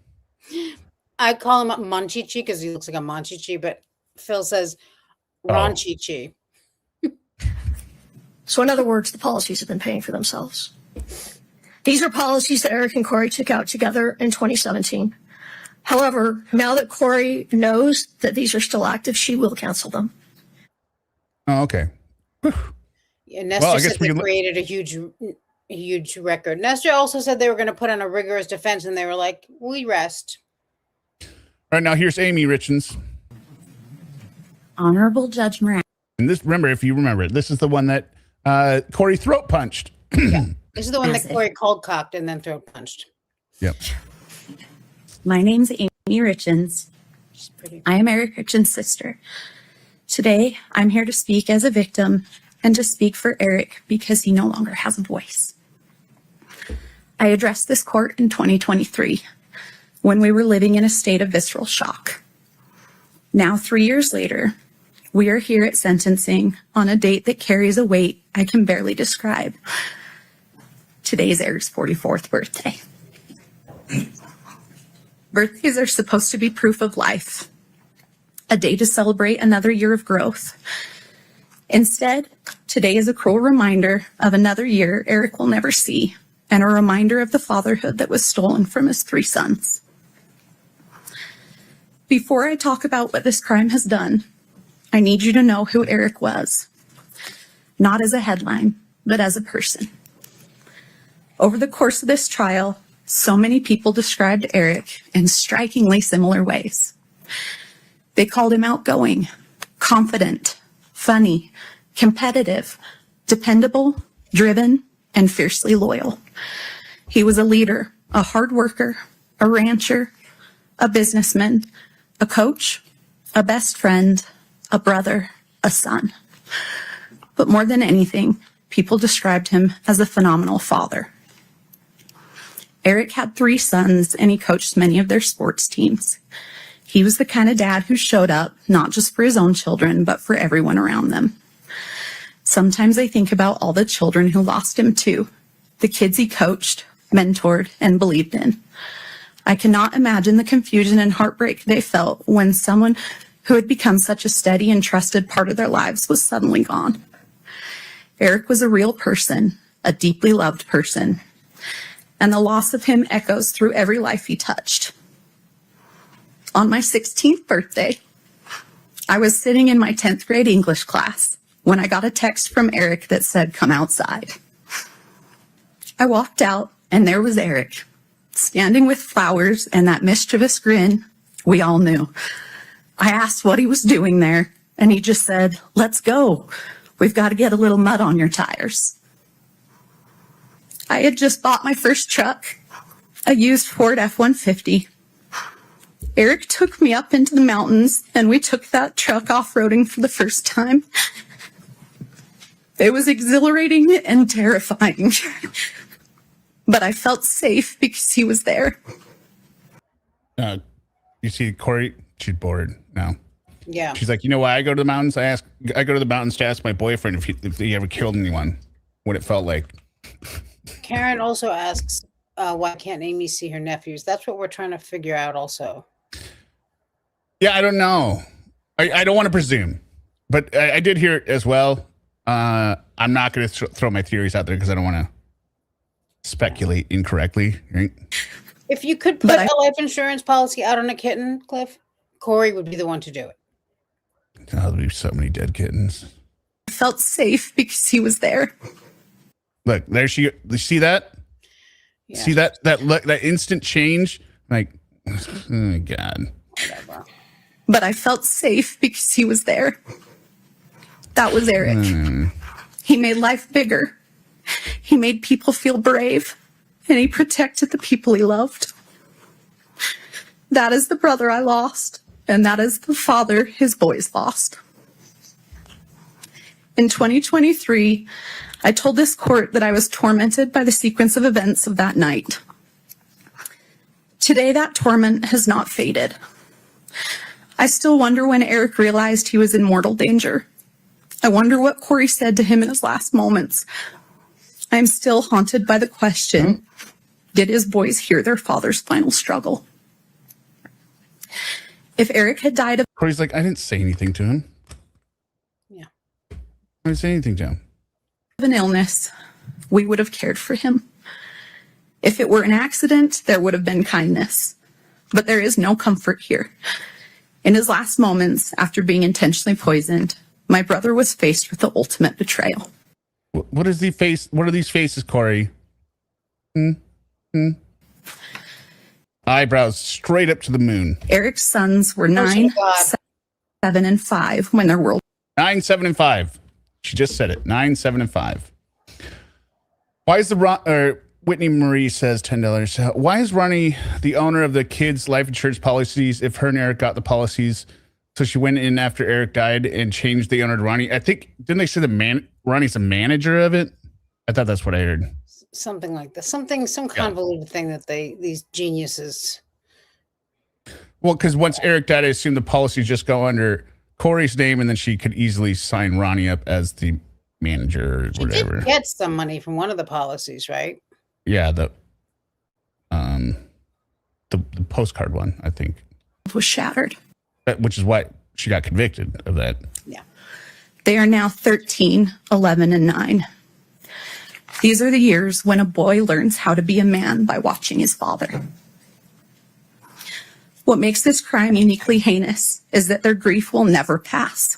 I call him Munchichi because he looks like a Munchichi, but Phil says Ronchichi. So in other words, the policies have been paying for themselves. These are policies that Eric and Kouri took out together in 2017. However, now that Kouri knows that these are still active, she will cancel them. Oh, okay. And Nestor Well, I guess said we they can created a huge record. Nestor also said they were going to put on a rigorous defense, and they were like, "We rest." All right, now here's Amy Richens. Honorable Judge Moran. And this, remember, if you remember, this is the one that Kouri throat punched. Yeah. This is the one that Yes. Kouri cold cocked and then throat punched. Yep. My name's Amy Richins. She's pretty. I am Eric Richens' sister. Today, I'm here to speak as a victim and to speak for Eric because he no longer has a voice. I addressed this court in 2023 when we were living in a state of visceral shock. Now, 3 years later, we are here at sentencing on a date that carries a weight I can barely describe. Today is Eric's 44th birthday. Birthdays are supposed to be proof of life, a day to celebrate another year of growth. Instead, today is a cruel reminder of another year Eric will never see, and a reminder of the fatherhood that was stolen from his 3 sons. Before I talk about what this crime has done, I need you to know who Eric was, not as a headline, but as a person. Over the course of this trial, so many people described Eric in strikingly similar ways. They called him outgoing, confident, funny, competitive, dependable, driven, and fiercely loyal. He was a leader, a hard worker, a rancher, a businessman, a coach, a best friend, a brother, a son. But more than anything, people described him as a phenomenal father. Eric had 3 sons and he coached many of their sports teams. He was the kind of dad who showed up not just for his own children, but for everyone around them. Sometimes I think about all the children who lost him too, the kids he coached, mentored, and believed in. I cannot imagine the confusion and heartbreak they felt when someone who had become such a steady and trusted part of their lives was suddenly gone. Eric was a real person, a deeply loved person, and the loss of him echoes through every life he touched. On my 16th birthday, I was sitting in my 10th grade English class when I got a text from Eric that said, "Come outside." I walked out and there was Eric, standing with flowers and that mischievous grin we all knew. I asked what he was doing there, and he just said, "Let's go. We've got to get a little mud on your tires." I had just bought my first truck, a used Ford F-150. Eric took me up into the mountains, and we took that truck off-roading for the first time. It was exhilarating and terrifying, but I felt safe because he was there. You see, Kouri, she's bored now. Yeah. She's like, you know why I go to the mountains? I go to the mountains to ask my boyfriend if he ever killed anyone, what it felt like. Karen also asks, why can't Amy see her nephews? That's what we're trying to figure out also. Yeah, I don't know. I don't want to presume, but I did hear it as well. I'm not going to throw my theories out there because I don't want to speculate incorrectly. Right? If you could put a life insurance policy out on a kitten, Cliff, Kouri would be the one to do it. Oh, there'll be so many dead kittens. I felt safe because he was there. Look, there she. You see that? Yeah. See that look, that instant change? Like, oh my God. Whatever. But I felt safe because he was there. That was Eric. He made life bigger. He made people feel brave, and he protected the people he loved. That is the brother I lost, and that is the father his boys lost. In 2023, I told this court that I was tormented by the sequence of events of that night. Today, that torment has not faded. I still wonder when Eric realized he was in mortal danger. I wonder what Kouri said to him in his last moments. I am still haunted by the question, did his boys hear their father's final struggle? If Eric had died of Kouri's like, I didn't say anything to him. Yeah. I didn't say anything to him. an illness, we would have cared for him. If it were an accident, there would have been kindness. But there is no comfort here. In his last moments, after being intentionally poisoned, my brother was faced with the ultimate betrayal. What is the face? What are these faces, Kouri? Eyebrows straight up to the moon. Eric's sons were Oh, 9, God. 7, and 5 when their world 9, 7, and 5. She just said it. 9, 7, and 5. Why is Whitney Marie says $10. Why is Ronnie the owner of the kids' life insurance policies if her and Eric got the policies? So she went in after Eric died and changed the owner to Ronnie. I think, didn't they say Ronnie's the manager of it? I thought that's what I heard. Something like that. Some convoluted thing that these geniuses. Well, because once Eric died, I assume the policies just go under Kouri's name, and then she could easily sign Ronnie up as the manager or whatever. Did get some money from one of the policies, right? Yeah, the postcard one, I think. was shattered. Which is why she got convicted of that. Yeah. They are now 13, 11, and 9. These are the years when a boy learns how to be a man by watching his father. What makes this crime uniquely heinous is that their grief will never pass.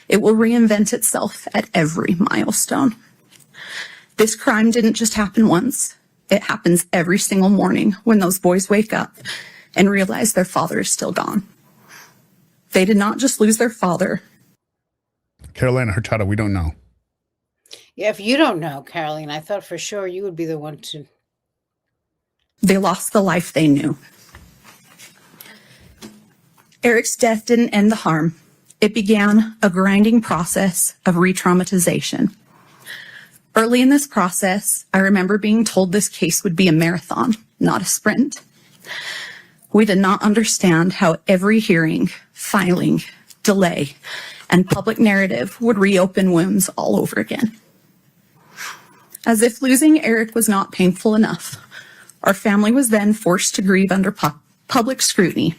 It will reinvent itself at every milestone. This crime didn't just happen once. It happens every single morning when those boys wake up and realize their father is still gone. They did not just lose their father. Carolina Hurtado, we don't know. Yeah, if you don't know, Caroline, I thought for sure you would be the one to. They lost the life they knew. Eric's death didn't end the harm. It began a grinding process of re-traumatization. Early in this process, I remember being told this case would be a marathon, not a sprint. We did not understand how every hearing, filing, delay, and public narrative would reopen wounds all over again. As if losing Eric was not painful enough, our family was then forced to grieve under public scrutiny.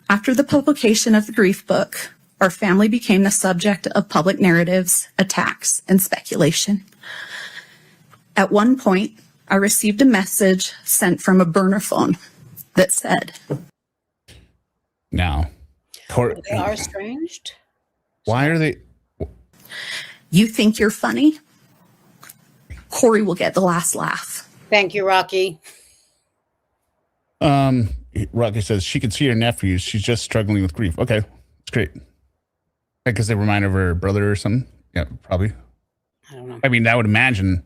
After the publication of the grief book, our family became the subject of public narratives, attacks, and speculation. At one point, I received a message sent from a burner phone that said, Now, They are estranged. why are they? "You think you're funny? Kouri will get the last laugh." Thank you, Rocky. Rocky says she can see her nephews. She's just struggling with grief. Okay, it's great. Because they remind her of her brother or something. Yeah, probably. I don't know. I mean, I would imagine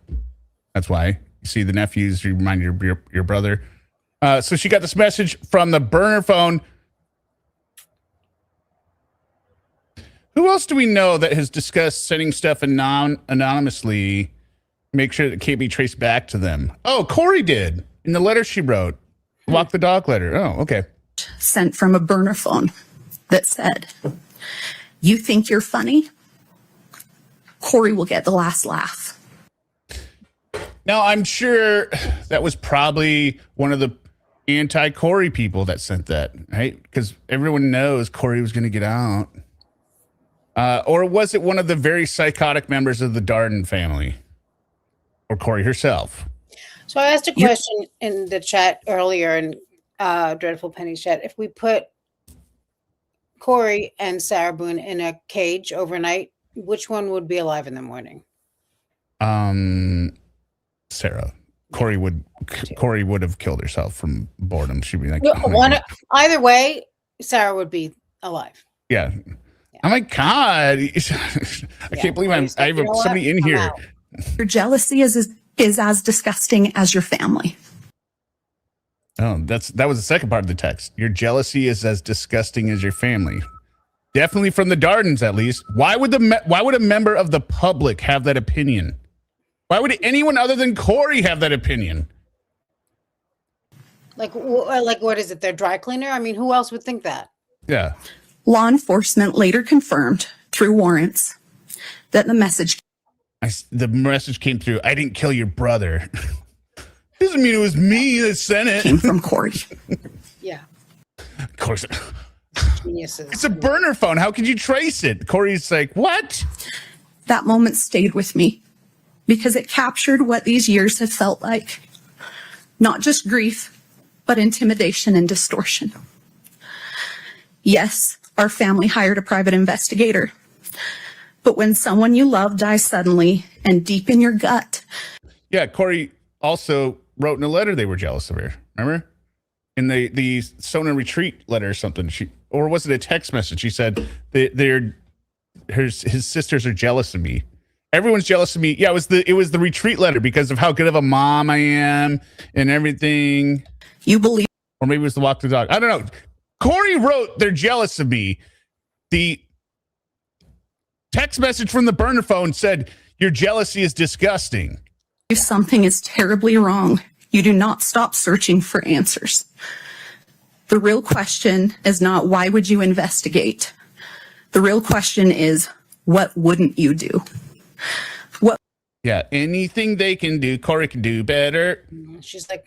that's why. You see the nephews, you remind your brother. So she got this message from the burner phone. Who else do we know that has discussed sending stuff anonymously? Make sure that it can't be traced back to them. Oh, Kouri did in the letter she wrote. Walk the dog letter. Oh, okay. Sent from a burner phone that said, "You think you're funny? Kouri will get the last laugh." Now, I'm sure that was probably one of the anti-Kouri people that sent that, right? Because everyone knows Kouri was going to get out. Or was it one of the very psychotic members of the Darden family? Or Kouri herself? So I asked a question in the chat earlier in Dreadful Penny's chat. If we put Kouri and Sarah Boone in a cage overnight, which one would be alive in the morning? Sarah. Kouri would have killed herself from boredom. She'd be like, Either way, Sarah would be alive. Yeah. Oh my God. I can't believe I have somebody in here. Your jealousy is as disgusting as your family. Oh, that was the second part of the text. Your jealousy is as disgusting as your family. Definitely from the Dardens, at least. Why would a member of the public have that opinion? Why would anyone other than Kouri have that opinion? Like what is it? Their dry cleaner? I mean, who else would think that? Yeah. Law enforcement later confirmed through warrants that the message came through. I didn't kill your brother. Doesn't mean it was me that sent it. came from Kouri. Yeah. Of course. Geniuses. It's a burner phone. How could you trace it? Kouri's like, what? That moment stayed with me because it captured what these years have felt like. Not just grief, but intimidation and distortion. Yes, our family hired a private investigator, But when someone you love dies suddenly and deep in your gut, Yeah, Kouri also wrote in a letter they were jealous of her. Remember? In the Sona retreat letter or something. Or was it a text message? She said his sisters are jealous of me. Everyone's jealous of me. Yeah, it was the retreat letter because of how good of a mom I am and everything. you believe Or maybe it was the walk the dog. I don't know. Kouri wrote they're jealous of me. The text message from the burner phone said your jealousy is disgusting. if something is terribly wrong, you do not stop searching for answers. The real question is not why would you investigate? The real question is what wouldn't you do? Yeah, anything they can do, Kouri can do better. She's like,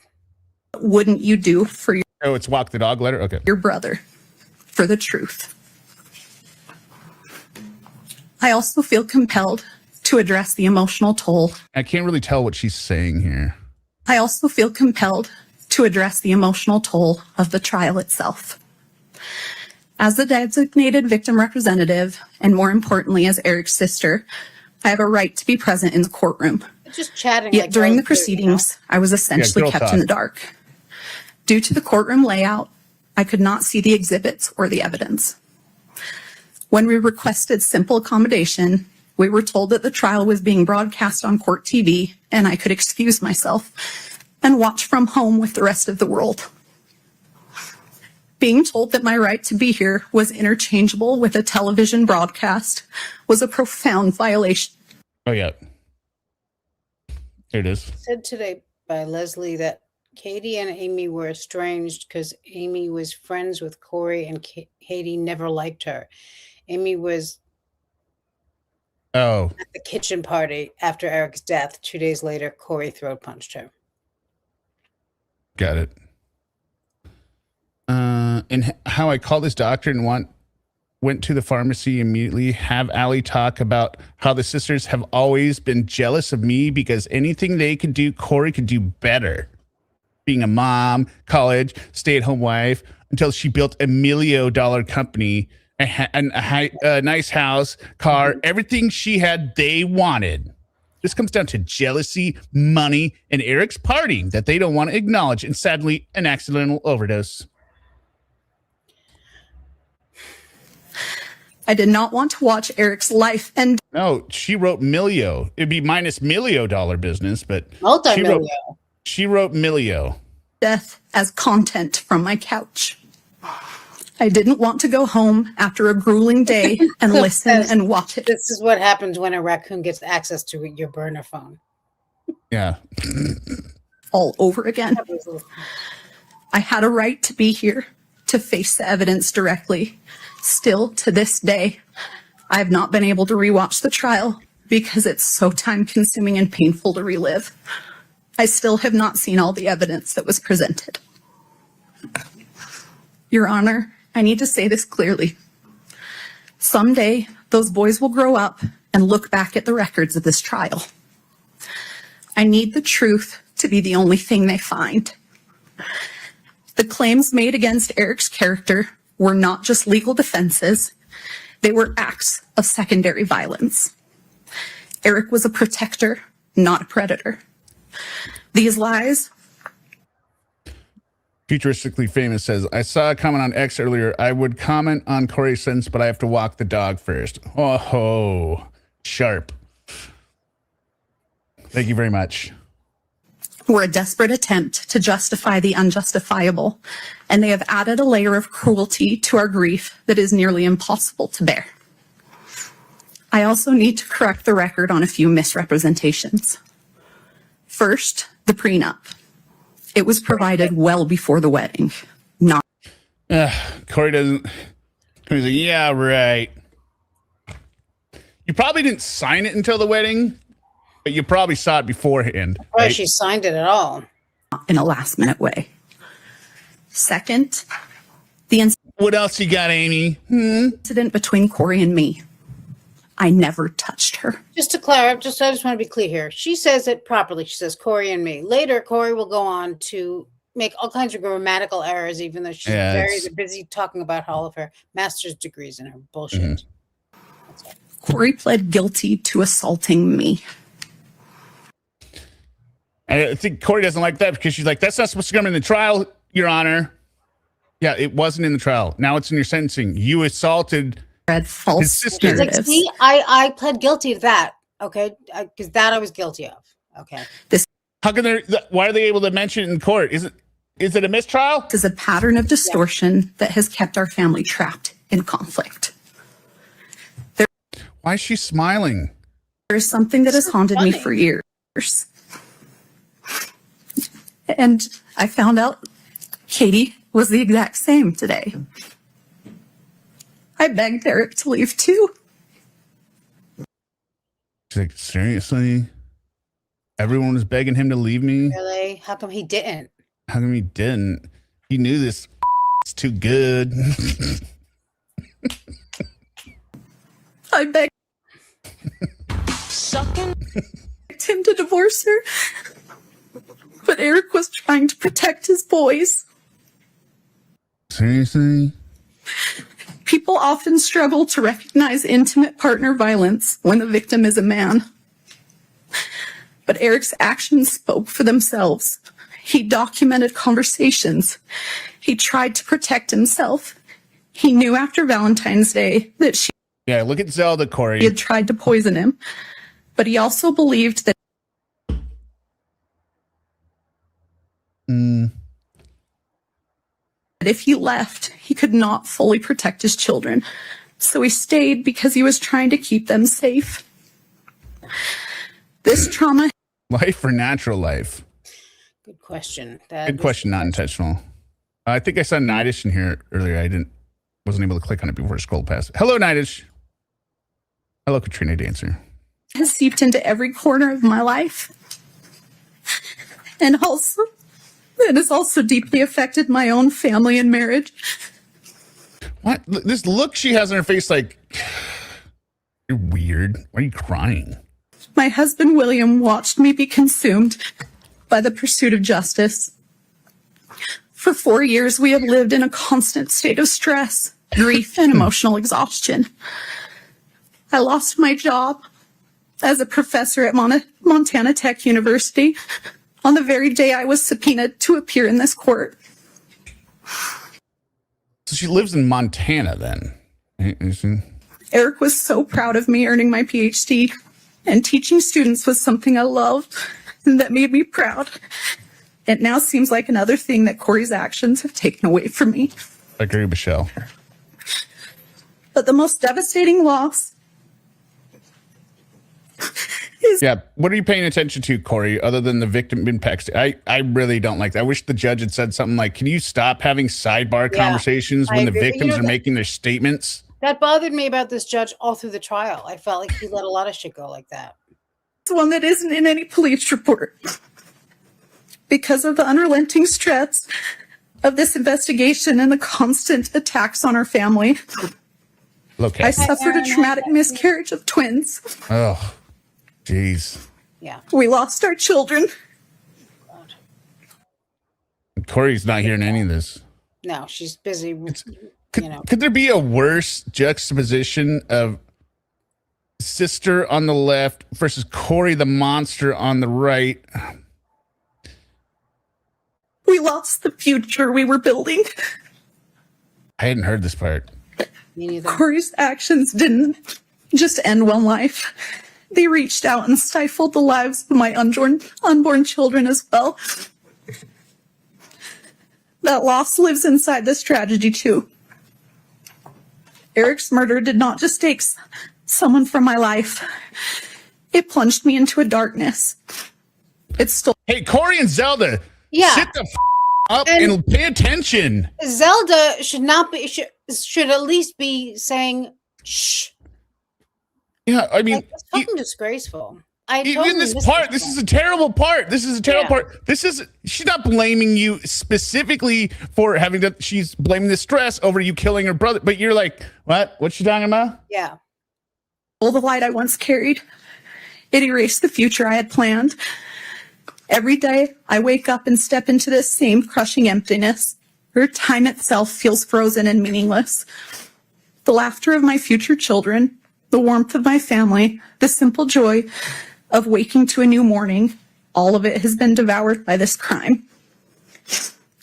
What wouldn't you do for Oh, it's walk the dog letter? Okay. your brother for the truth? I also feel compelled to address the emotional toll. I can't really tell what she's saying here. I also feel compelled to address the emotional toll of the trial itself. As the designated victim representative, and more importantly, as Eric's sister, I have a right to be present in the courtroom. just chatting. Yet like during the girls do, you know? proceedings, I was essentially girl kept talk. in the dark. Due to the courtroom layout, I could not see the exhibits or the evidence. When we requested simple accommodation, we were told that the trial was being broadcast on court TV and I could excuse myself and watch from home with the rest of the world. Being told that my right to be here was interchangeable with a television broadcast was a profound violation. Oh, yeah. Here it is. Said today by Leslie that Katie and Amy were estranged because Amy was friends with Kouri and Katie never liked her. Amy was Oh, at the kitchen party after Eric's death. 2 days later, Kouri throat punched her. got it. And how I called this doctor and went to the pharmacy immediately, have Allie talk about how the sisters have always been jealous of me because anything they could do, Kouri could do better. Being a mom, college, stay-at-home wife, until she built $1 million company, a nice house, car, everything she had, they wanted. This comes down to jealousy, money, and Eric's partying that they don't want to acknowledge, and sadly, an accidental overdose. I did not want to watch Eric's life end. No, she wrote Milio. It'd be minus $1 million business, but Multi-million. she wrote Milio. Death as content from my couch. I didn't want to go home after a grueling day and listen and watch it. This is what happens when a raccoon gets access to your burner phone. Yeah. All over again. I had a right to be here to face the evidence directly. Still, to this day, I have not been able to rewatch the trial because it's so time-consuming and painful to relive. I still have not seen all the evidence that was presented. Your Honor, I need to say this clearly. Someday, those boys will grow up and look back at the records of this trial. I need the truth to be the only thing they find. The claims made against Eric's character were not just legal defenses, they were acts of secondary violence. Eric was a protector, not a predator. These lies. Futuristically Famous says, I saw a comment on X earlier. I would comment on Kouri's sentence, but I have to walk the dog first. Oh, sharp. Thank you very much. Were a desperate attempt to justify the unjustifiable, and they have added a layer of cruelty to our grief that is nearly impossible to bear. I also need to correct the record on a few misrepresentations. First, the prenup. It was provided well before the wedding, not. Kouri doesn't. Kouri's like, yeah, right. You probably didn't sign it until the wedding, but you probably saw it beforehand. Why Right? she signed it at all? in a last-minute way. Second, the What else you got, Amy? incident between Kouri and me. I never touched her. Just to clarify, I just want to be clear here. She says it properly. She says Kouri and me. Later, Kouri will go on to make all kinds of grammatical errors, even though she's very busy talking about all of her master's degrees and her bullshit. Kouri pled guilty to assaulting me. I think Kouri doesn't like that because she's like, that's not supposed to come in the trial, Your Honor. Yeah, it wasn't in the trial. Now it's in your sentencing. You assaulted False his sister. She's like, see, I pled guilty to that. Okay, because that I was guilty of. Okay. How can they? Why are they able to mention it in court? Is it a mistrial? Is a pattern of distortion that has kept our family trapped in conflict. Why is she smiling? There's something that has haunted me for years. And I found out Katie was the exact same today. I begged Eric to leave too. She's like, seriously? Everyone was begging him to leave me? Really? How come he didn't? How come he didn't? He knew this is too good. I begged him to divorce her. But Eric was trying to protect his boys. Seriously? People often struggle to recognize intimate partner violence when the victim is a man. But Eric's actions spoke for themselves. He documented conversations. He tried to protect himself. He knew after Valentine's Day that she Yeah, look at Zelda, Kouri. had tried to poison him. But he also believed that if he left, he could not fully protect his children. So he stayed because he was trying to keep them safe. This trauma. Life or natural life? Good question. Good question, not intentional. I think I saw Nidish in here earlier. I wasn't able to click on it before I scrolled past it. Hello, Nidish. Hello, Katrina Dancer. Has seeped into every corner of my life. And also, it has also deeply affected my own family and marriage. What? This look she has on her face, like, you're weird. Why are you crying? My husband, William, watched me be consumed by the pursuit of justice. For 4 years, we have lived in a constant state of stress, grief, and emotional exhaustion. I lost my job as a professor at Montana Tech University on the very day I was subpoenaed to appear in this court. So she lives in Montana then. Eric was so proud of me earning my PhD, and teaching students was something I loved and that made me proud. It now seems like another thing that Kouri's actions have taken away from me. I agree, Michelle. But the most devastating loss is... Yeah, what are you paying attention to, Kouri, other than the victim impact? I really don't like that. I wish the judge had said something like, can you stop having sidebar conversations when the victims are making their statements? That bothered me about this judge all through the trial. I felt like he let a lot of shit go like that. It's one that isn't in any police report. Because of the unrelenting stress of this investigation and the constant attacks on our family, Okay. I suffered a traumatic miscarriage of twins. Oh, jeez. Yeah. We lost our children. Kouri's not hearing any of this. No, she's busy. Could there be a worse juxtaposition of sister on the left versus Kouri the monster on the right? We lost the future we were building. I hadn't heard this part. Me neither. Kouri's actions didn't just end one life. They reached out and stifled the lives of my unborn children as well. That loss lives inside this tragedy too. Eric's murder did not just take someone from my life. It plunged me into a darkness. It stole. Hey, Kouri and Zelda, sit the up and pay attention. Zelda should not be, should at least be saying, shh. Yeah, I mean, It's fucking disgraceful. Even this part, this is a terrible part. This is a terrible part. She's not blaming you specifically for having to, she's blaming the stress over you killing her brother. But you're like, what? What's she talking about? Yeah. All the light I once carried. It erased the future I had planned. Every day I wake up and step into this same crushing emptiness where time itself feels frozen and meaningless. The laughter of my future children, the warmth of my family, the simple joy of waking to a new morning, all of it has been devoured by this crime.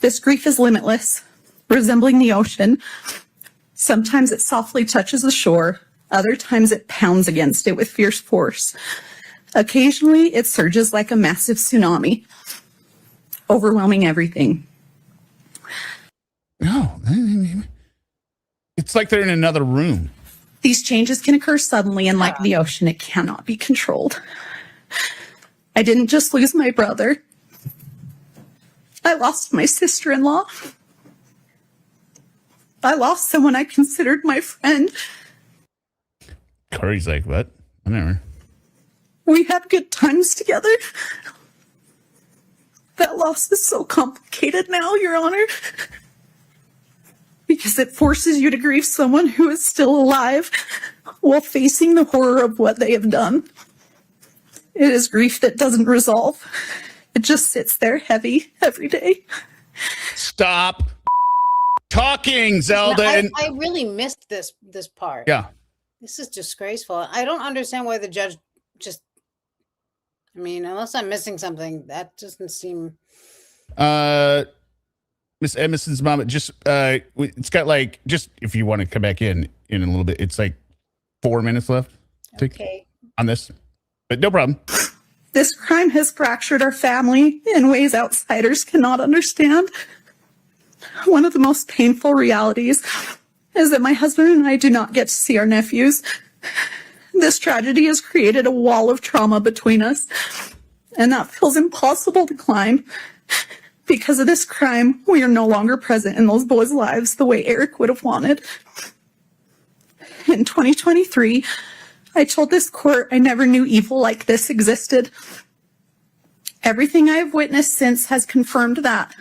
This grief is limitless, resembling the ocean. Sometimes it softly touches the shore, other times it pounds against it with fierce force. Occasionally, it surges like a massive tsunami, overwhelming everything. No, it's like they're in another room. These changes can occur suddenly, and like the ocean, it cannot be controlled. I didn't just lose my brother. I lost my sister-in-law. I lost someone I considered my friend. Kouri's like, what? Whatever. We had good times together. That loss is so complicated now, Your Honor, because it forces you to grieve someone who is still alive while facing the horror of what they have done. It is grief that doesn't resolve. It just sits there heavy every day. Stop talking, Zelda. I really missed this part. Yeah. This is disgraceful. I don't understand why the judge just, I mean, unless I'm missing something, that doesn't seem. Miss Emerson's mom, just it's got like, just if you want to come back in a little bit, it's like 4 minutes left. Okay. On this, but no problem. This crime has fractured our family in ways outsiders cannot understand. One of the most painful realities is that my husband and I do not get to see our nephews. This tragedy has created a wall of trauma between us, and that feels impossible to climb. Because of this crime, we are no longer present in those boys' lives the way Eric would have wanted. In 2023, I told this court I never knew evil like this existed. Everything I have witnessed since has confirmed that.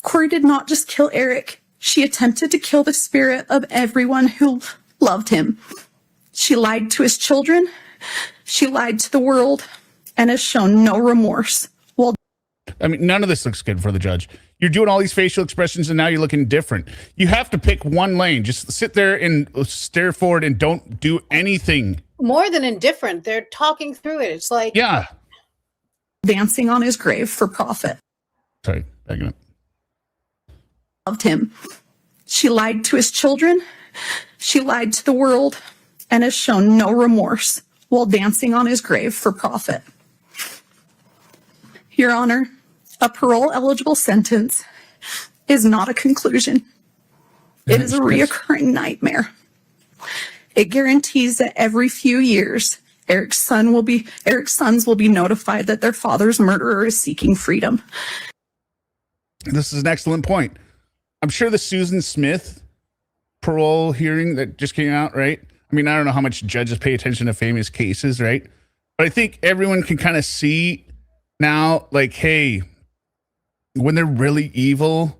Kouri did not just kill Eric. She attempted to kill the spirit of everyone who loved him. She lied to his children. She lied to the world and has shown no remorse. Well, I mean, none of this looks good for the judge. You're doing all these facial expressions and now you're looking different. You have to pick one lane. Just sit there and stare forward and don't do anything. More than indifferent. They're talking through it. It's like. Yeah. Dancing on his grave for profit. Sorry, backing up. Loved him. She lied to his children. She lied to the world and has shown no remorse while dancing on his grave for profit. Your Honor, a parole-eligible sentence is not a conclusion. It is a reoccurring nightmare. It guarantees that every few years, Eric's sons will be notified that their father's murderer is seeking freedom. This is an excellent point. I'm sure the Susan Smith parole hearing that just came out, right? I mean, I don't know how much judges pay attention to famous cases, right? But I think everyone can kind of see now, like, hey, when they're really evil.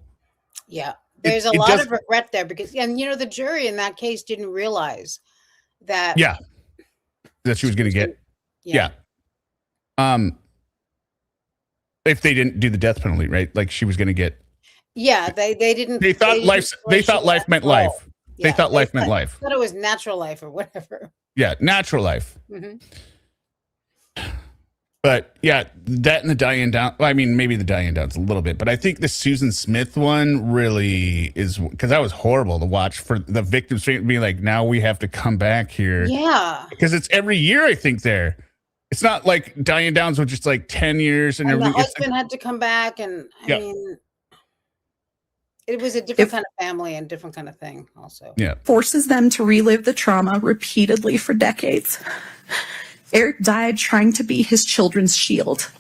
Yeah. There's a lot of regret there because, and you know, the jury in that case didn't realize that. Yeah. That she was going to get. Yeah. If they didn't do the death penalty, right? Like she was going to get. Yeah. They didn't. They thought life meant life. They thought life meant life. Thought it was natural life or whatever. Yeah. Natural life. Mm-hmm. But yeah, that and the Diane Down. Well, I mean, maybe the Diane Downs a little bit, but I think the Susan Smith one really is because that was horrible to watch for the victims being like, now we have to come back here. Yeah. Because it's every year, I think there. It's not like Diane Downs was just like 10 years and the husband had to come back. And I mean, it was a different kind of family and different kind of thing also. Yeah. Forces them to relive the trauma repeatedly for decades. Eric died trying to be his children's shield.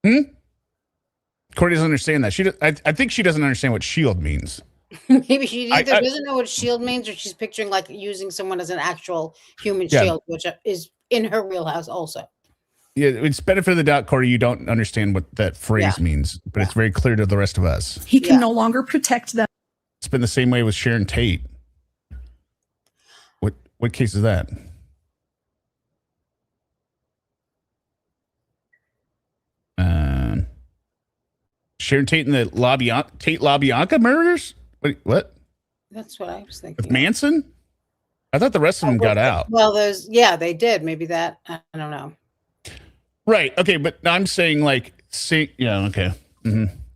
Kouri doesn't understand that. I think she doesn't understand what shield means. Maybe she either doesn't know what shield means or she's picturing like using someone as an actual human shield, which is in her wheelhouse also. Yeah, it's benefit of the doubt, Kouri. You don't understand what that phrase means, but it's very clear to the rest of us. He can no longer protect them. It's been the same way with Sharon Tate. What case is that? Sharon Tate and the Tate LaBianca murders? Wait, what? That's what I was thinking. With Manson? I thought the rest of them got out. Well, they did. Maybe that. I don't know. Right. Okay. But I'm saying yeah. Okay.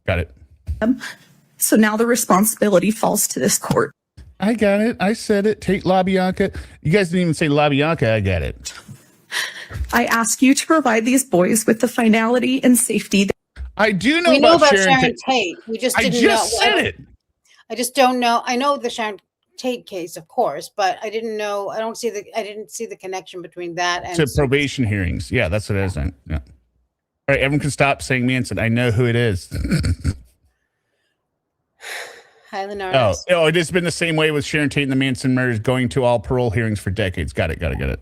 Got it. So now the responsibility falls to this court. I got it. I said it. Take LaBianca. You guys didn't even say LaBianca. I get it. I ask you to provide these boys with the finality and safety. I do know We know about Sharon Sharon Tate. We just I didn't just know. said it. I just don't know. I know the Sharon Tate case, of course, but I didn't know. I didn't see the connection between that and To probation hearings. Yeah, that's what it is. Yeah. All right, everyone can stop saying Manson. I know who it is. Highland Oh, artists. it has been the same way with Sharon Tate and the Manson murders, going to all parole hearings for decades. Got it.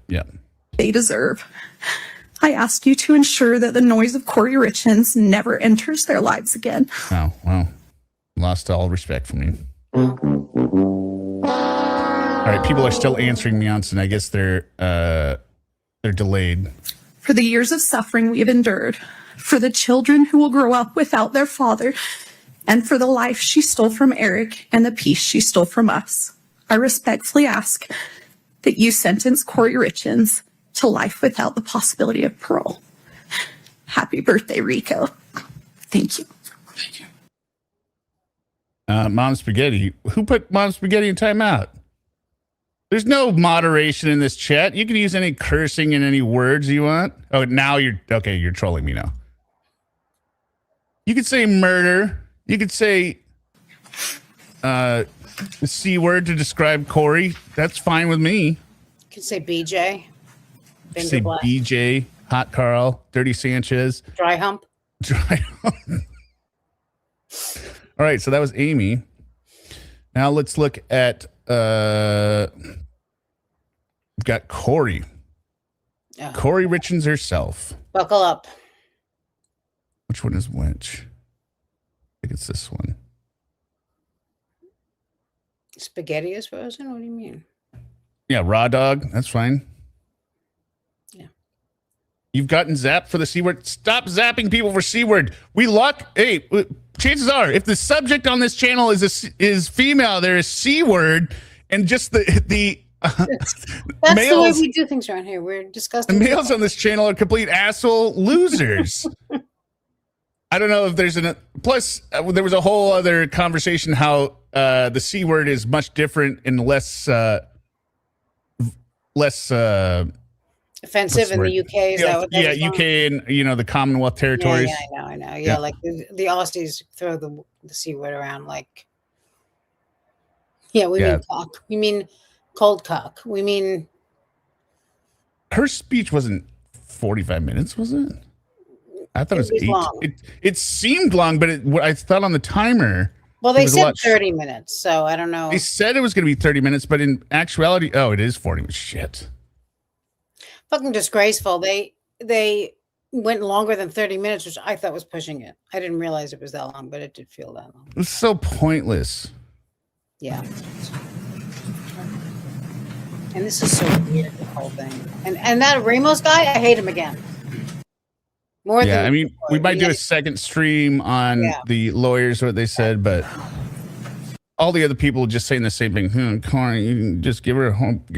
Yeah. they deserve. I ask you to ensure that the noise of Kouri Richins never enters their lives again. Oh, well, lost all respect for me. All right, people are still answering Manson. I guess they're delayed. For the years of suffering we have endured, for the children who will grow up without their father, and for the life she stole from Eric and the peace she stole from us, I respectfully ask that you sentence Kouri Richins to life without the possibility of parole. Happy birthday, Rico. Thank you. Thank you. Mom Spaghetti. Who put Mom Spaghetti in timeout? There's no moderation in this chat. You can use any cursing and any words you want. Oh, now you're trolling me now. You could say murder. You could say the C word to describe Kouri. That's fine with me. You can say BJ. Say BJ, Hot Carl, Dirty Sanchez. Dry hump. All right, so that was Amy. Now let's look at we've got Kouri. Oh. Kouri Richins herself. Buckle up. Which one is which? I think it's this one. Spaghetti is frozen? What do you mean? Yeah, raw dog. That's fine. Yeah. You've gotten zapped for the C word. Stop zapping people for C word. We luck. Hey, chances are, if the subject on this channel is female, there is C word, and just the That's males, the way we do things around here. We're disgusting. the males on this channel are complete asshole losers. I don't know if there's plus there was a whole other conversation how the C word is much different and less offensive in the UK. Is that what that is UK and the Commonwealth territories. Yeah, I know. Yeah, like the Aussies throw the C word around like. Yeah, we mean cock. We mean cold cock. We mean. Her speech wasn't 45 minutes, was it? I thought it was 8. Long. It seemed long, but I thought on the timer. Well, they said 30 minutes, so I don't know. They said it was going to be 30 minutes, but in actuality, it is 40 minutes. Shit. Fucking disgraceful. They went longer than 30 minutes, which I thought was pushing it. I didn't realize it was that long, but it did feel that long. It was so pointless. Yeah. And this is so weird, the whole thing. And that Ramos guy, I hate him again. More than before. We might do a second stream on the lawyers, what they said, but all the other people just saying the same thing. Kouri, you can just give her hope.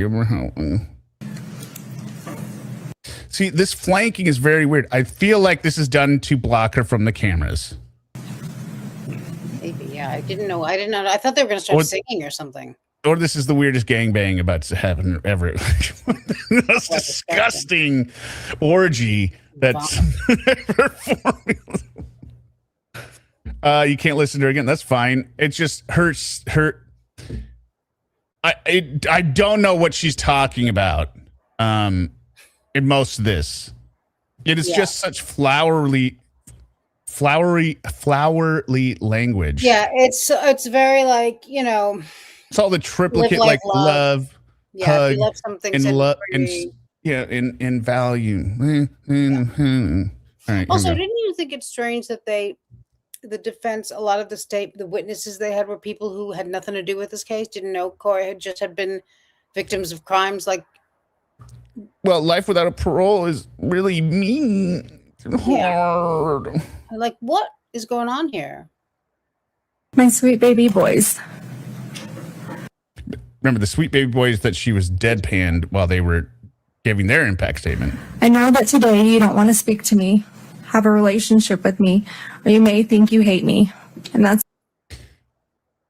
See, this flanking is very weird. I feel like this is done to block her from the cameras. Maybe, yeah. I didn't know. I thought they were going to start singing or something. Or this is the weirdest gangbang about to happen ever. The most disgusting orgy that's you can't listen to her again. That's fine. It's just her. I don't know what she's talking about. In most of this, it is just such flowery language. Yeah, it's very like It's all the triplicate like love, hug, if you love something, and love, and in value. All right, also, didn't you think it's strange that the defense, a lot of the witnesses they had were people who had nothing to do with this case, didn't know Kouri had been victims of crimes like. Well, life without a parole is really mean and hard. Yeah. Like, what is going on here? My sweet baby boys. remember the Sweet Baby Boys that she was deadpanned while they were giving their impact statement. I know that today you don't want to speak to me, have a relationship with me, or you may think you hate me. And that's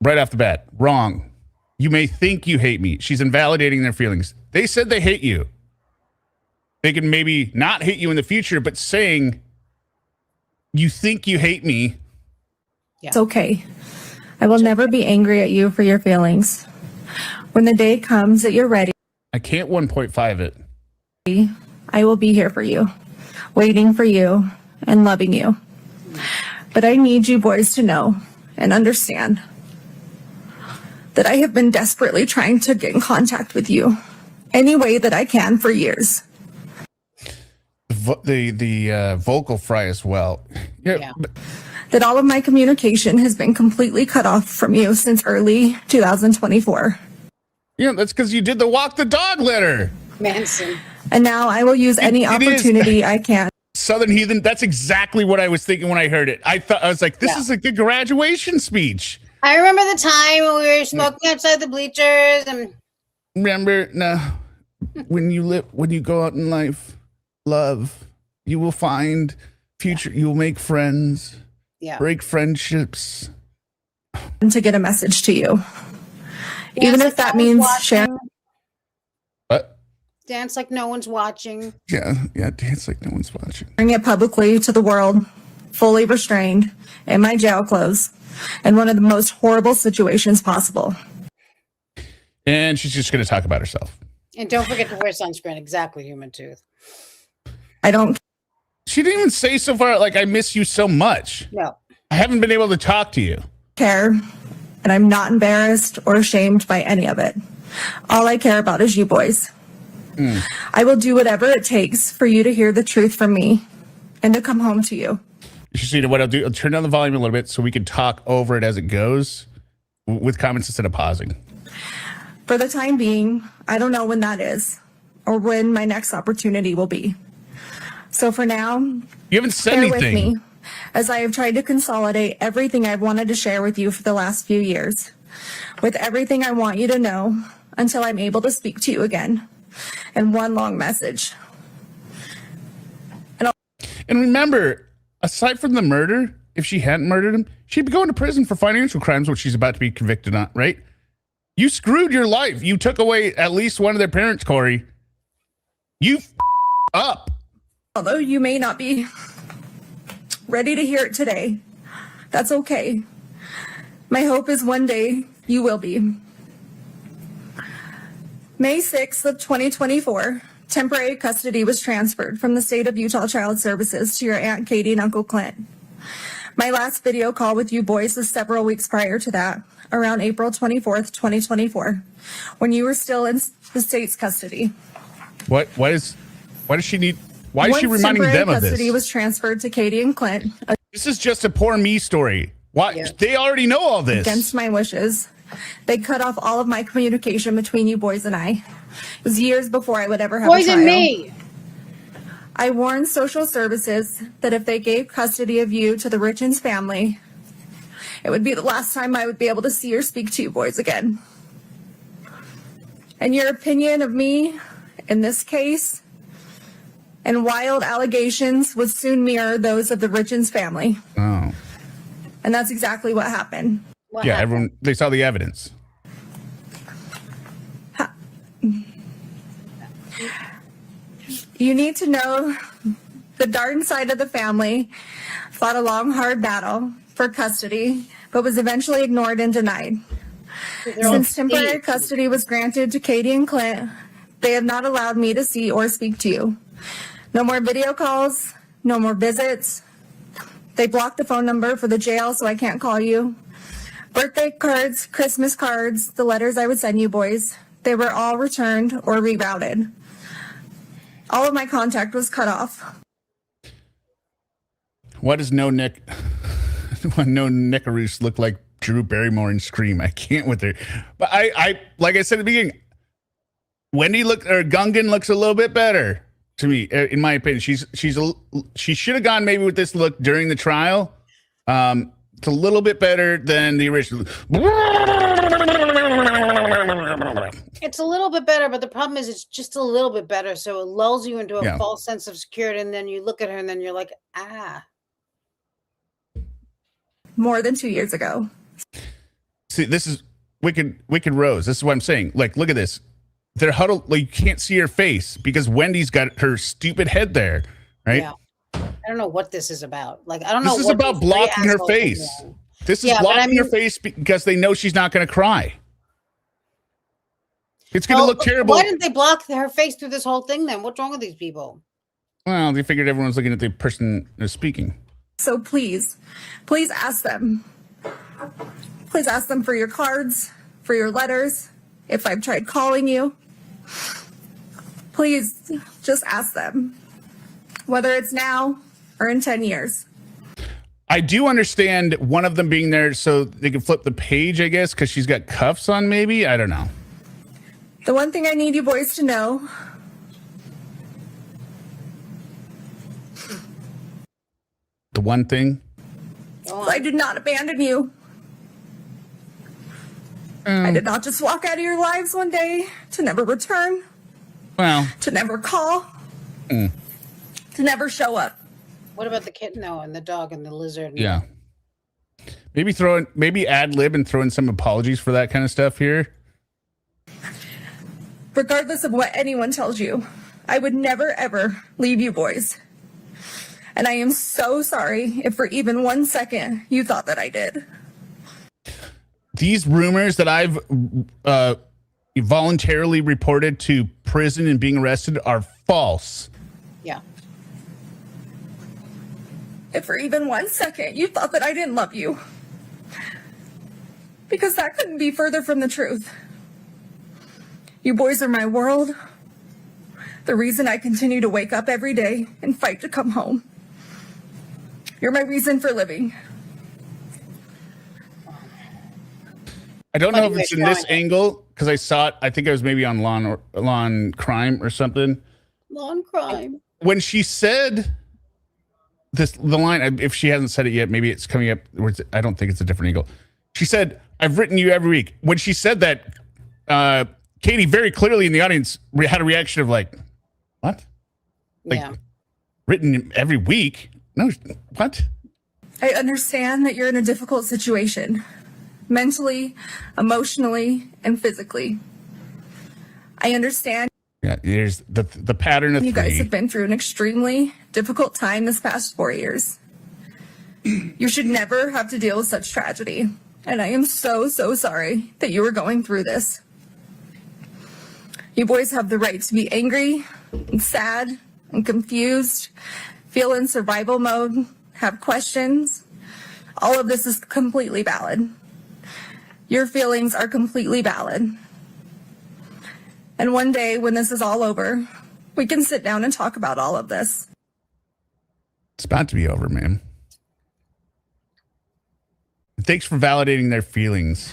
Right off the bat, wrong. You may think you hate me. She's invalidating their feelings. They said they hate you. They can maybe not hate you in the future, but saying you think you hate me. It's okay. I will never be angry at you for your feelings. When the day comes that you're ready, I can't 1.5 it. I will be here for you, waiting for you and loving you. But I need you boys to know and understand that I have been desperately trying to get in contact with you any way that I can for years. The vocal fry as well. Yeah. But That all of my communication has been completely cut off from you since early 2024. that's because you did the walk the dog letter. Manson. And now I will use any It is. opportunity I can. Southern Heathen. That's exactly what I was thinking when I heard it. I was like, this is like a graduation speech. I remember the time when we were smoking outside the bleachers and Remember, when you go out in life, love, you will find future. You will make friends, break friendships. To get a message to you. Even if that means sharing. What? dance like no one's watching. Yeah, dance like no one's watching. Bring it publicly to the world, fully restrained, in my jail clothes, in one of the most horrible situations possible. And she's just going to talk about herself. And don't forget to wear sunscreen. Exactly, human tooth. I don't. She didn't even say so far, like, I miss you so much. No. I haven't been able to talk to you. Care, and I'm not embarrassed or ashamed by any of it. All I care about is you boys. I will do whatever it takes for you to hear the truth from me and to come home to you. You know what I'll do? I'll turn down the volume a little bit so we can talk over it as it goes with comments instead of pausing. For the time being, I don't know when that is or when my next opportunity will be. So for now, you haven't said bear anything. with me as I have tried to consolidate everything I've wanted to share with you for the last few years, with everything I want you to know until I'm able to speak to you again in one long message. And remember, aside from the murder, if she hadn't murdered him, she'd be going to prison for financial crimes, which she's about to be convicted on, right? You screwed your life. You took away at least one of their parents, Kouri. You up. Although you may not be ready to hear it today, that's okay. My hope is one day you will be. May 6th of 2024, temporary custody was transferred from the state of Utah Child Services to your Aunt Katie and Uncle Clint. My last video call with you boys was several weeks prior to that, around April 24th, 2024, when you were still in the state's custody. Why does she need? Why is she reminding them of this? Custody was transferred to Katie and Clint. This is just a poor me story. Why? Yeah. They already know all this. Against my wishes. They cut off all of my communication between you boys and I. It was years before I would ever have a child. Poison me. I warned social services that if they gave custody of you to the Richens family, it would be the last time I would be able to see or speak to you boys again. And your opinion of me in this case and wild allegations would soon mirror those of the Richens family. Oh. And that's exactly what happened. Everyone, they saw the evidence. You need to know the Darden side of the family fought a long, hard battle for custody, but was eventually ignored and denied. Since temporary custody was granted to Katie and Clint, they have not allowed me to see or speak to you. No more video calls, no more visits. They blocked the phone number for the jail so I can't call you. Birthday cards, Christmas cards, the letters I would send you boys, they were all returned or rerouted. All of my contact was cut off. Why does no Nickaroos look like Drew Barrymore in Scream? I can't with her. But I like I said at the beginning, Gungan looks a little bit better to me, in my opinion. She should have gone maybe with this look during the trial. It's a little bit better than the original. It's a little bit better, but the problem is it's just a little bit better. So it lulls you into a false sense of security, and then you look at her and then you're like, ah. More than 2 years ago. See, this is Wicked Rose. This is what I'm saying. Like, look at this. They're huddled. Like, you can't see her face because Wendy's got her stupid head there, right? Yeah. I don't know what this is about. Like, I don't know. This is what about these three blocking her assholes are face. doing. This is Yeah, but blocking I mean- her face because they know she's not going to cry. It's going to look terrible. Why didn't they block her face through this whole thing then? What's wrong with these people? Well, they figured everyone's looking at the person who's speaking. So please ask them. Please ask them for your cards, for your letters. If I've tried calling you, please just ask them. Whether it's now or in 10 years. I do understand one of them being there so they can flip the page, I guess, because she's got cuffs on, maybe. I don't know. The one thing I need you boys to know. The one thing. I did not abandon you. I did not just walk out of your lives one day to never return, Well, to never call, to never show up. What about the kitten though, and the dog and the lizard? yeah. Maybe ad lib and throw in some apologies for that kind of stuff here. Regardless of what anyone tells you, I would never, ever leave you boys. And I am so sorry if for even 1 second you thought that I did. These rumors that I've voluntarily reported to prison and being arrested are false. Yeah. If for even 1 second you thought that I didn't love you. Because that couldn't be further from the truth. You boys are my world. The reason I continue to wake up every day and fight to come home. You're my reason for living. I don't know if it's in this angle because I saw it. I think I was maybe on Lawn Crime or something. Lawn crime. When she said the line, if she hasn't said it yet, maybe it's coming up. I don't think it's a different angle. She said, "I've written you every week." When she said that, Katie very clearly in the audience had a reaction of like, "What? Like, Yeah. written every week? No, what?" I understand that you're in a difficult situation. Mentally, emotionally, and physically. I understand Yeah, there's the pattern of you guys three. have been through an extremely difficult time this past 4 years. You should never have to deal with such tragedy. And I am so, so sorry that you were going through this. You boys have the right to be angry and sad and confused, feel in survival mode, have questions. All of this is completely valid. Your feelings are completely valid. And one day when this is all over, we can sit down and talk about all of this. It's about to be over, man. Thanks for validating their feelings.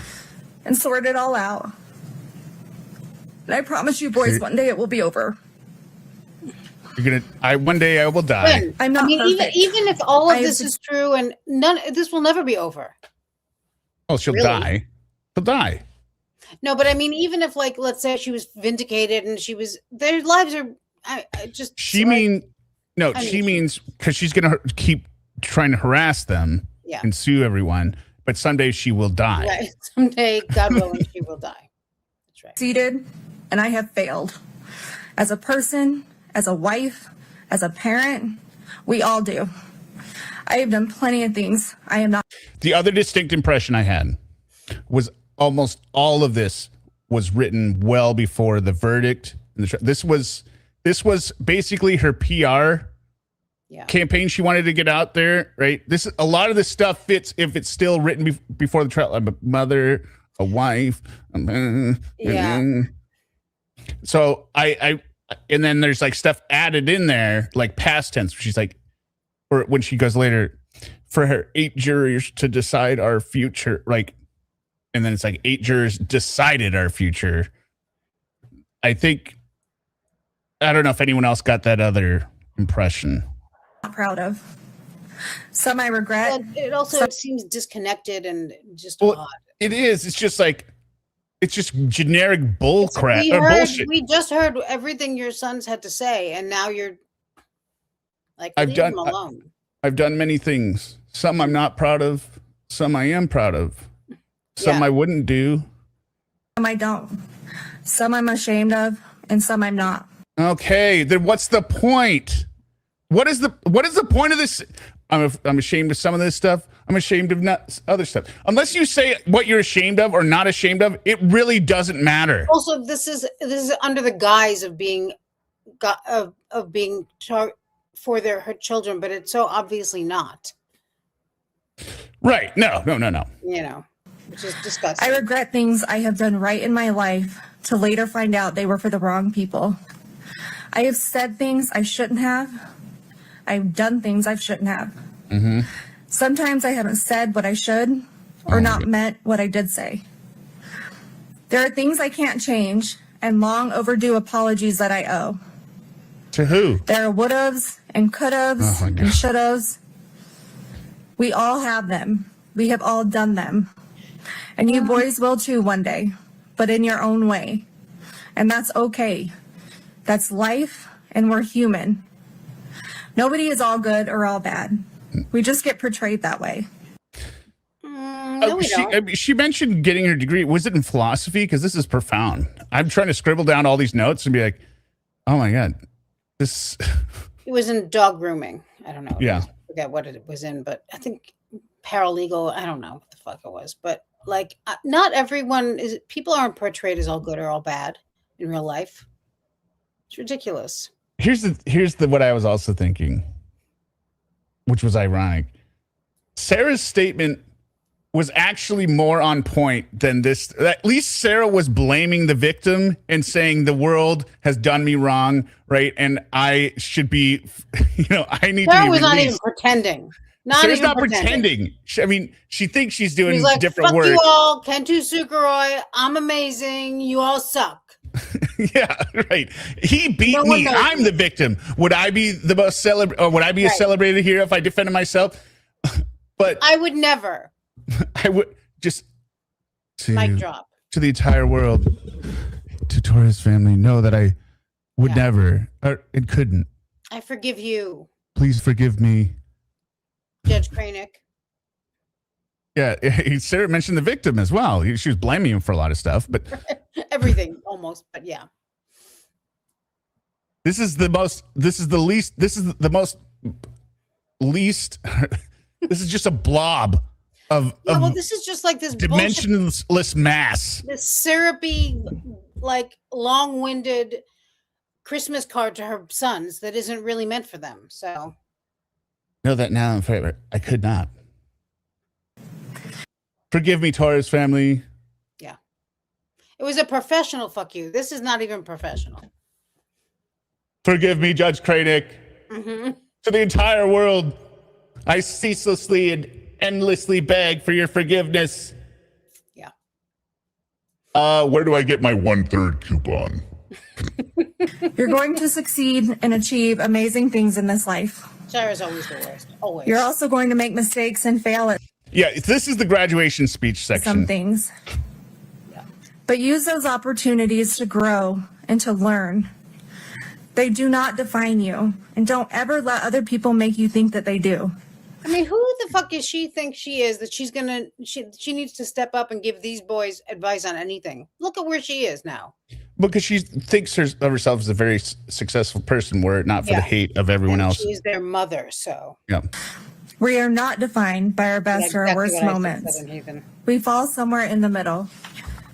And sort it all out. And I promise you boys, one day it will be over. One day I will die. When? I'm not I mean, perfect. even if all of I this have is true, and this will never be over. Oh, she'll Really? die. She'll die. No, but I mean, even if, like, let's say she was vindicated and their lives are, I just. She like, means because she's gonna keep trying to harass them Yeah. and sue everyone. But someday she will die. Right. Someday, God willing, she will die. That's right. Succeeded, and I have failed. As a person, as a wife, as a parent, we all do. I have done plenty of things I am not. The other distinct impression I had was almost all of this was written well before the verdict. This was basically her PR campaign she wanted to get out there, right? A lot of this stuff fits if it's still written before the trial. I'm a mother, a wife. Yeah. So and then there's like stuff added in there, like past tense. She's like, or when she goes later, for her 8 jurors to decide our future, like, and then it's like 8 jurors decided our future. I don't know if anyone else got that other impression. Proud of. Some I regret. But it seems disconnected and just odd. It is. It's just like, It's just generic bull crap We or heard, bullshit. we just heard everything your sons had to say, and now you're like, leave them alone. I've done many things. Some I'm not proud of. Some I am proud of. Some I wouldn't do. Some I don't. Some I'm ashamed of, and some I'm not. Okay, then what's the point? What is the point of this? I'm ashamed of some of this stuff. I'm ashamed of not other stuff. Unless you say what you're ashamed of or not ashamed of, it really doesn't matter. Also, this is under the guise of being for her children, but it's so obviously not. Right? No. You know, which is disgusting. I regret things I have done right in my life to later find out they were for the wrong people. I have said things I shouldn't have. I've done things I shouldn't have. Mm-hmm. Sometimes I haven't said what I should or not meant what I did say. There are things I can't change and long overdue apologies that I owe. To who? There are would-haves and could-haves and should-haves. We all have them. We have all done them. And you boys will too one day, but in your own way. And that's okay. That's life, and we're human. Nobody is all good or all bad. We just get portrayed that way. No, we don't. She mentioned getting her degree. Was it in philosophy? Because this is profound. I'm trying to scribble down all these notes and be like, oh my God, this. It was in dog grooming. I don't know. Yeah. I forget what it was in, but I think paralegal. I don't know what the fuck it was. But like, not everyone is. People aren't portrayed as all good or all bad in real life. It's ridiculous. Here's the what I was also thinking, which was ironic. Sarah's statement was actually more on point than this. At least Sarah was blaming the victim and saying the world has done me wrong, right? And I should be, I need Sarah to be was not released. even pretending. Sarah's not pretending. She thinks she's doing He's like, different fuck work. you all, Kentu Sukuroi, I'm amazing, you all suck. Yeah, right. He beat me. I'm the victim. Would I be the most would I be a celebrated hero if I defended myself? But I would never. I would just Mic drop. To the entire world, to Torres family, know that I would never, or it couldn't. I forgive you, Please forgive me. Judge Kranick. Yeah, Sarah mentioned the victim as well. She was blaming him for a lot of stuff, but Everything almost, but yeah. this is the most least. This is just a blob of Well, this is just like this dimensionless mass. this syrupy, like long-winded Christmas card to her sons that isn't really meant for them. So Know that now and forever. I could not. Forgive me, Torres family. yeah, it was a professional fuck you. This is not even professional. Forgive me, Judge Kranick. Mm-hmm. To the entire world, I ceaselessly and endlessly beg for your forgiveness. Yeah. Where do I get my 1/3 coupon? You're going to succeed and achieve amazing things in this life. Sarah's always the worst. Always. You're also going to make mistakes and fail at Yeah, this is the graduation speech section. some things. But use those opportunities to grow and to learn. They do not define you, and don't ever let other people make you think that they do. I mean, who the fuck does she think she is that she's gonna? She needs to step up and give these boys advice on anything. Look at where she is now. Because she thinks of herself as a very successful person, were it not for the hate of everyone else. She's their mother, so. Yeah. We are not defined by our best or our worst Exactly what I moments. said in Haven. We fall somewhere in the middle,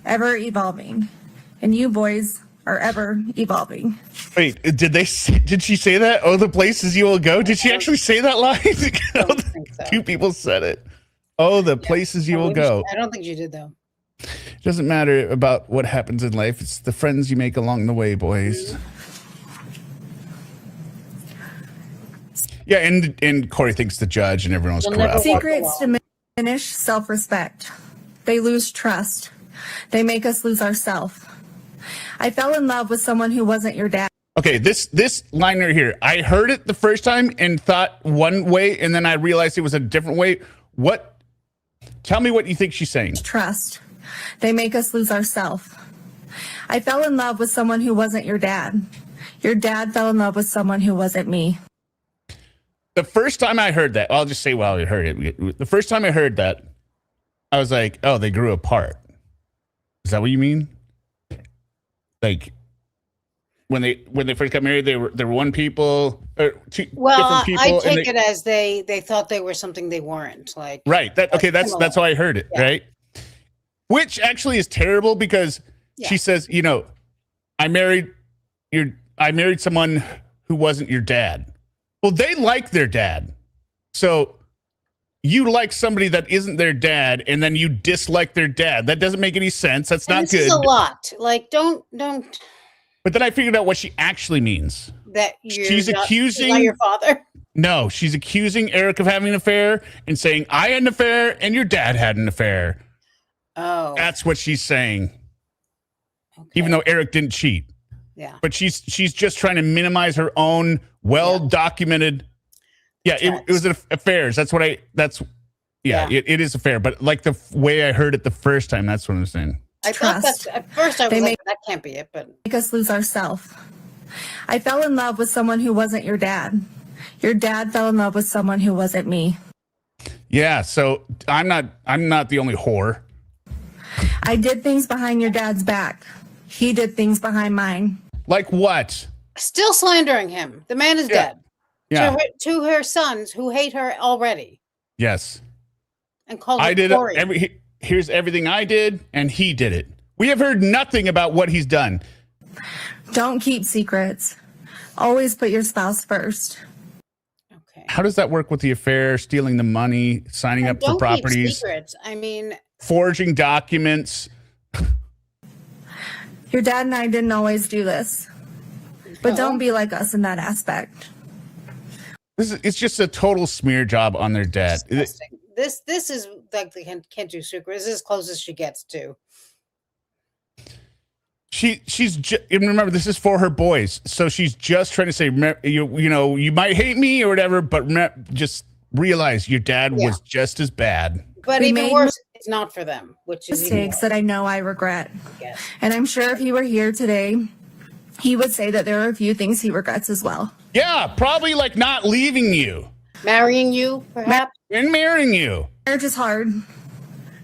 ever evolving. And you boys are ever evolving. Wait, did she say that? Oh, the places you will go? Did she actually say that line? Two people said it. Oh, the places you will go. I don't think she did, though. It doesn't matter about what happens in life. It's the friends you make along the way, boys. Yeah, and Kouri thinks the judge and everyone's corrupt. Secrets diminish self-respect. They lose trust. They make us lose ourselves. I fell in love with someone who wasn't your dad. Okay, this line right here. I heard it the first time and thought one way, and then I realized it was a different way. Tell me what you think she's saying. Trust. They make us lose ourselves. I fell in love with someone who wasn't your dad. Your dad fell in love with someone who wasn't me. The first time I heard that, I'll just say while I heard it. The first time I heard that, I was like, oh, they grew apart. Is that what you mean? Like when they first got married, they were one people or two different people. I take it as they thought they were something they weren't. Like right. That's how I heard it. Yeah. Right. Which actually is terrible because she says, you know, I married someone who wasn't your dad. Well, they like their dad. So you like somebody that isn't their dad and then you dislike their dad. That doesn't make any sense. That's not good. This is a lot. Like, don't. But then I figured out what she actually means. That she's accusing not your father. No, she's accusing Eric of having an affair and saying, I had an affair and your dad had an affair. Oh. That's what she's saying. Okay. Even though Eric didn't cheat. Yeah. But she's just trying to minimize her own well-documented. Yeah, it was affairs. It is a fair. But like the way I heard it the first time, that's what I'm saying. I thought that's at first I was like, that can't be it, but make us lose ourselves. I fell in love with someone who wasn't your dad. Your dad fell in love with someone who wasn't me. Yeah, so I'm not the only whore. I did things behind your dad's back. He did things behind mine. Like what? Still slandering him. The man is dead. Yeah. To her sons who hate her already. Yes. And called I it did Kouri. it. Here's everything I did, and he did it. We have heard nothing about what he's done. Don't keep secrets. Always put your spouse first. Okay. How does that work with the affair, stealing the money, signing up for properties? Keep secrets. I mean, forging documents. Your dad and I didn't always do this. But don't be like us in that aspect. It's just a total smear job on their dad. This is like they can't do secrets. This is as close as she gets to. Remember, this is for her boys, so she's just trying to say, you know, you might hate me or whatever, but just realize your dad was just as bad. But even worse, it's not for them, which is mistakes that I know I regret. Yes. And I'm sure if he were here today, he would say that there are a few things he regrets as well. Yeah, probably like not leaving you. Marrying you, perhaps? And marrying you. Marriage is hard.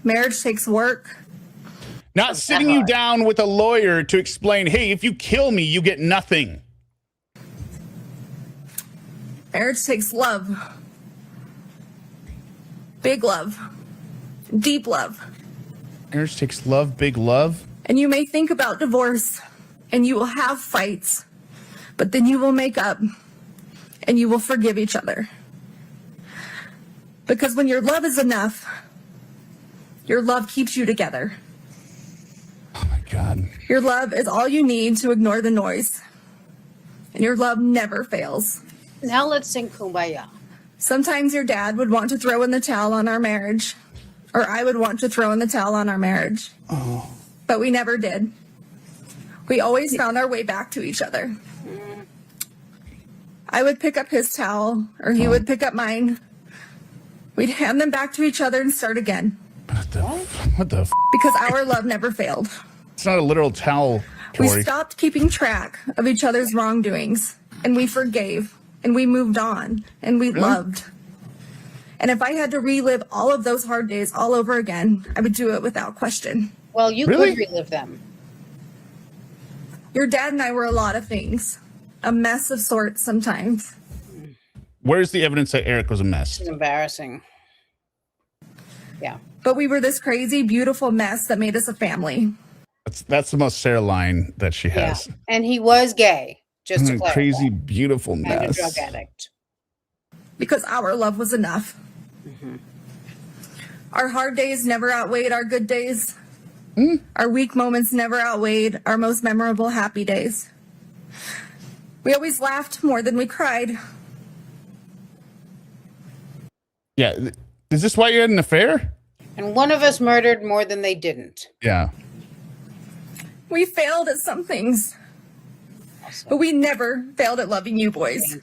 Marriage takes work. Not sitting you down with a lawyer to explain, hey, if you kill me, you get nothing. Marriage takes love. Big love. Deep love. Marriage takes love, big love. And you may think about divorce, and you will have fights, but then you will make up, and you will forgive each other. Because when your love is enough, your love keeps you together. Oh my God. Your love is all you need to ignore the noise. And your love never fails. Now let's sing Kumbaya. Sometimes your dad would want to throw in the towel on our marriage. Or I would want to throw in the towel on our marriage. Oh. But we never did. We always found our way back to each other. I would pick up his towel, or he would pick up mine. We'd hand them back to each other and start again. What the? Because our love never failed. It's not a literal towel, Kouri. We stopped keeping track of each other's wrongdoings, and we forgave, and we moved on, and we loved. And if I had to relive all of those hard days all over again, I would do it without question. Well, you could relive them. Your dad and I were a lot of things. A mess of sorts sometimes. Where's the evidence that Eric was a mess? It's embarrassing. Yeah. But we were this crazy, beautiful mess that made us a family. That's the most Sarah line that she has. Yeah. And he was gay, just to clarify. Crazy, beautiful mess. And a drug addict. Because our love was enough. Mm-hmm. Our hard days never outweighed our good days. Our weak moments never outweighed our most memorable happy days. We always laughed more than we cried. Yeah. Is this why you had an affair? And one of us murdered more than they didn't. Yeah. We failed at some things. But we never failed at loving you boys.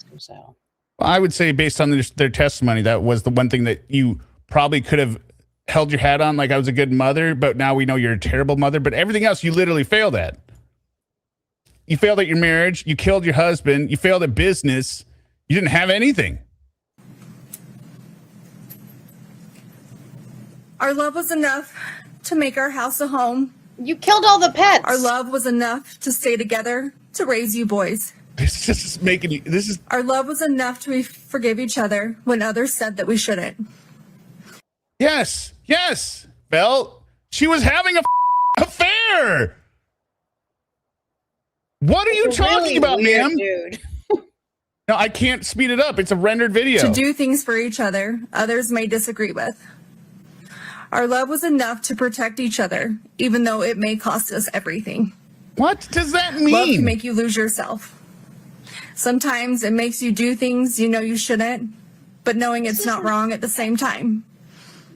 I would say based on their testimony, that was the one thing that you probably could have held your hat on like I was a good mother, but now we know you're a terrible mother. But everything else you literally failed at. You failed at your marriage. You killed your husband. You failed at business. You didn't have anything. Our love was enough to make our house a home. You killed all the pets. Our love was enough to stay together, to raise you boys. This is making you. This is. Our love was enough to forgive each other when others said that we shouldn't. Yes. Belle, she was having a affair. What are you talking really about, weird, ma'am? dude. No, I can't speed it up. It's a rendered video. To do things for each other others may disagree with. Our love was enough to protect each other, even though it may cost us everything. What does that mean? Love can make you lose yourself. Sometimes it makes you do things you know you shouldn't, but knowing it's not wrong at the same time.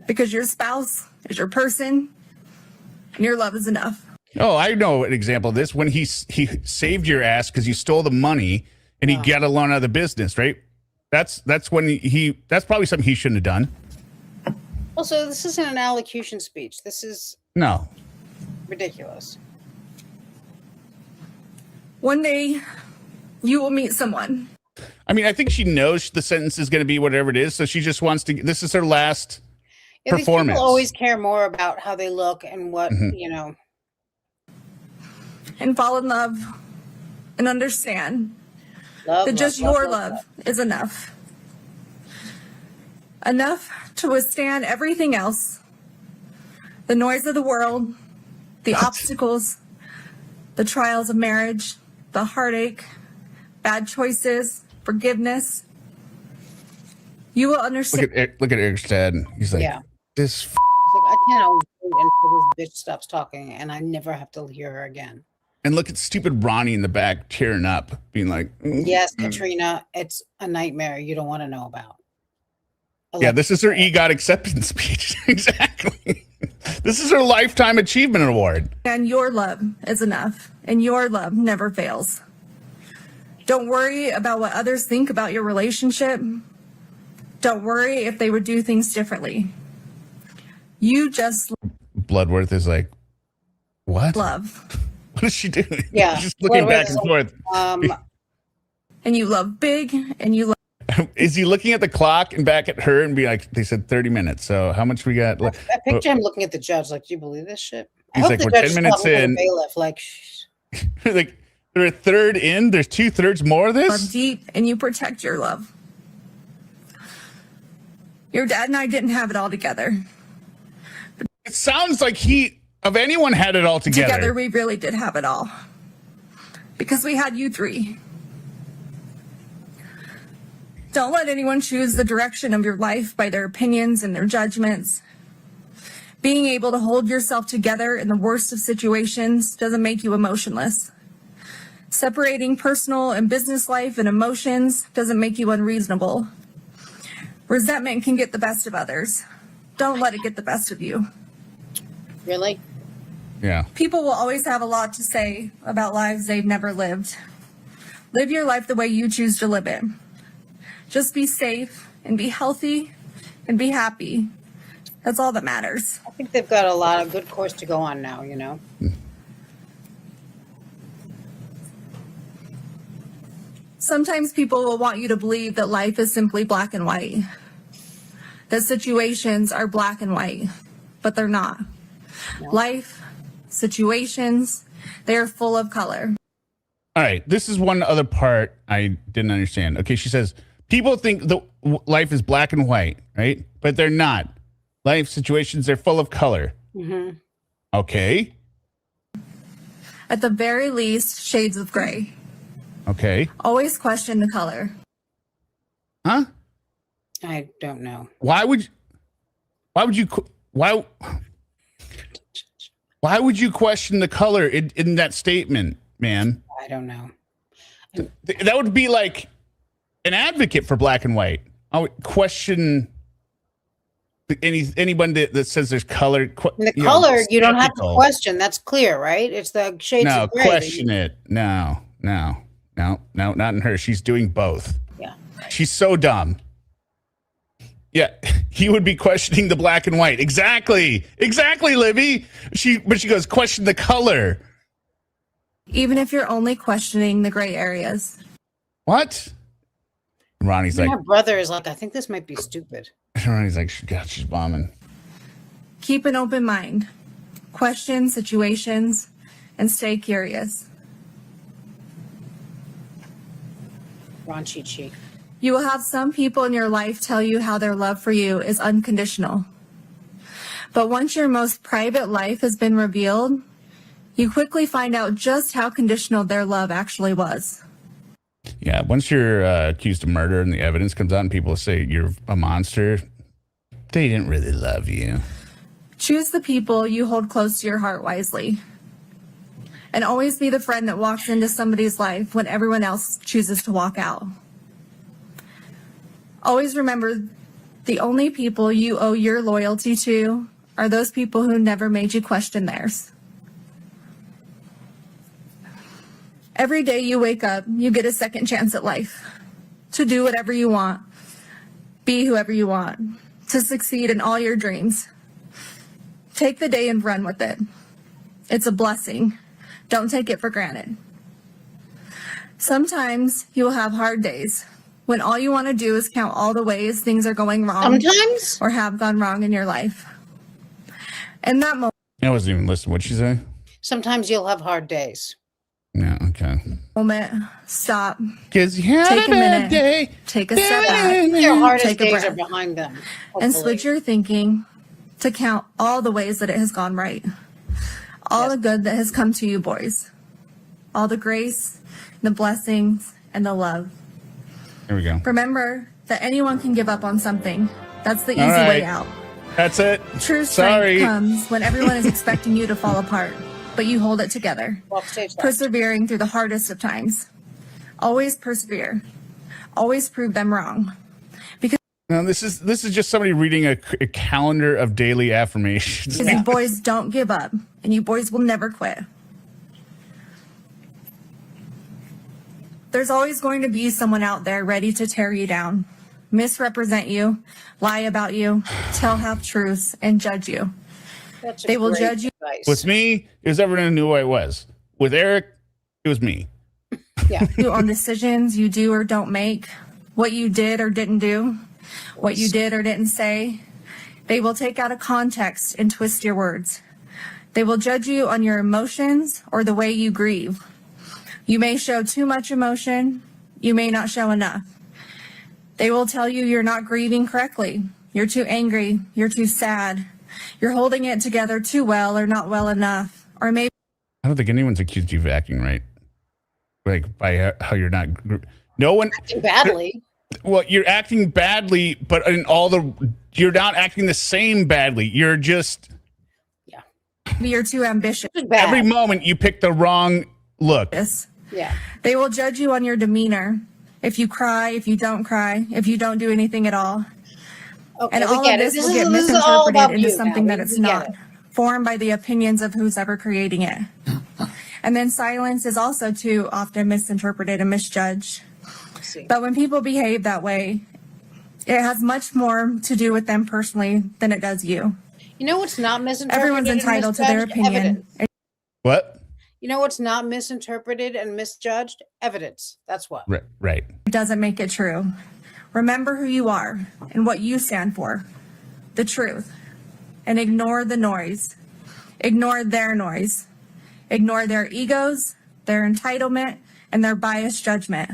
Because your spouse is your person, and your love is enough. Oh, I know an example of this. When he saved your ass because you stole the money and he got a loan out of the business, right? That's when that's probably something he shouldn't have done. Also, this isn't an allocution speech. This is No. ridiculous. One day, you will meet someone. I mean, I think she knows the sentence is going to be whatever it is, so she just wants to. This is her last These performance. people always care more about how they look and what, you know. And fall in love and understand Love, that just your love is enough. Enough to withstand everything else. The noise of the world, the obstacles, the trials of marriage, the heartache, bad choices, forgiveness. You will understand. Look at Eric's dad. He's like, Yeah. this. It's like, I cannot wait until this bitch stops talking and I never have to hear her again. And look at stupid Ronnie in the back tearing up, being like, Yes, Katrina, it's a nightmare you don't want to know about. Yeah, this is her EGOT acceptance speech. Exactly. This is her Lifetime Achievement Award. And your love is enough, and your love never fails. Don't worry about what others think about your relationship. Don't worry if they would do things differently. You just Bloodworth is like, what? love. What is she doing? Yeah. She's just looking back Bloodworth and is forth. And you love big, and you love. Is he looking at the clock and back at her and be like, they said 30 minutes. So how much we got? I picture him looking at the judge like, do you believe this shit? I He's hope like, the we're judge 10 minutes stopped with a in. bailiff, like, shh. Like, they're a third in. There's 2/3 more of Love this. deep, and you protect your love. Your dad and I didn't have it all together. It sounds like he, of anyone, had it all together. Together, we really did have it all. Because we had you three. Don't let anyone choose the direction of your life by their opinions and their judgments. Being able to hold yourself together in the worst of situations doesn't make you emotionless. Separating personal and business life and emotions doesn't make you unreasonable. Resentment can get the best of others. Don't let it get the best of you. Really? Yeah. People will always have a lot to say about lives they've never lived. Live your life the way you choose to live it. Just be safe and be healthy and be happy. That's all that matters. I think they've got a lot of good course to go on now, you know? Sometimes people will want you to believe that life is simply black and white, that situations are black and white, but they're not. No. Life, situations, they are full of color. All right. This is one other part I didn't understand. Okay. She says, people think life is black and white, right? But they're not. Life situations, they're full of color. Mm-hmm. Okay. At the very least, shades of gray. Okay. Always question the color. Huh? I don't know. Why would you question the color in that statement, man? I don't know. That would be like an advocate for black and white. I would question anyone that says there's color. The color, you don't have to question. That's clear, right? It's the shades No, of gray. question it. No, not in her. She's doing both. Yeah. She's so dumb. Yeah, he would be questioning the black and white. Exactly, Libby. But she goes, question the color. Even if you're only questioning the gray areas. What? Ronnie's like, My brother is like, I think this might be stupid. Ronnie's like, God, she's bombing. Keep an open mind. Question situations and stay curious. Ron cheat sheet. You will have some people in your life tell you how their love for you is unconditional. But once your most private life has been revealed, you quickly find out just how conditional their love actually was. Yeah, once you're accused of murder and the evidence comes out and people say you're a monster, they didn't really love you. Choose the people you hold close to your heart wisely. And always be the friend that walks into somebody's life when everyone else chooses to walk out. Always remember, the only people you owe your loyalty to are those people who never made you question theirs. Every day you wake up, you get a second chance at life. To do whatever you want. Be whoever you want. To succeed in all your dreams. Take the day and run with it. It's a blessing. Don't take it for granted. Sometimes you will have hard days when all you want to do is count all the ways things are going wrong. Sometimes? Or have gone wrong in your life. In that I wasn't even listening. What'd she say? Sometimes you'll have hard days. Yeah, okay. moment, stop. Because you had Take a a bad minute. day. Take a step back. Your hardest Take a days breath. are behind them. And hopefully. switch your thinking to count all the ways that it has gone right. All the good that has come to you, boys. All the grace, the blessings, and the love. Here we go. Remember that anyone can give up on something. That's the easy All right. way out. That's it. True strength Sorry. comes when everyone is expecting you to fall apart, but you hold it together. Walk stage left. Persevering through the hardest of times. Always persevere. Always prove them wrong. No, this is just somebody reading a calendar of daily affirmations. Because you boys don't give up, and you boys will never quit. There's always going to be someone out there ready to tear you down, misrepresent you, lie about you, tell half-truths, and judge you. That's They will great judge you. advice. With me, it was everyone who knew who I was. With Eric, it was me. Yeah. You on decisions you do or don't make, what you did or didn't do, what you did or didn't say. They will take out of context and twist your words. They will judge you on your emotions or the way you grieve. You may show too much emotion. You may not show enough. They will tell you you're not grieving correctly. You're too angry. You're too sad. You're holding it together too well or not well enough. Or maybe I don't think anyone's accused you of acting right. Like, by how you're not... No one... Acting badly. Well, you're acting badly, but you're not acting the same badly. You're just... you're too ambitious. Bad. Every moment you pick the wrong look. Yeah. They will judge you on your demeanor. If you cry, if you don't cry, if you don't do anything at all. Okay, And we all get of it. this will get This is all about misinterpreted into you something now. that it's We get not, it. formed by the opinions of who's ever creating it. And then silence is also too often misinterpreted and misjudged. See. But when people behave that way, it has much more to do with them personally than it does you. You know what's not misinterpreted? Everyone's and entitled to their misjudged? opinion. Evidence. What? You know what's not misinterpreted and misjudged? Evidence. That's what. Right. It doesn't make it true. Remember who you are and what you stand for. The truth. And ignore the noise. Ignore their noise. Ignore their egos, their entitlement, and their biased judgment.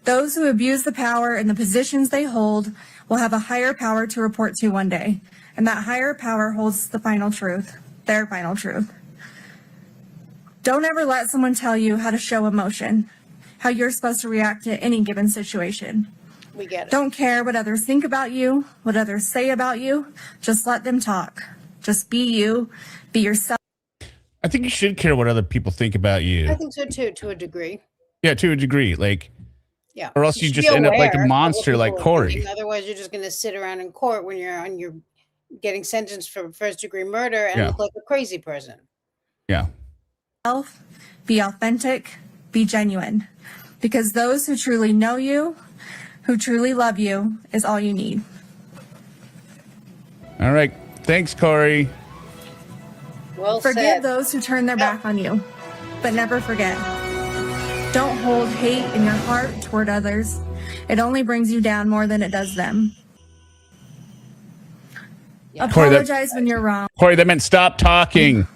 Those who abuse the power and the positions they hold will have a higher power to report to one day. And that higher power holds the final truth, their final truth. Don't ever let someone tell you how to show emotion, how you're supposed to react to any given situation. We get it. Don't care what others think about you, what others say about you. Just let them talk. Just be you, be yourself. I think you should care what other people think about you. I think so too, to a degree. Yeah, to a degree. Like, Yeah. or else you should just be end up like a aware of what monster people like are Kouri. thinking. Otherwise, you're just going to sit around in court when you're getting sentenced for first-degree murder and Yeah. look like a crazy person. Yeah. Be authentic, be genuine. Because those who truly know you, who truly love you, is all you need. All right. Thanks, Kouri. Well Forgive said. those who turn their back on you, but never forget. Don't hold hate in your heart toward others. It only brings you down more than it does them. Apologize when you're wrong, Kouri, that meant stop talking.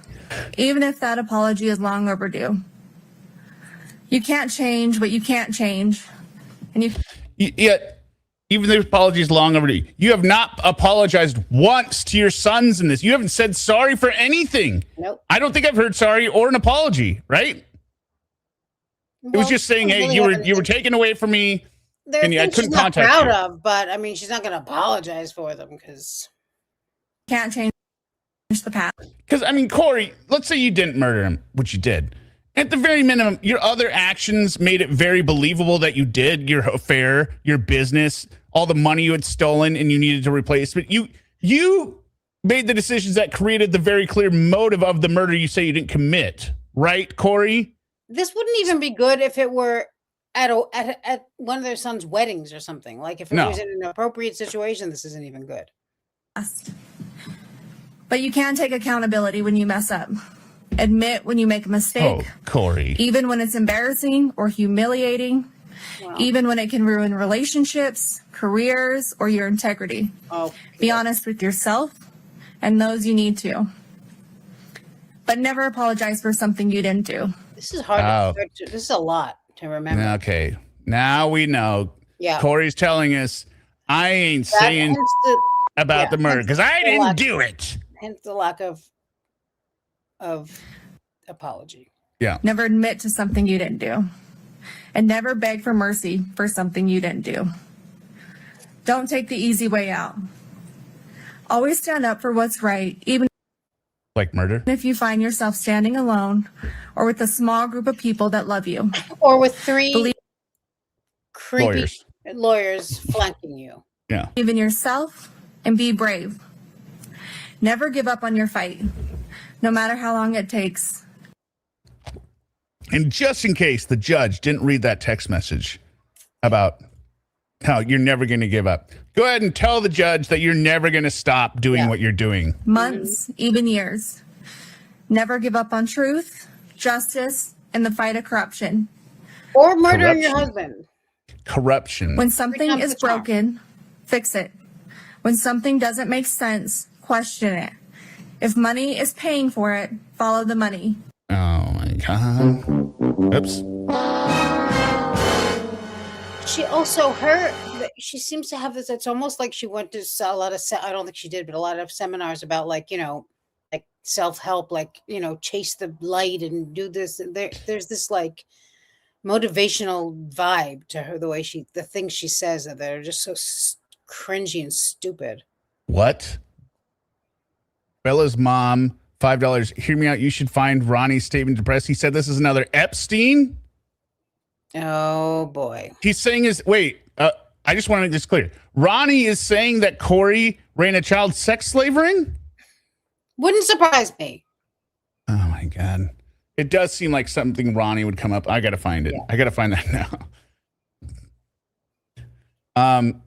even if that apology is long overdue. You can't change what you can't change. And you Yet, even the apology is long overdue. You have not apologized once to your sons in this. You haven't said sorry for anything. Nope. I don't think I've heard sorry or an apology, right? It was just saying, hey, you were taken away from me, and I couldn't contact proud you. of, but I mean, she's not going to apologize for them because can't change the past. Because, I mean, Kouri, let's say you didn't murder him, which you did. At the very minimum, your other actions made it very believable that you did your affair, your business, all the money you had stolen and you needed to replace. But you made the decisions that created the very clear motive of the murder you say you didn't commit. Right, Kouri? this wouldn't even be good if it were at one of their son's weddings or something. Like if it was in an appropriate situation, this isn't even good. But you can take accountability when you mess up. Admit when you make a mistake. Oh, Kouri. Even when it's embarrassing or humiliating. Wow. Even when it can ruin relationships, careers, or your integrity. Oh, be honest with yourself and those you need to. But never apologize for something you didn't do. This is hard. This is a lot to remember. Okay. Now we know. Yeah. Kouri's telling us I ain't saying about the murder because I didn't do it. Hence the lack of apology. Yeah. Never admit to something you didn't do. And never beg for mercy for something you didn't do. Don't take the easy way out. Always stand up for what's right, even like murder. If you find yourself standing alone or with a small group of people that love you. Or with three creepy lawyers flanking you. Yeah. Believe in yourself and be brave. Never give up on your fight, no matter how long it takes. And just in case the judge didn't read that text message about how you're never going to give up, go ahead and tell the judge that you're never going to stop doing what you're doing. Months, even years. Never give up on truth, justice, and the fight of corruption. Or murdering your husband. Corruption. When something is broken, fix it. When something doesn't make sense, question it. If money is paying for it, follow the money. Oh my God. Oops. She also, she seems to have this, it's almost like she went to a lot of, I don't think she did, but a lot of seminars about like self-help, like, chase the light and do this. And there's this like motivational vibe to her, the things she says that are just so cringy and stupid. What? Bella's mom, $5. Hear me out. You should find Ronnie's statement to press. He said this is another Epstein. Oh boy. He's saying I just want to make this clear. Ronnie is saying that Kouri ran a child sex slave ring? Wouldn't surprise me. Oh my God. It does seem like something Ronnie would come up. I got to find it. Yeah. I got to find that now.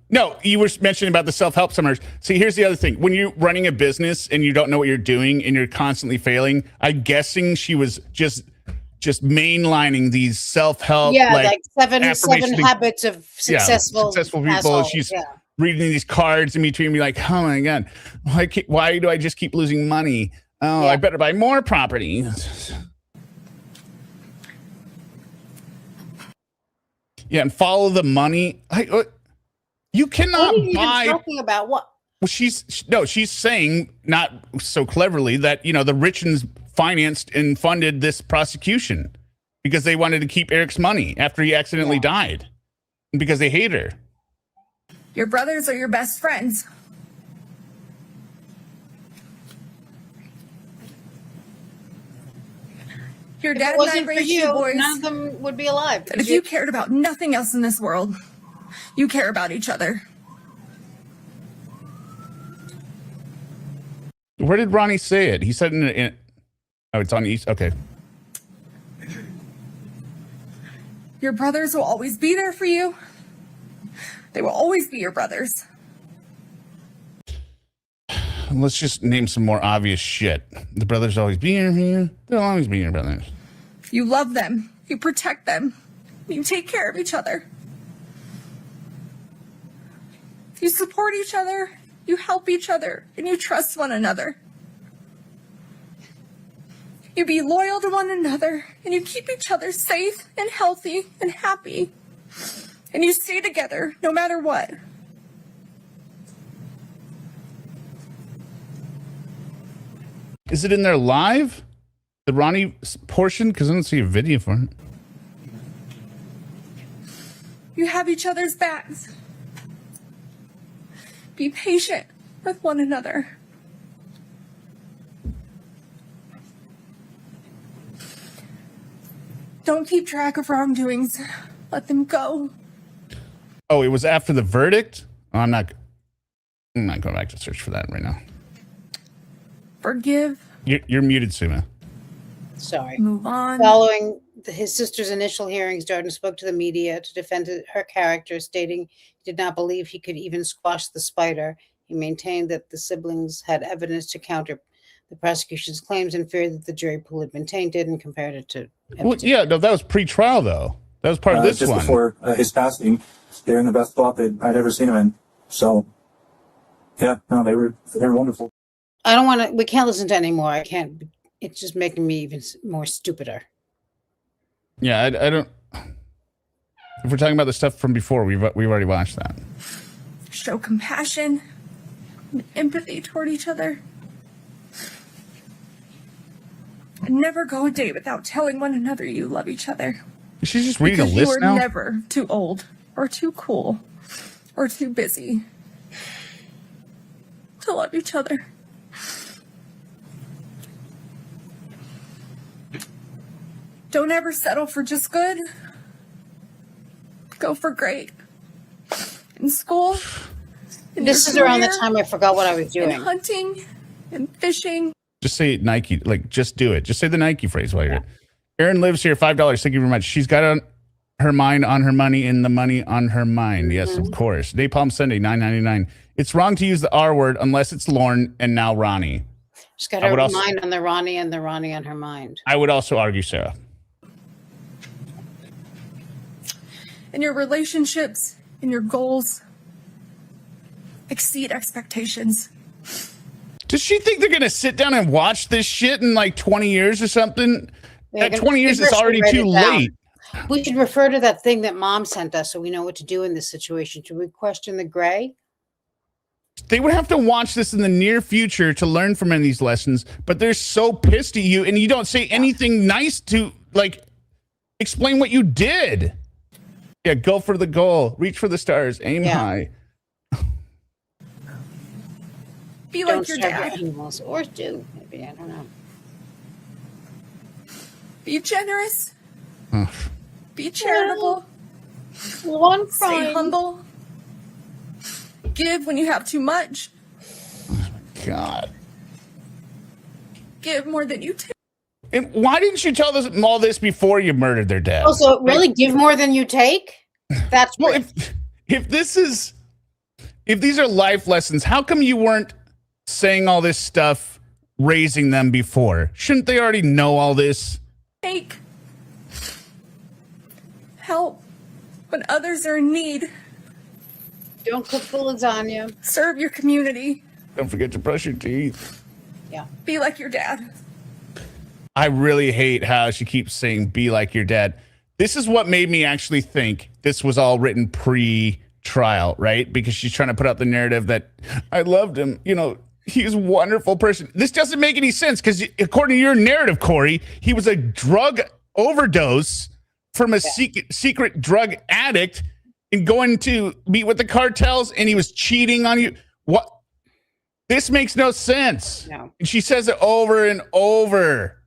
No, you were mentioning about the self-help seminars. See, here's the other thing. When you're running a business and you don't know what you're doing and you're constantly failing, I'm guessing she was just mainlining these self-help. Yeah, like seven habits of successful people. Assholes. She's reading these cards in between me like, oh my God, why do I just keep losing money? Oh, I better buy more property. Yeah, and follow the money. You cannot buy. What are you talking about? What? Well, she's saying not so cleverly that the Richens financed and funded this prosecution because they wanted to keep Eric's money after he accidentally died, and because they hate her. Your brothers are your best friends. Your dad and I raised you boys. None of them would be alive. If you cared about nothing else in this world, you care about each other. Where did Ronnie say it? He said oh, it's on East. Okay. Your brothers will always be there for you. They will always be your brothers. let's just name some more obvious shit. The brothers always be here. They'll always be your brothers. You love them. You protect them. You take care of each other. You support each other. You help each other. And you trust one another. You be loyal to one another. And you keep each other safe and healthy and happy. And you stay together no matter what. Is it in there live? The Ronnie portion? Because I don't see a video for it. You have each other's backs. Be patient with one another. Don't keep track of wrongdoings. Let them go. Oh, it was after the verdict? Oh, I'm not going back to search for that right now. Forgive. You're muted, Suma. Sorry. Move on. Following his sister's initial hearings, Jordan spoke to the media to defend her character, stating he did not believe he could even squash the spider. He maintained that the siblings had evidence to counter the prosecution's claims and feared that the jury pool had been tainted and compared it to... Well, yeah, no, that was pre-trial, though. That was part of this just one. before his passing, they're in the best spot that I'd ever seen him in. So, yeah, no, they were wonderful. I don't want to... We can't listen to any more. I can't... It's just making me even more stupider. Yeah, I don't... If we're talking about the stuff from before, we've already watched that. Show compassion and empathy toward each other. And never go a day without telling one another you love each other. She's just reading a Because list you are now? never too old or too cool or too busy to love each other. Don't ever settle for just good. Go for great. In school. In This your is around the career, time I forgot what I was in doing. hunting and fishing. Just say Nike. Like, just do it. Just say the Nike phrase while you're at it. Erin lives here. $5. Thank you very much. She's got her mind on her money and the money on her mind. Yes, of course. Napalm Sunday, $9.99. It's wrong to use the R word unless it's Lauren and now Ronnie. She's got her mind on the Ronnie and the Ronnie on her mind. I would also argue Sarah. In your relationships, in your goals, exceed expectations. Does she think they're going to sit down and watch this shit in like 20 years or something? At 20 years, it's already too late. We should refer to that thing that Mom sent us so we know what to do in this situation. Should we question the gray? They would have to watch this in the near future to learn from any of these lessons, but they're so pissed at you and you don't say anything nice to like explain what you did. Yeah, go for the goal, reach for the stars, aim high. Be Don't like your starve dad. animals, or do maybe, I don't know. Be generous. Be charitable. One Stay humble. Give when you have too much. God. Give more than you take. And why didn't you tell them all this before you murdered their dad? Also, really give more than you take? That's well, if these are life lessons, how come you weren't saying all this stuff, raising them before? Shouldn't they already know all this? Take. Help when others are in need. Don't cook the lasagna. Serve your community. Don't forget to brush your teeth. Yeah. Be like your dad. I really hate how she keeps saying, be like your dad. This is what made me actually think this was all written pre-trial, right? Because she's trying to put out the narrative that I loved him. You know, he's a wonderful person. This doesn't make any sense because according to your narrative, Kouri, he was a drug overdose from a secret drug addict and going to meet with the cartels and he was cheating on you. What? This makes no sense. No. And she says it over and over.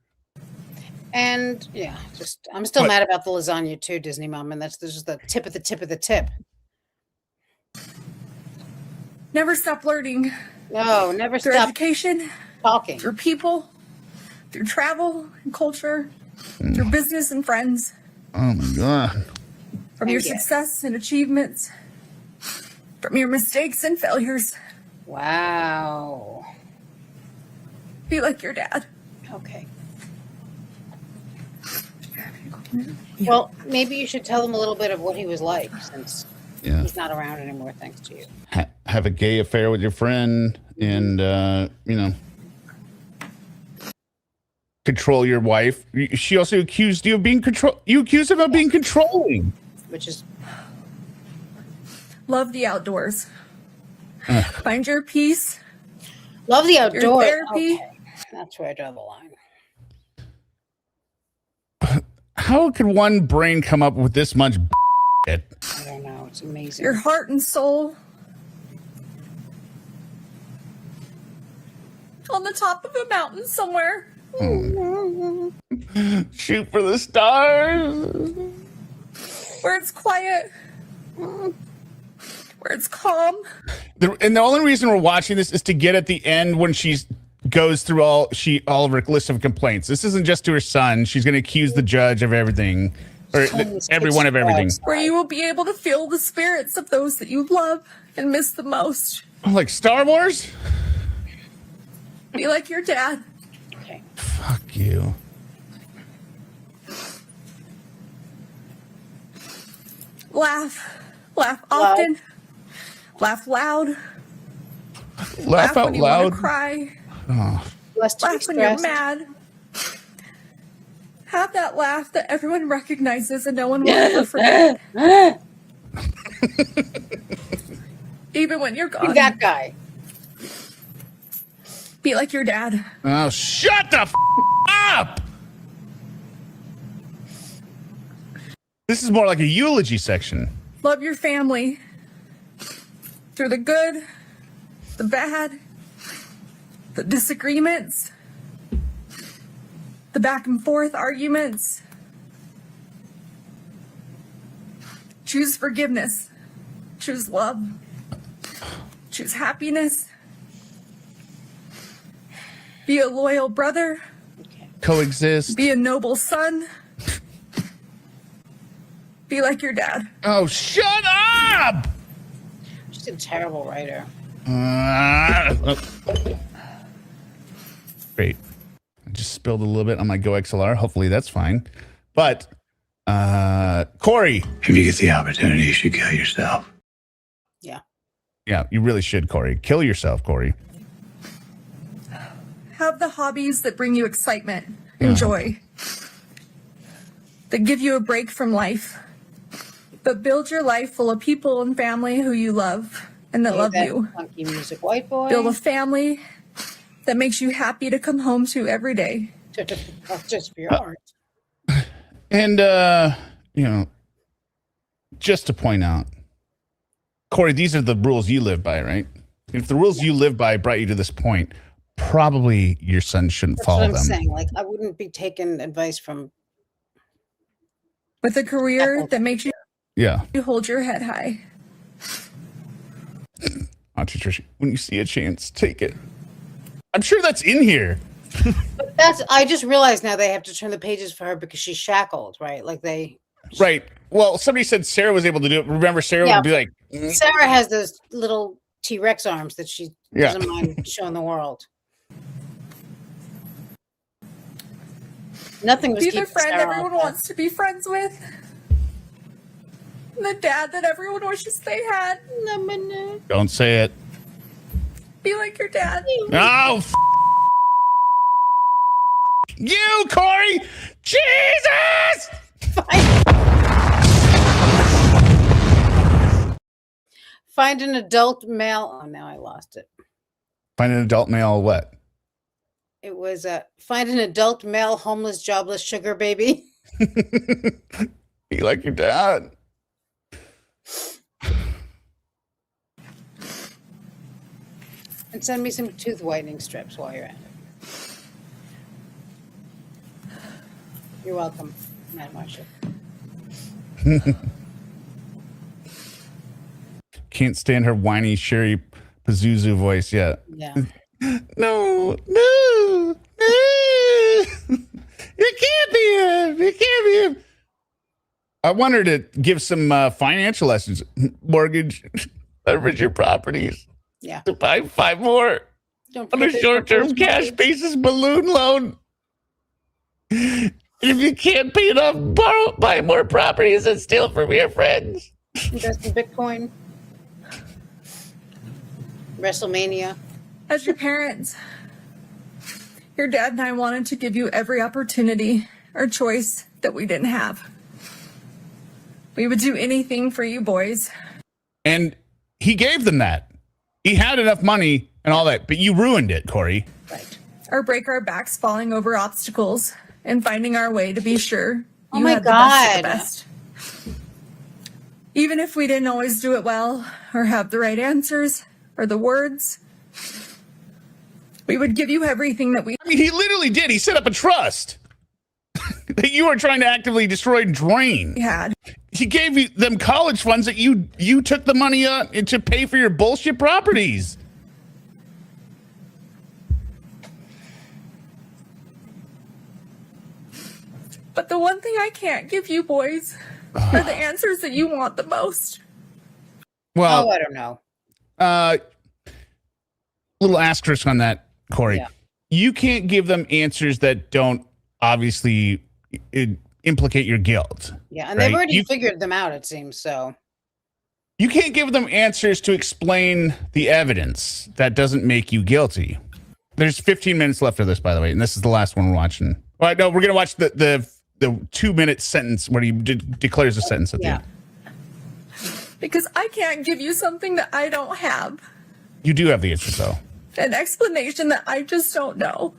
And yeah, just I'm still mad about the lasagna too, Disney Mom, and this is the tip of the tip of the tip. Never stop learning. No, never Through stop education, talking. through people, through travel and culture, through business and friends. Oh my God. From your success and achievements, from your mistakes and failures. Wow. Be like your dad. Okay. Well, maybe you should tell them a little bit of what he was like, since he's not around anymore, thanks to you. Have a gay affair with your friend, and control your wife. She also accused you of being You accused him of being controlling, which is love the outdoors. Find your peace. Love the outdoors. Your therapy. Okay. That's where I draw the line. How could one brain come up with this much shit? I don't know. It's amazing. Your heart and soul. On the top of a mountain somewhere. Shoot for the stars. Where it's quiet. Where it's calm. And the only reason we're watching this is to get at the end when she goes through all of her list of complaints. This isn't just to her son. She's going to accuse the judge of everything, or everyone of everything. Where you will be able to feel the spirits of those that you love and miss the most. Like Star Wars? Be like your dad. Okay. Fuck you. Laugh. Laugh often. Laugh loud. Laugh out when you loud. want to cry. Oh. Laugh when you're mad. Have that laugh that everyone recognizes and no one will ever forget. Even when you're gone. That guy. Be like your dad. Oh, shut the up! This is more like a eulogy section. Love your family. Through the good, the bad, the disagreements, the back and forth arguments. Choose forgiveness. Choose love. Choose happiness. Be a loyal brother. Coexist. Be a noble son. Be like your dad. Oh, shut up! She's a terrible writer. Great. I just spilled a little bit on my Go XLR. Hopefully that's fine. But, Kouri. If you get the opportunity, you should kill yourself. Yeah. Yeah, you really should, Kouri. Kill yourself, Kouri. Have the hobbies that bring you excitement and joy. That give you a break from life. But build your life full of people and family who you love and that love you. Funky music, white boy. Build a family that makes you happy to come home to every day. Just for your art. And, just to point out, Kouri, these are the rules you live by, right? If the rules you live by brought you to this point, probably your son shouldn't follow them. That's what I'm saying. Like, I wouldn't be taking advice from... With a career that makes you hold your head high. Auntie Tricia, when you see a chance, take it. I'm sure that's in here. But I just realized now they have to turn the pages for her because she's shackled, right? Like Right. Well, somebody said Sarah was able to do it. Remember, Sarah would be like... Sarah has those little T-Rex arms that she doesn't mind showing the world. Nothing was Be the keeping friend Sarah everyone off. wants to be friends with. The dad that everyone wishes they had. Don't say it. Be like your dad. Oh, you, Kouri! Jesus! Find an adult male. Oh, now I lost it. Find an adult male what? It was find an adult male, homeless, jobless sugar baby. Be like your dad. And send me some tooth whitening strips while you're at it. You're welcome, Matt Marshall. Can't stand her whiny Sherry Pazuzu voice yet. Yeah. No. It can't be him. It can't be him. I want her to give some financial lessons. Mortgage, leverage your properties. Yeah. To buy 5 more. Don't on a forget there's short-term proposed cash mortgage. basis balloon loan. And if you can't pay it off, buy more properties and steal from your friends. Invest in Bitcoin. WrestleMania. As your parents, your dad and I wanted to give you every opportunity or choice that we didn't have. We would do anything for you boys. And he gave them that. He had enough money and all that, but you ruined it, Kouri. Right. Or break our backs falling over obstacles and finding our way to be sure Oh you my had the best of the God. best. Even if we didn't always do it well or have the right answers or the words, we would give you everything that we I mean, he literally did. He set up a trust that you were trying to actively destroy and drain. had. He gave them college funds that you took the money to pay for your bullshit properties. But the one thing I can't give you boys are the answers that you want the most. Well, Oh, I don't know. Little asterisk on that, Kouri. Yeah. You can't give them answers that don't obviously implicate your guilt. Yeah, and right? they've already figured them out, it seems. So You can't give them answers to explain the evidence that doesn't make you guilty. There's 15 minutes left of this, by the way, and this is the last one we're watching. All right, no, we're gonna watch the 2-minute sentence where he declares a sentence at the end. Because I can't give you something that I don't have. You do have the answers, though. An explanation that I just don't know.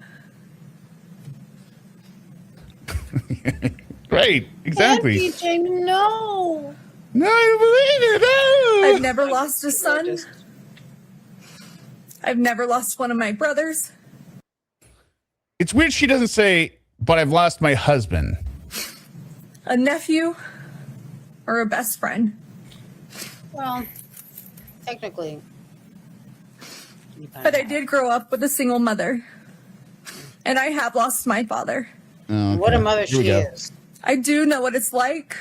Right, exactly. DJ, no. No, I believe it. No. I've never lost a son. I've never lost one of my brothers. It's weird she doesn't say, but I've lost my husband. A nephew. Or a best friend. Well, technically. But I did grow up with a single mother. And I have lost my father. Oh, What a okay. mother Here we she go. is. I do know what it's like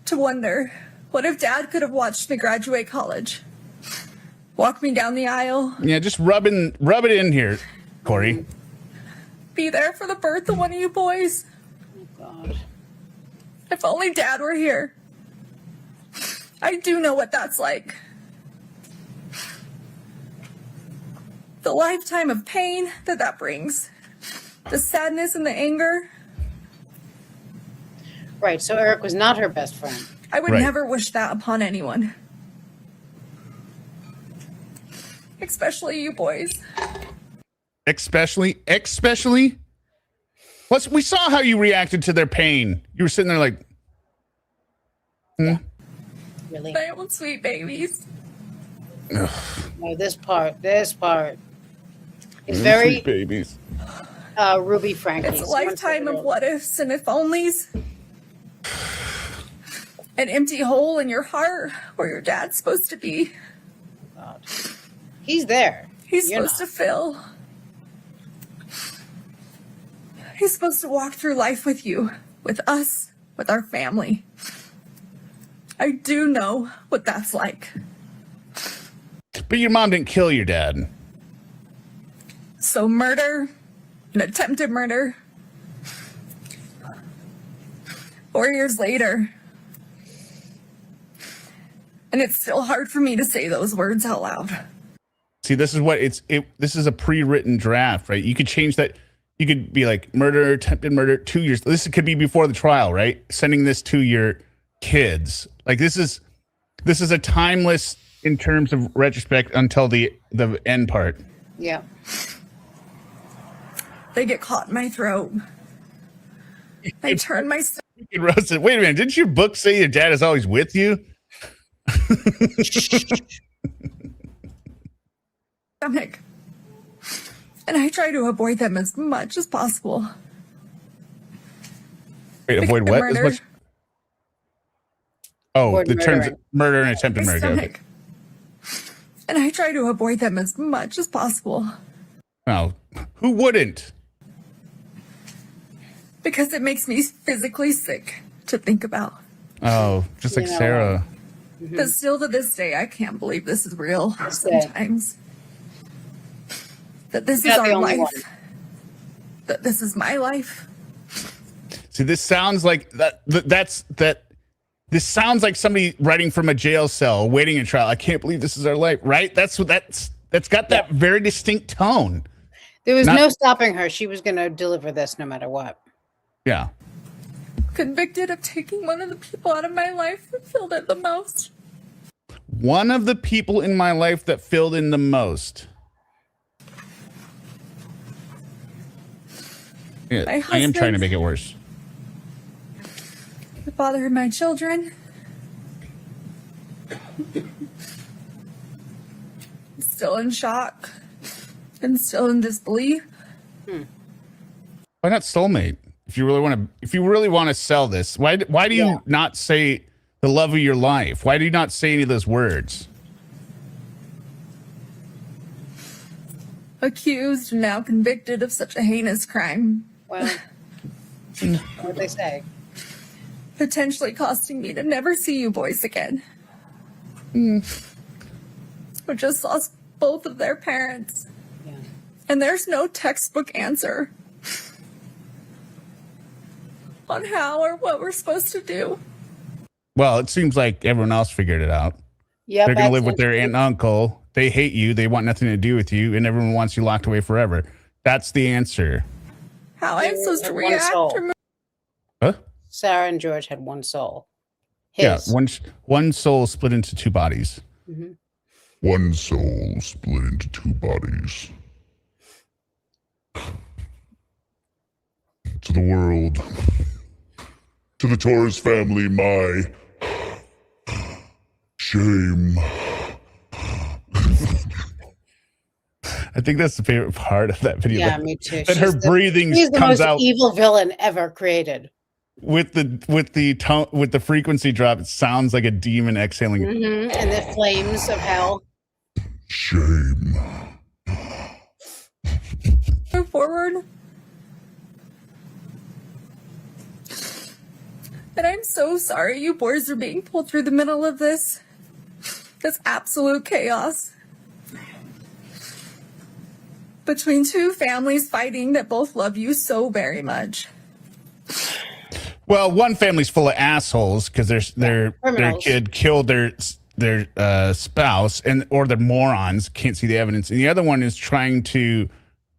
to wonder, what if Dad could have watched me graduate college? Walk me down the aisle, Yeah, just rub it in here, Kouri. be there for the birth of one of you boys. Oh, God. If only Dad were here. I do know what that's like. The lifetime of pain that brings. The sadness and the anger. Right, so Eric was not her best friend. I would Right. never wish that upon anyone. Especially you boys. Especially. We saw how you reacted to their pain. You were sitting there like, Really. My own sweet babies. No, this part is very sweet babies. Ruby Frankie. It's a lifetime of what ifs and if onlys. An empty hole in your heart where your dad's supposed to be. God. He's there. He's You're supposed to fill. He's supposed to walk through life with you, with us, with our family. I do know what that's like. But your mom didn't kill your dad. So murder, an attempted murder. 4 years later. And it's still hard for me to say those words out loud. See, this is what this is a pre-written draft, right? You could change that. You could be like murder, attempted murder, 2 years. This could be before the trial, right? Sending this to your kids. Like this is a timeless in terms of retrospect until the end part. Yeah. They get caught in my throat. I turn my Roasted. Wait a minute. Didn't your book say your dad is always with you? stomach. And I try to avoid them as much as possible. Wait, avoid what? As Murder. much? Oh, Avoid the terms murdering. murder and attempted My murder. Okay. stomach. And I try to avoid them as much as possible. Oh, who wouldn't? Because it makes me physically sick to think about. Oh, just like You know, Sarah. But still to this day, I can't believe this is real Say. sometimes. that this You're is not the our only life, one. that this is my life. See, this sounds like this sounds like somebody writing from a jail cell, waiting a trial. I can't believe this is our life, right? That's got that very distinct tone. There was no stopping her. She was going to deliver this no matter what. Yeah. Convicted of taking one of the people out of my life that filled it the most. One of the people in my life that filled in the most. Yeah, My I am trying to husband. make it worse. The father of my children. Still in shock and still in disbelief. Why not soulmate? If you really want to sell this, why do you not say the love of your life? Why do you not say any of those words? Accused and now convicted of such a heinous crime. Well, what they say. Potentially costing me to never see you boys again. Who just lost both of their parents. Yeah. And there's no textbook answer on how or what we're supposed to do. Well, it seems like everyone else figured it out. Yeah, They're going to live with their aunt and uncle. They hate you. They want nothing to do with you. And everyone wants you locked away forever. That's the answer. How I'm supposed to One react soul. or Huh? Sarah and George had one soul. His. Yeah, one soul split into two bodies. Mm-hmm. One soul split into two bodies. To the world. To the Torres family, my shame. I think that's the favorite part of that video. Yeah, that, me too. That her breathing She's the comes most out evil villain ever created. with the tone, with the frequency drop. It sounds like a demon exhaling. Mm-hmm. And the flames of hell. Shame. move forward. And I'm so sorry you boys are being pulled through the middle of this. This absolute chaos. Between two families fighting that both love you so very much. Well, one family's full of assholes because their kid killed their spouse, or they're morons, can't see the evidence. And the other one is trying to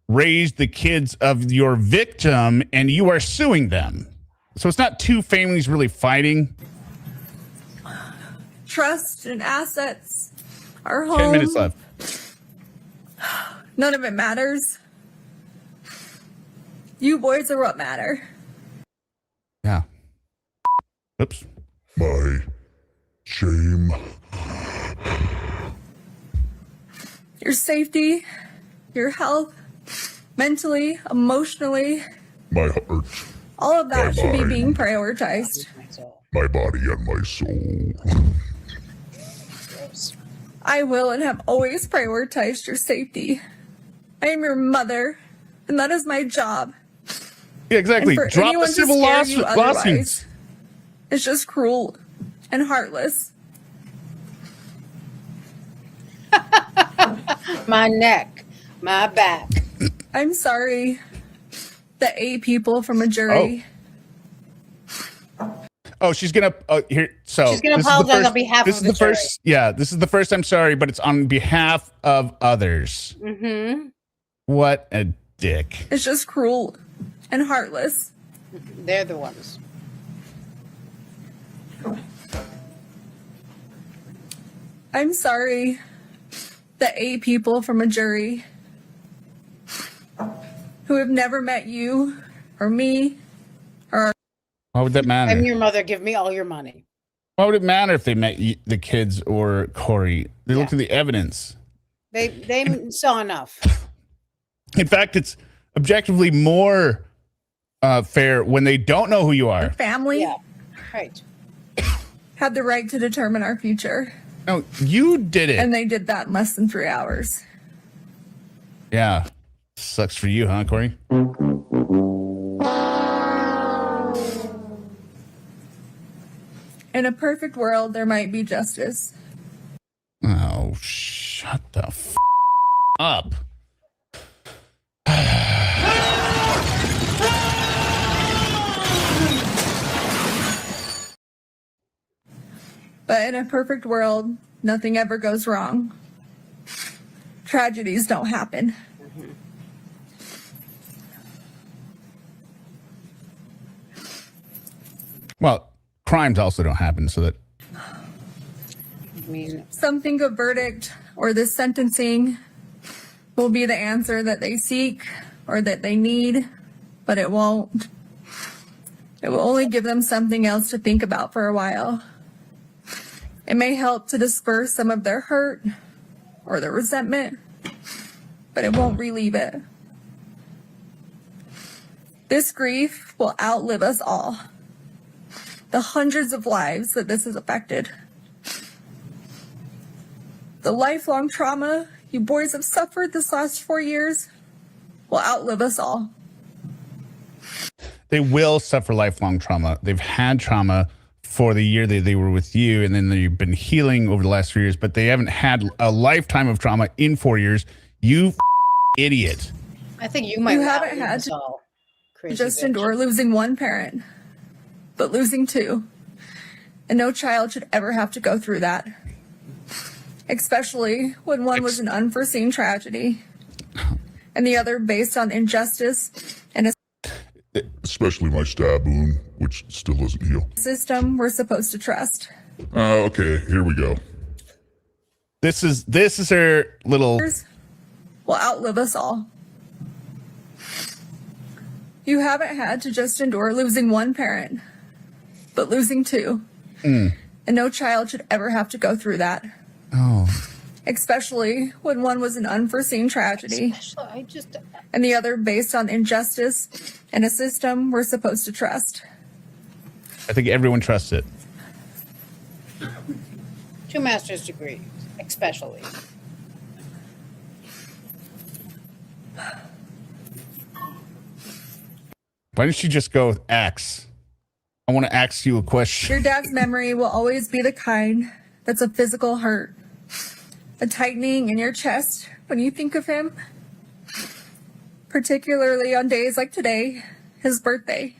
raise the kids of your victim, and you are suing them. So it's not two families really fighting. Trust and assets. Our home. 10 minutes left. None of it matters. You boys are what matter. Yeah. Oops. My shame. Your safety, your health, mentally, emotionally. My heart. All of that My should be mind. being prioritized. My body and my soul. I will and have always prioritized your safety. I am your mother, and that is my job. Yeah, exactly. And for Drop the anyone to civil scare you lawsuits. otherwise, it's just cruel and heartless. My neck, my back. I'm sorry that 8 people from a jury. Oh, she's gonna here. So She's gonna this is the apologize first- on behalf this of is the the first. Yeah, this is the first. I'm sorry, but it's on behalf of others. Mm-hmm. What a dick. It's just cruel and heartless. They're the ones. I'm sorry that 8 people from a jury who have never met you or me or Why would that matter? I'm your mother. Give me all your money. Why would it matter if they met the kids or Kouri? They looked at the evidence. They saw enough. In fact, it's objectively more fair when they don't know who you are. family Yeah, right. had the right to determine our future. No, you did it. And they did that in less than 3 hours. Yeah. Sucks for you, huh, Kouri? In a perfect world, there might be justice. Oh, shut the up. But in a perfect world, nothing ever goes wrong. Tragedies don't happen. Well, crimes also don't happen, so that I mean, Some think a verdict or this sentencing will be the answer that they seek or that they need, but it won't. It will only give them something else to think about for a while. It may help to disperse some of their hurt or their resentment, but it won't relieve it. This grief will outlive us all. The hundreds of lives that this has affected. The lifelong trauma you boys have suffered this last 4 years will outlive us all. they will suffer lifelong trauma. They've had trauma for the year that they were with you, and then they've been healing over the last 3 years, but they haven't had a lifetime of trauma in 4 years. You idiot. I think you might You haven't had to crazy just bitch. endure losing one parent, but losing two. And no child should ever have to go through that. Especially when one was an unforeseen tragedy and the other based on injustice and a Especially my stab wound, which still doesn't heal. system we're supposed to trust. Okay, here we go. This is her little. Will outlive us all. You haven't had to just endure losing one parent, but losing two. And no child should ever have to go through that. Oh. Especially when one was an unforeseen tragedy and the other based on injustice and a system we're supposed to trust. I think everyone trusts it. 2 master's degrees, especially. Why don't you just go with X? I want to ask you a question. Your dad's memory will always be the kind that's a physical hurt, a tightening in your chest when you think of him, particularly on days like today, his birthday,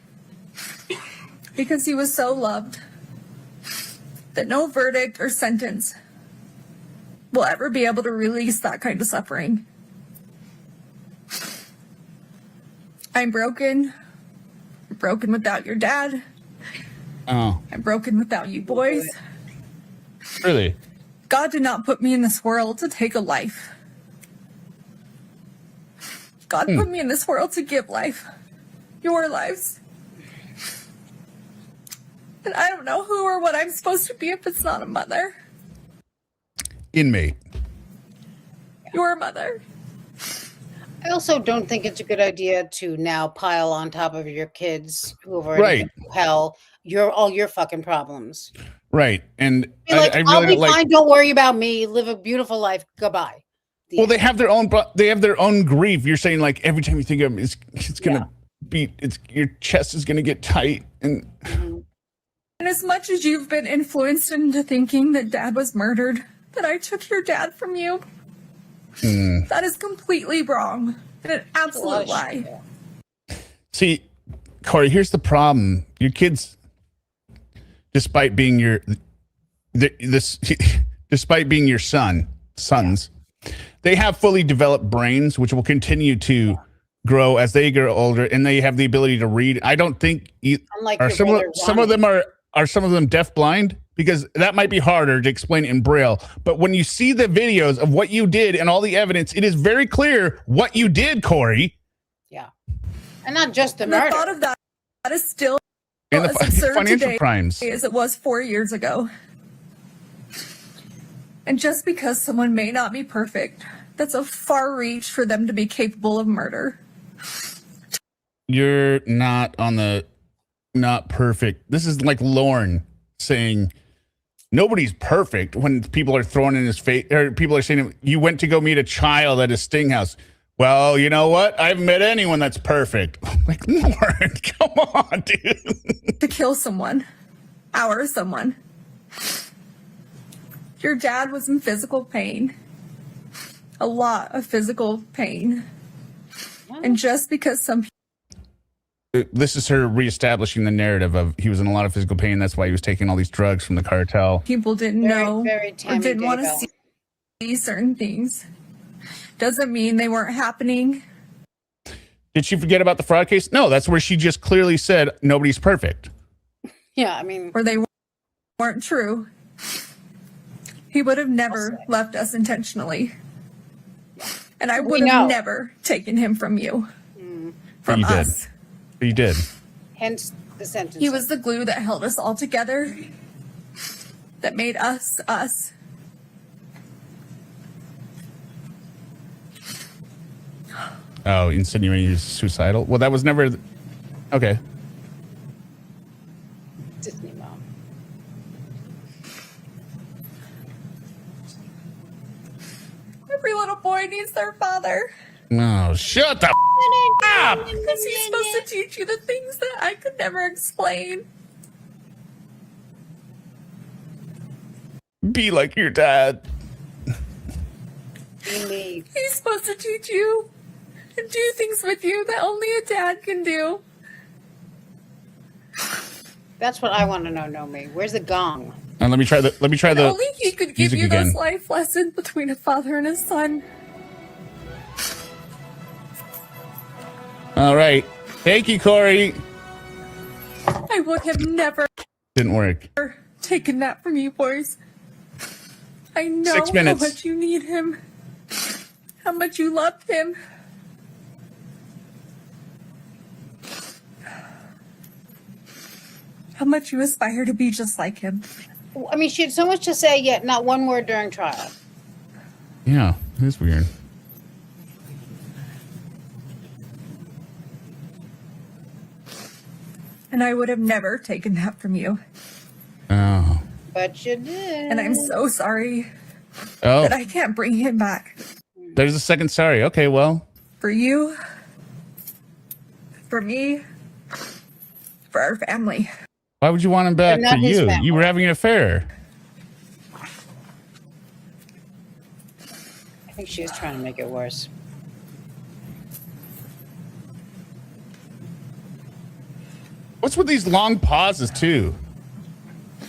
because he was so loved that no verdict or sentence will ever be able to release that kind of suffering. I'm broken without your dad. Oh, I'm broken without you boys. really? God did not put me in this world to take a life. God put me in this world to give life. Your lives. And I don't know who or what I'm supposed to be if it's not a mother. Inmate. Your mother. I also don't think it's a good idea to now pile on top of your kids who have already been through hell all your fucking problems. Right. And Be like, I I'll really be don't fine. like. Don't worry about me. Live a beautiful life. Goodbye. Well, they have their own. They have their own grief. You're saying like every time you think of them, it's gonna be. It's your chest is gonna get tight. And And as much as you've been influenced into thinking that dad was murdered, that I took your dad from you, that is completely wrong and an absolute lie. see, Kouri, here's the problem. Your kids, despite being your despite being your sons, they have fully developed brains, which will continue to grow as they grow older, and they have the ability to read. I don't think Unlike are your some brother of them are some of them deafblind, because that might be harder to explain in Braille. But when you see the videos of what you did and all the evidence, it is very clear what you did, Kouri. Yeah. And not just the The murder. thought of that is still And as absurd financial today crimes. as it was 4 years ago. And just because someone may not be perfect, that's a far reach for them to be capable of murder. You're not perfect. This is like Lorne saying nobody's perfect when people are throwing in his face, or people are saying you went to go meet a child at a sting house. Well, you know what? I haven't met anyone that's perfect. Like, Lorne, come on, dude. To kill someone, someone. Your dad was in physical pain. A lot of physical pain. And just because some this is her reestablishing the narrative of he was in a lot of physical pain. That's why he was taking all these drugs from the cartel. People didn't know or didn't want to Daybell. see certain things. Doesn't mean they weren't happening. Did she forget about the fraud case? No, that's where she just clearly said nobody's perfect. Yeah, I mean, Or they weren't true. He would have never left us intentionally. And I would have never taken him from you. But From you did. us. But you did. hence the sentence. He was the glue that held us all together. That made us us. Oh, insinuating he's suicidal? Well, that was never... Okay. Disney mom. Every little boy needs their father. No, shut the up! Because he's supposed to teach you the things that I could never explain. Be like your dad. He's supposed to teach you and do things with you that only a dad can do. That's what I want to know, Nomi. Where's the gong? And let me try the Only he could give music you again. those life lessons between a father and a son. All right. Thank you, Kouri. I would have never Didn't work. taken that from you boys. I know 6 how minutes. much you need him. How much you loved him. How much you aspire to be just like him. I mean, she had so much to say, yet not one word during trial. Yeah, it is weird. And I would have never taken that from you. Oh. But you did. And I'm so sorry Oh, that I can't bring him back. there's a second sorry. Okay, well. For you, for me, for our family. Why would you want him back But not for his you? family. You were having an affair. I think she is trying to make it worse. What's with these long pauses too?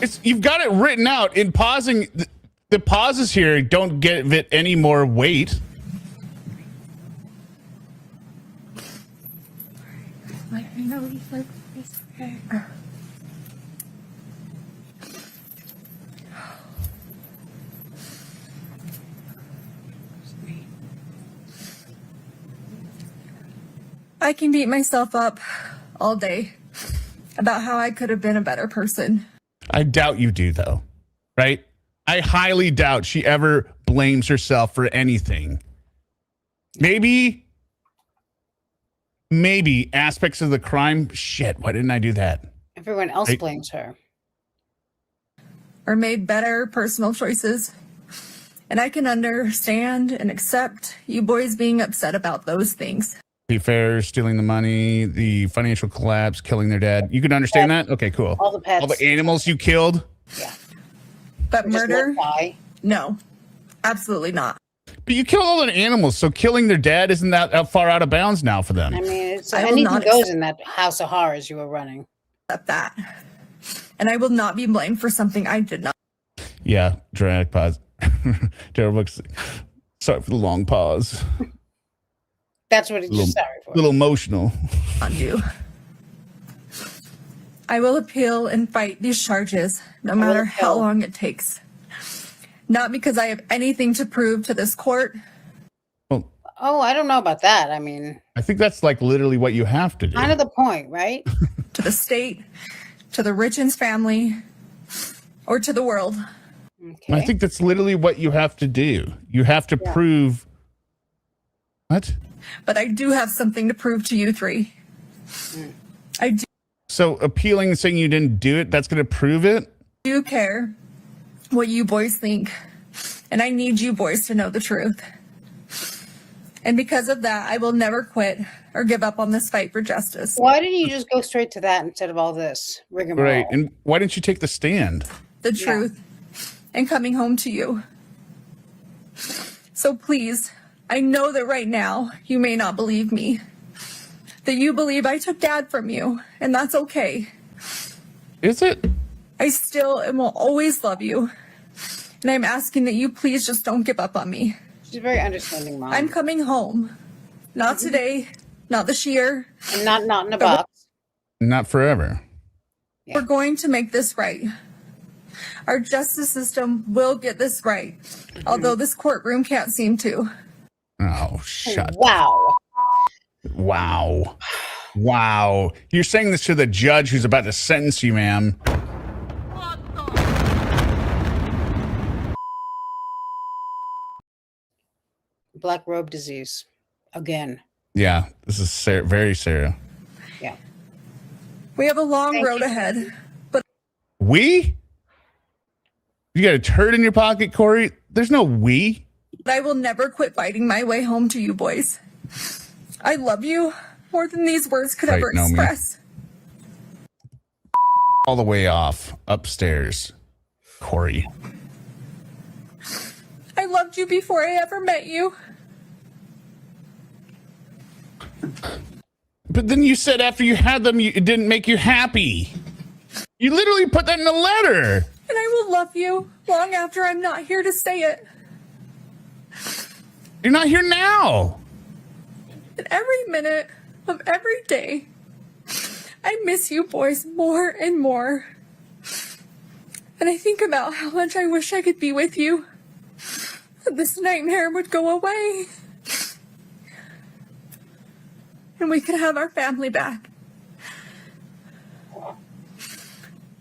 It's you've got it written out in pausing. The pauses here don't give it any more weight. Like, I know he's like, it's okay. I can beat myself up all day about how I could have been a better person. I doubt you do, though. Right? I highly doubt she ever blames herself for anything. Maybe aspects of the crime. Shit, why didn't I do that? Everyone else blames her. Or made better personal choices. And I can understand and accept you boys being upset about those things. The affairs, stealing the money, the financial collapse, killing their dad. You can understand that? Okay, cool. All the pets. All the animals you killed? But Just murder? let die. No, absolutely not. But you killed all the animals, so killing their dad isn't that far out of bounds now for them. I mean, it's I will anything not goes accept- in that house of horrors you were running. Accept that. And I will not be blamed for something I did not Yeah, dramatic pause. Daryl Books. Sorry for the long pause. That's what he's sorry for. A little emotional. do. I will appeal and fight these charges, no matter how appeal. long it takes. Not because I have anything to prove to this court. Well, Oh, I don't know about that. I mean, I think that's like literally what you have to do. kind of the point, right? To the state, to the Richens family, or to the world. Okay. I think that's literally what you have to do. You have to prove. What? But I do have something to prove to you three. I So appealing and saying you didn't do it, that's going to prove it? do care what you boys think. And I need you boys to know the truth. And because of that, I will never quit or give up on this fight for justice. Why didn't you just go straight to that instead of all this rigmarole? Right. And why didn't you take the stand? The truth and coming home to you. So please, I know that right now you may not believe me, that you believe I took Dad from you, and that's okay. Is it? I still and will always love you. And I'm asking that you please just don't give up on me. She's a very understanding mom. I'm coming home. Not today, not this year. And not in a box. Not forever. We're going to make this right. Our justice system will get this right, although this courtroom can't seem to. Oh, shut up. Wow. Wow. Wow. You're saying this to the judge who's about to sentence you, ma'am. Black robe disease. Again. Yeah, this is very Sarah. Yeah. We have a long Thank road you. ahead, but We? You got a turd in your pocket, Kouri? There's no we. I will never quit fighting my way home to you boys. I love you more than these words could Right, ever know me. express. All the way off upstairs, Kouri. I loved you before I ever met you. But then you said after you had them, it didn't make you happy. You literally put that in a letter. And I will love you long after I'm not here to say it. You're not here now. And every minute of every day, I miss you boys more and more. And I think about how much I wish I could be with you. That this nightmare would go away. And we could have our family back.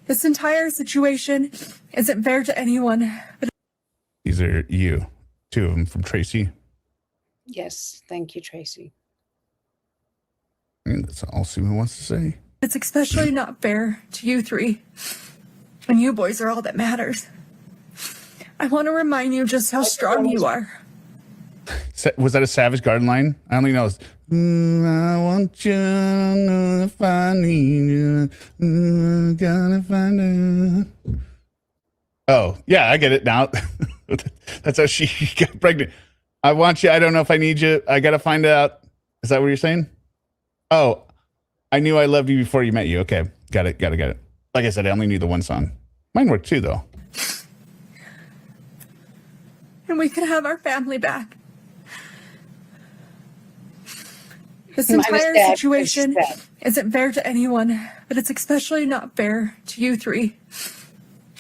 This entire situation isn't fair to anyone. But These are you. Two of them from Tracy. Yes. Thank you, Tracy. And that's all Susan wants to say. it's especially not fair to you three. And you boys are all that matters. I want to remind you just how strong you are. Was that a Savage Garden line? I only know it's, I want you to know if I need you. Gotta find out. Oh, yeah, I get it now. That's how she got pregnant. I want you. I don't know if I need you. I gotta find out. Is that what you're saying? Oh, I knew I loved you before you met you. Okay, got it. Like I said, I only knew the one song. Mine worked too, though. And we could have our family back. This Minus entire Dad, situation Dad. isn't fair to anyone, but it's especially not fair to you three.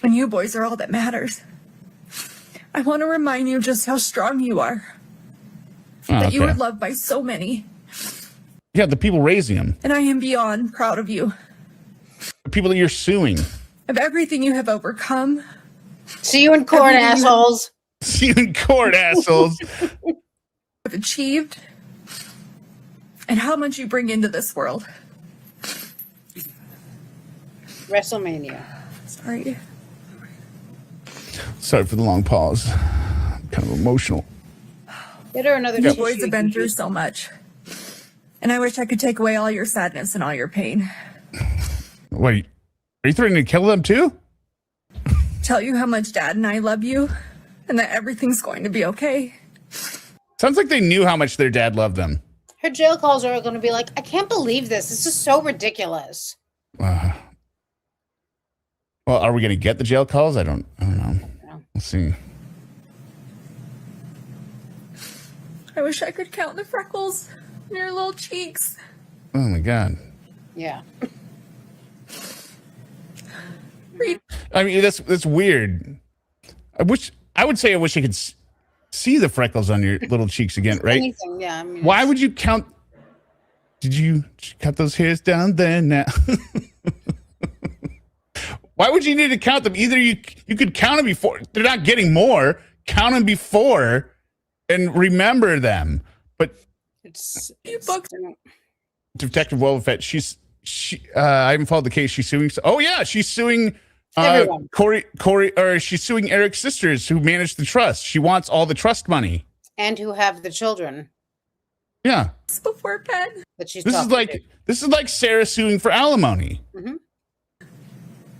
And you boys are all that matters. I want to remind you just how strong you are. That you are loved by so many. Yeah, the people raising him. And I am beyond proud of you. The people that you're suing. Of everything you have overcome. See you in court, assholes. See you in court, assholes. Have achieved. And how much you bring into this world. WrestleMania. Sorry. Sorry for the long pause. I'm kind of emotional. Get her another You tissue. boys have been through so much. And I wish I could take away all your sadness and all your pain. Wait, are you threatening to kill them too? Tell you how much Dad and I love you. And that everything's going to be okay. Sounds like they knew how much their dad loved them. Her jail calls are going to be like, I can't believe this. This is so ridiculous. Well, are we going to get the jail calls? I don't know. No. Let's see. I wish I could count the freckles on your little cheeks. Oh my God. Yeah. I mean, that's weird. I wish I could see the freckles on your little cheeks again, right? Anything, yeah. I mean, Why would you count? Did you cut those hairs down there now? Why would you need to count them? Either you could count them before. They're not getting more. Count them before and remember them. But it's Detective Wolfett, I haven't followed the case. She's suing. Oh yeah, she's suing everyone. Kouri, or she's suing Eric's sisters who manage the trust. She wants all the trust money. And who have the children Yeah. Before bed. that she's This is like Sarah suing for alimony. Mm-hmm.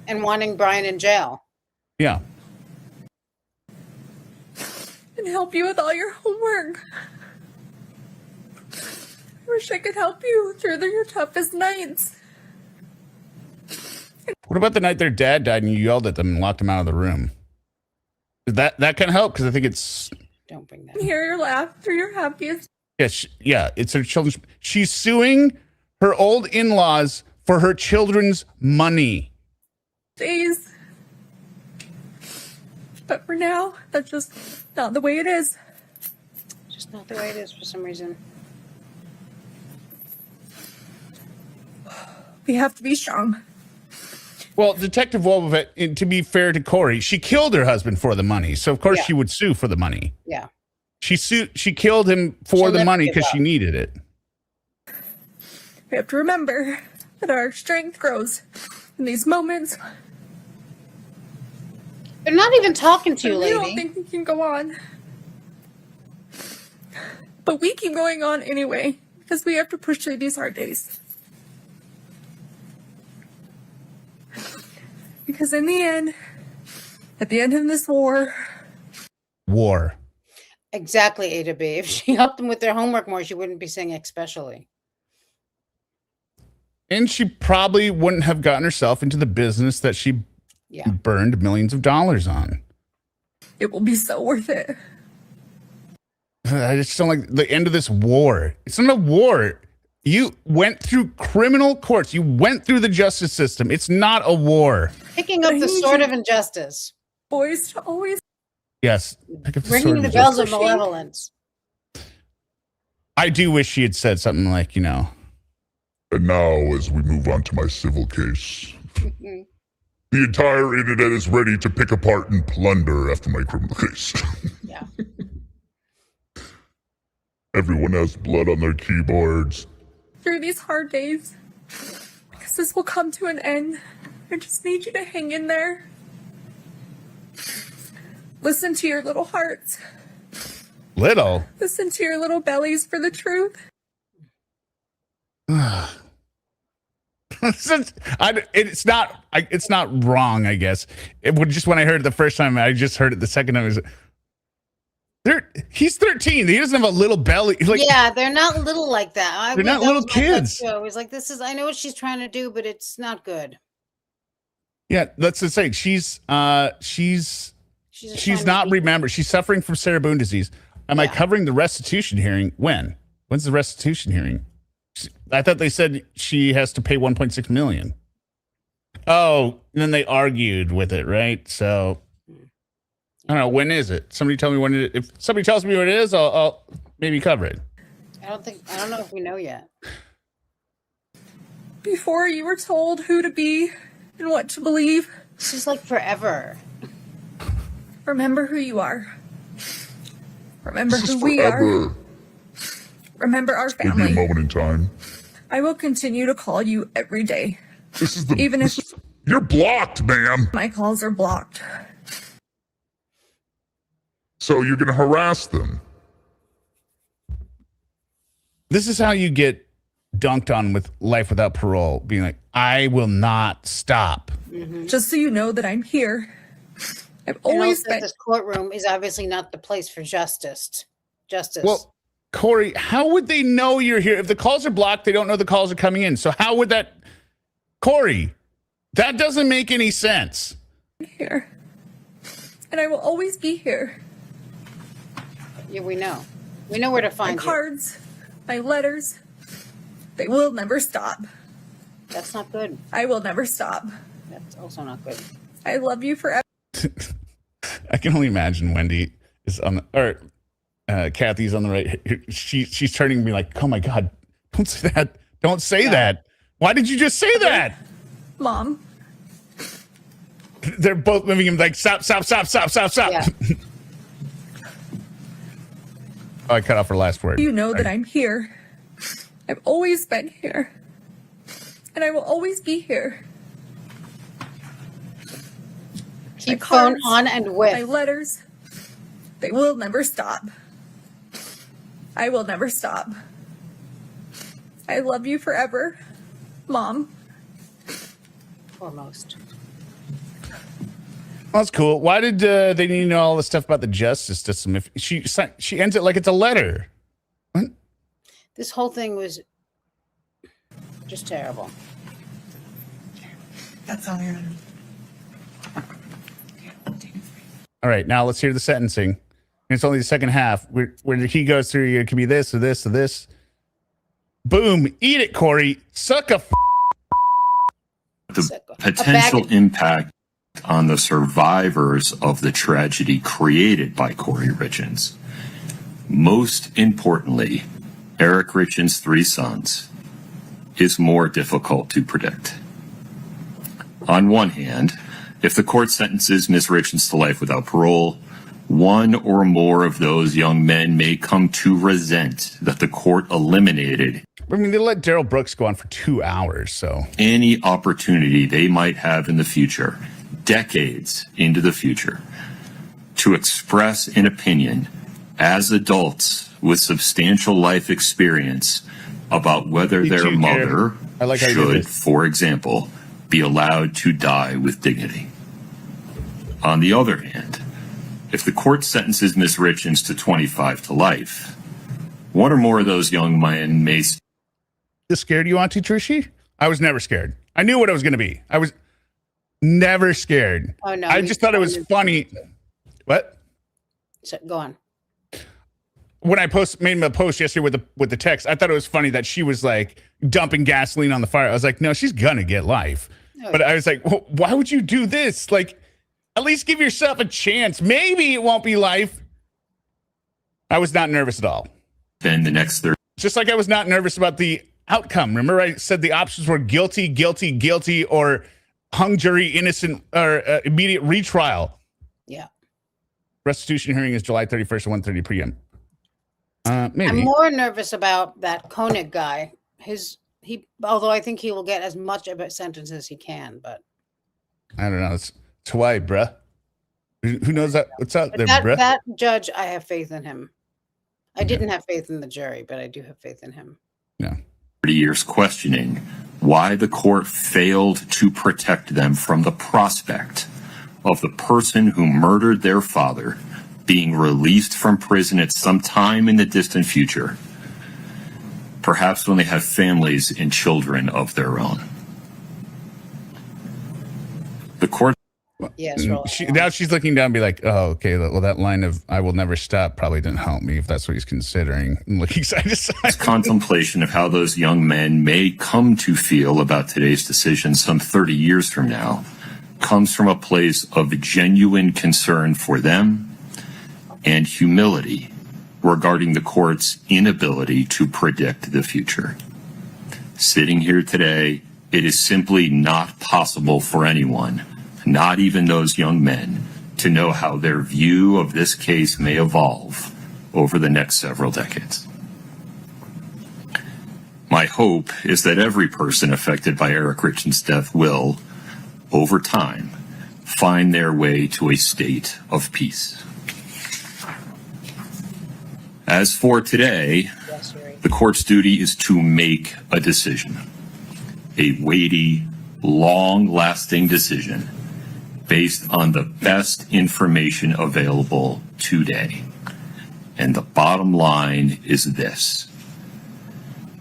And wanting Brian in jail. Yeah. And help you with all your homework. I wish I could help you through your toughest nights. What about the night their dad died and you yelled at them and locked them out of the room? That can help because I think it's. Don't bring that. And hear your laugh through your happiest Yeah, it's her children's. She's suing her old in-laws for her children's money. days. But for now, that's just not the way it is. Just not the way it is for some reason. We have to be strong. Well, Detective Wolbovit, to be fair to Kouri, she killed her husband for the money. So, of course, Yeah. she would sue for the money. Yeah. She killed him for She'll the never money give because up. she needed it. We have to remember that our strength grows in these moments. They're not even talking to you, We don't lady. think we can go on. But we keep going on anyway, because we have to push through these hard days. Because in the end, at the end of this war, Exactly, A to B. If she helped them with their homework more, she wouldn't be saying especially. And she probably wouldn't have gotten herself into the business that she Yeah. burned millions of dollars on. it will be so worth it. I just don't like the end of this war. It's not a war. You went through criminal courts. You went through the justice system. It's not a war. Picking up I the need sword you- of injustice. Boys to always Yes. Pick up the sword Ringing of the justice. bells of malevolence. I do wish she had said something like, And now, as we move on to my civil case, the entire internet is ready to pick apart and plunder after my criminal case. Yeah. Everyone has blood on their keyboards. through these hard days. Because this will come to an end. I just need you to hang in there. Listen to your little hearts. little. Listen to your little bellies for the truth. It's not wrong, I guess. It would just when I heard it the first time, I just heard it the second time. He's 13. He doesn't have a little belly. Yeah, they're not little like that. They're not that little was my thought kids. too. I was like, I know what she's trying to do, but it's not good. Yeah, that's the thing. She's just trying to not be- remembered. She's suffering from Sarah Boone disease. Am I covering the restitution hearing? When? When's the restitution hearing? I thought they said she has to pay 1.6 million. Oh, and then they argued with it, right? So I don't know. When is it? Somebody tell me when it. If somebody tells me what it is, I'll maybe cover it. I don't know if we know yet. Before you were told who to be and what to believe, This is like forever. remember who you are. Remember This who is we are. forever. Remember our Maybe a family. moment in time. I will continue to call you every day. This is the. Even if You're blocked, ma'am. my calls are blocked. So you're going to harass them. This is how you get dunked on with life without parole, being like, I will not stop. Just so you know that I'm here. I've And always also, been. this courtroom is obviously not the place for justice. Well, Kouri, how would they know you're here? If the calls are blocked, they don't know the calls are coming in. So how would that, Kouri, that doesn't make any sense. Here. And I will always be here. Yeah, we know. We know where to My find you. cards, my letters, they will never stop. That's not good. I will never stop. That's also not good. I love you forever. I can only imagine Wendy is on the, or Kathy's on the right. She's turning to me like, oh my God, don't say that. Don't say that. Why did you just say that? Mom, They're both moving him like, stop. Yeah. Oh, I cut off her last word. you know that I'm here. I've always been here. And I will always be here. Keep My phone cards, on and My with. letters, they will never stop. I will never stop. I love you forever, Mom. Foremost. That's cool. Why did they need to know all this stuff about the justice system? If she ends it like it's a letter. What? This whole thing was just terrible. That's all you're. All right, now let's hear the sentencing. And it's only the second half where he goes through, it could be this or this or this. Boom, eat it, Kouri. Suck a The potential impact on the survivors of the tragedy created by Kouri Richins. Most importantly, Eric Richens' 3 sons is more difficult to predict. On one hand, if the court sentences Ms. Richens to life without parole, one or more of those young men may come to resent that the court eliminated I mean, they let Daryl Brooks go on for 2 hours, so. any opportunity they might have in the future, decades into the future, to express an opinion as adults with substantial life experience about whether their mother should, for example, be allowed to die with dignity. On the other hand, if the court sentences Ms. Richens to 25 to life, one or more of those young men may... This scared you, Auntie Trishy? I was never scared. I knew what I was going to be. I was never scared. Oh, no. I just thought it was funny. What? So, go on. When I made a post yesterday with the text, I thought it was funny that she was like dumping gasoline on the fire. I was like, no, she's going to get life. Oh, but I was like, well, why would you do this? Like, at least give yourself a chance. Maybe it won't be life. I was not nervous at all. Then the next 30. Just like I was not nervous about the outcome. Remember, I said the options were guilty, guilty, guilty, or hung jury, innocent, or immediate retrial. Yeah. Restitution hearing is July 31st at 1:30 p.m. Maybe. I'm more nervous about that Koenig guy. Although I think he will get as much of a sentence as he can, but I don't know. It's why, bruh. Who knows that? What's out there, bruh? That judge, I have faith in him. I didn't have faith in the jury, but I do have faith in him. Yeah. 30 years questioning why the court failed to protect them from the prospect of the person who murdered their father being released from prison at some time in the distant future, perhaps when they have families and children of their own. The court... Yes, now she's looking down and be like, oh, okay, well, that line of I will never stop probably didn't help me if that's what he's considering. And looking side to side. Contemplation of how those young men may come to feel about today's decision some 30 years from now comes from a place of genuine concern for them and humility regarding the court's inability to predict the future. Sitting here today, it is simply not possible for anyone, not even those young men, to know how their view of this case may evolve over the next several decades. My hope is that every person affected by Eric Richens' death will, over time, find their way to a state of peace. As for today, the court's duty is to make a decision, a weighty, long-lasting decision based on the best information available today. And the bottom line is this.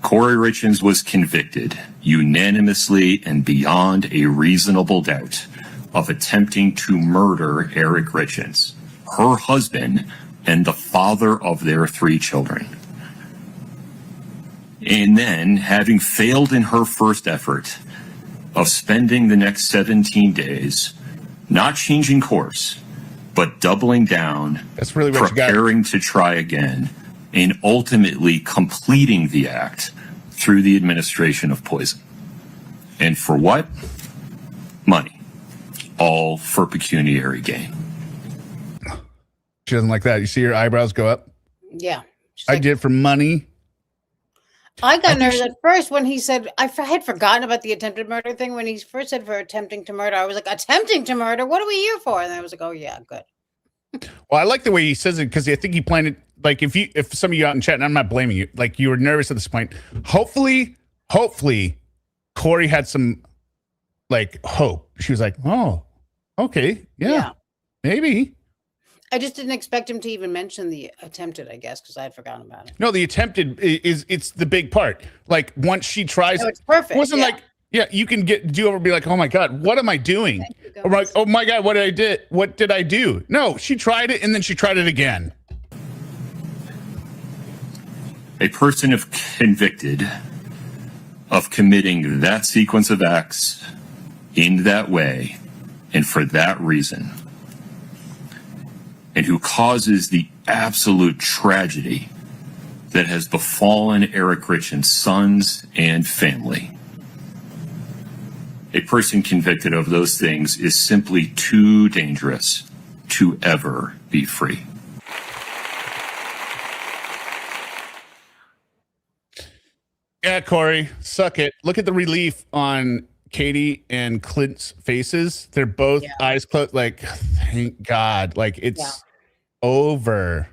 Kouri Richins was convicted unanimously and beyond a reasonable doubt of attempting to murder Eric Richins, her husband, and the father of their 3 children. And then, having failed in her first effort of spending the next 17 days, not changing course, but doubling down, that's really what preparing to try again, and ultimately completing the act through the administration of poison. And for what? Money. All for pecuniary gain. She doesn't like that. You see her eyebrows go up? Yeah. I did it for money. I got nervous at first when he said, I had forgotten about the attempted murder thing. When he first said for attempting to murder, I was like, attempting to murder? What are we here for? And I was like, oh, yeah, good. Well, I like the way he says it because I think he planned it. Like if some of you out in chat, and I'm not blaming you, like you were nervous at this point. Hopefully, Kouri had some like hope. She was like, oh, okay, yeah. Maybe. I just didn't expect him to even mention the attempted, I guess, because I had forgotten about it. No, the attempted it's the big part. Like once she tries, No, it's perfect. It wasn't like, yeah, you can do over and be like, oh my God, what am I doing? Or like, oh my God, what did I do? No, she tried it and then she tried it again. A person if convicted of committing that sequence of acts in that way and for that reason, and who causes the absolute tragedy that has befallen Eric Richens' sons and family. A person convicted of those things is simply too dangerous to ever be free. Yeah, Kouri, suck it. Look at the relief on Katie and Clint's faces. They're both eyes closed. Like, thank God. Like, it's over.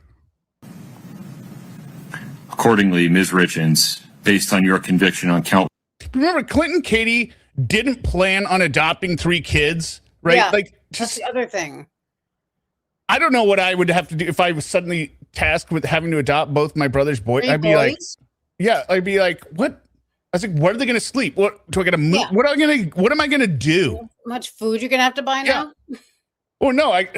Accordingly, Ms. Richens, based on your conviction on count. Remember, Clint and Katie didn't plan on adopting 3 kids, right? Yeah, like, that's the other thing. I don't know what I would have to do if I was suddenly tasked with having to adopt both my brother's boys. I'd be like, what? I was like, what are they going to sleep? What do I got to move? Yeah. What am I going to do? How much food you're gonna have to buy now? Oh no, I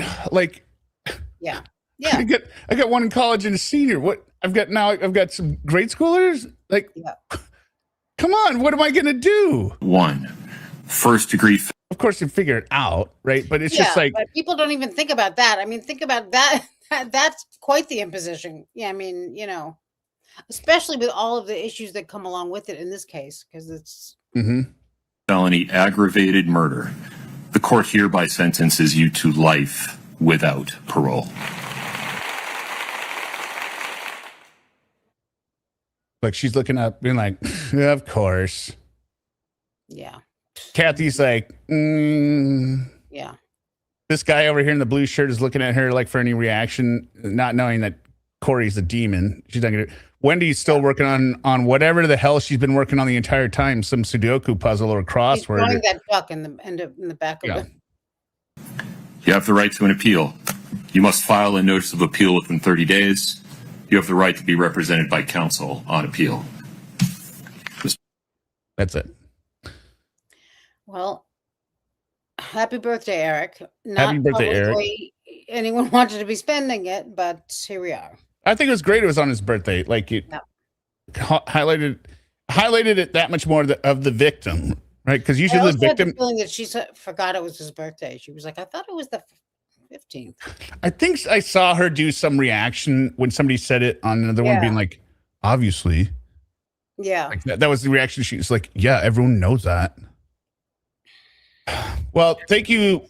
got one in college and a senior. What I've got some grade schoolers. Like, come on, what am I going to do? 1, first degree. Of course, you figure it out, right? But it's just like, but people don't even think about that. I mean, think about that. That's quite the imposition. Yeah, I mean, especially with all of the issues that come along with it in this case, because it's felony aggravated murder. The court hereby sentences you to life without parole. like she's looking up, being like, yeah, of course. Yeah. Kathy's like, yeah. This guy over here in the blue shirt is looking at her like for any reaction, not knowing that Kouri's a demon. She's not gonna. Wendy's still working on whatever the hell she's been working on the entire time, some Sudoku puzzle or crossword. He's throwing that duck in the back of it. You have the right to an appeal. You must file a notice of appeal within 30 days. You have the right to be represented by counsel on appeal. That's it. Well, happy birthday, Eric. Happy birthday, Eric. Anyone wanted to be spending it, but here we are. I think it was great. It was on his birthday. Like it highlighted it that much more of the victim, right? Because usually I the also had victim. the feeling that she forgot it was his birthday. She was like, "I thought it was the 15th." I think I saw her do some reaction when somebody said it on another one, being like, "Obviously." Yeah. Like that was the reaction. She was like, "Yeah, everyone knows that." Well, thank you.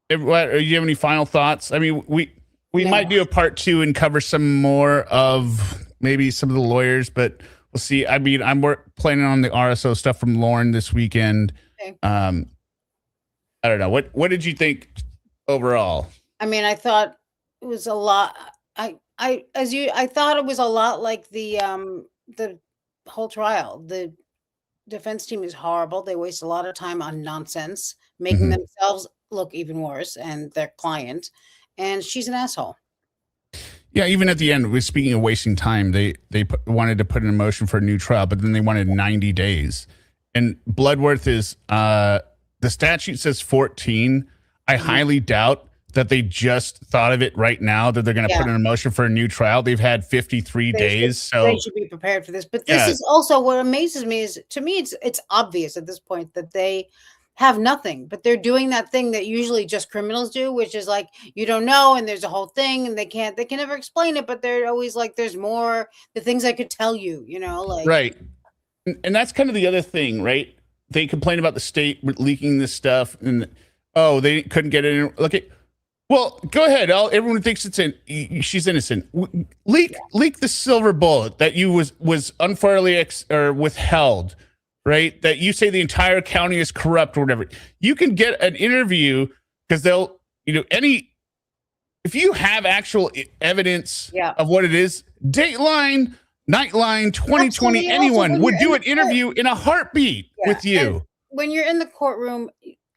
Do you have any final thoughts? I mean, we might do a part 2 and cover some more of maybe some of the lawyers, but we'll see. I mean, I'm planning on the RSO stuff from Lauren this weekend. Okay. I don't know. What did you think overall? I mean, I thought it was a lot. I thought it was a lot like the whole trial. The defense team is horrible. They waste a lot of time on nonsense, making themselves look even worse and their client. And she's an asshole. Yeah, even at the end, speaking of wasting time, they wanted to put in a motion for a new trial, but then they wanted 90 days. And Bloodworth is, the statute says 14. I highly doubt that they just thought of it right now that they're going to put in a motion for a new trial. They've had 53 days. They should be prepared for this. But this is also what amazes me is, to me, it's obvious at this point that they have nothing, but they're doing that thing that usually just criminals do, which is like, you don't know, and there's a whole thing, and they can never explain it, but they're always like, there's more, the things I could tell you, like. Right. And that's kind of the other thing, right? They complain about the state leaking this stuff, and they couldn't get it in. Look at, well, go ahead. Everyone thinks she's innocent. Leak the silver bullet that you was unfairly withheld. Right? That you say the entire county is corrupt or whatever. You can get an interview because they'll, if you have actual evidence of what it is, Dateline, Nightline, 2020, Absolutely. anyone would do an interview in a heartbeat with you. And when you're in the courtroom,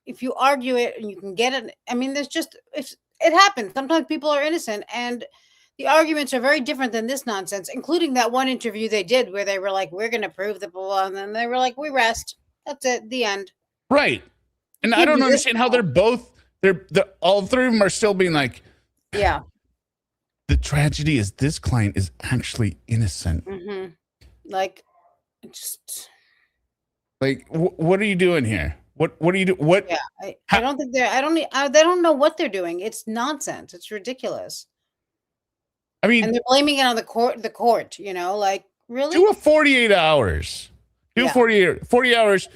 if you argue it and you can get it, I mean, there's just, if it happens. Sometimes people are innocent, and the arguments are very different than this nonsense, including that one interview they did where they were like, "We're going to prove the blah, blah," and then they were like, "We rest. That's it. The end." Right. And I can't don't do this understand how they're both. They're all three of them are still being like, Yeah. the tragedy is this client is actually innocent. Like, just Like, what are you doing here? What do you do? What? yeah. I don't think they're. They don't know what they're doing. It's nonsense. It's ridiculous. I mean, And they're blaming it on the court. The court, like really. do a 48 hours. Do Yeah. 40 hours.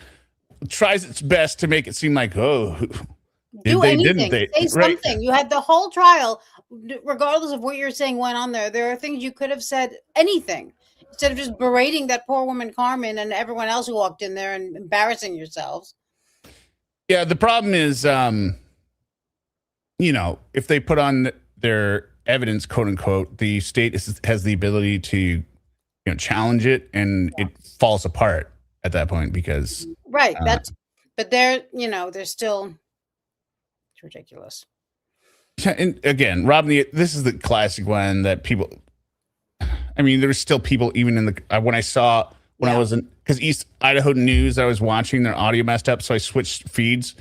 Tries its best to make it seem like, oh, Do they anything. didn't. Say Right. something. You had the whole trial, regardless of what you're saying went on there. There are things you could have said. Anything. Instead of just berating that poor woman Carmen and everyone else who walked in there and embarrassing yourselves. Yeah, the problem is, if they put on their evidence, quote unquote, the state has the ability to, challenge it, and it falls apart at that point because Right. But they're still, it's ridiculous. And again, Rob, this is the classic one that people. I mean, there's still people even in the I was in, because East Idaho News, I was watching their audio messed up, so I switched feeds.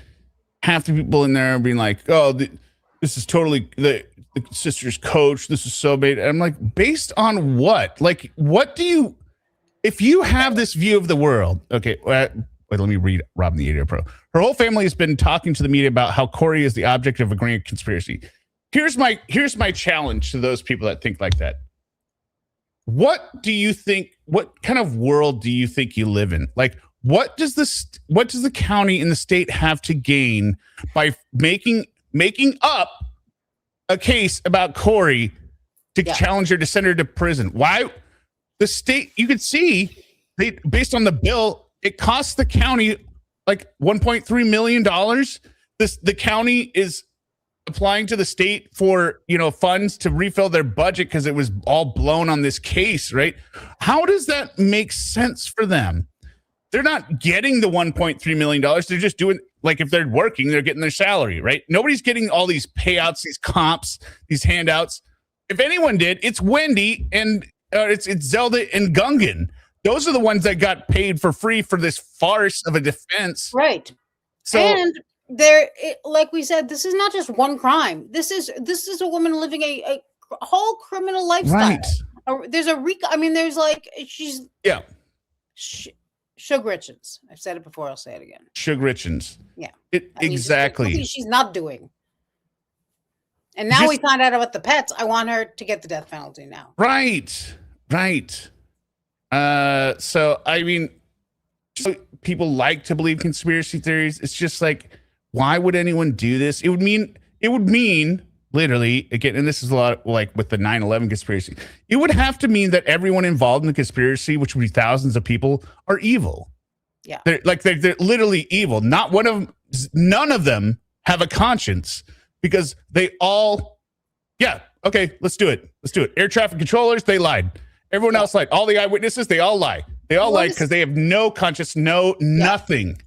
Half the people in there being like, "Oh, this is totally the sister's coach. This is so bad." And I'm like, based on what? Like, what do you? If you have this view of the world, okay. Wait, let me read Rob the Idiot Pro. Her whole family has been talking to the media about how Kouri is the object of a grand conspiracy. Here's my challenge to those people that think like that. What do you think? What kind of world do you think you live in? Like, what does the county and the state have to gain by making up a case about Kouri to challenge her to send her to prison? Why the state? You could see based on the bill, it costs the county like $1.3 million. The county is applying to the state for funds to refill their budget because it was all blown on this case, right? How does that make sense for them? They're not getting the $1.3 million. They're just doing, like, if they're working, they're getting their salary, right? Nobody's getting all these payouts, these comps, these handouts. If anyone did, it's Wendy and it's Zelda and Gungan. Those are the ones that got paid for free for this farce of a defense, right? So, and like we said, this is not just one crime. This is a woman living a whole criminal lifestyle. Right. There's a there's like she's Shug Richens. I've said it before. I'll say it again. Shug Richins. Yeah. Exactly. She's not doing. And now we find out about the pets. I want her to get the death penalty now. Right. So I mean, people like to believe conspiracy theories. It's just like, why would anyone do this? It would mean literally, again, and this is a lot like with the 9/11 conspiracy. It would have to mean that everyone involved in the conspiracy, which would be thousands of people, are evil. Yeah. They're literally evil. None of them have a conscience because they all, okay, let's do it. Air traffic controllers, they lied. Everyone else lied. All the eyewitnesses, they all lie. They all lied because they have no conscience, nothing.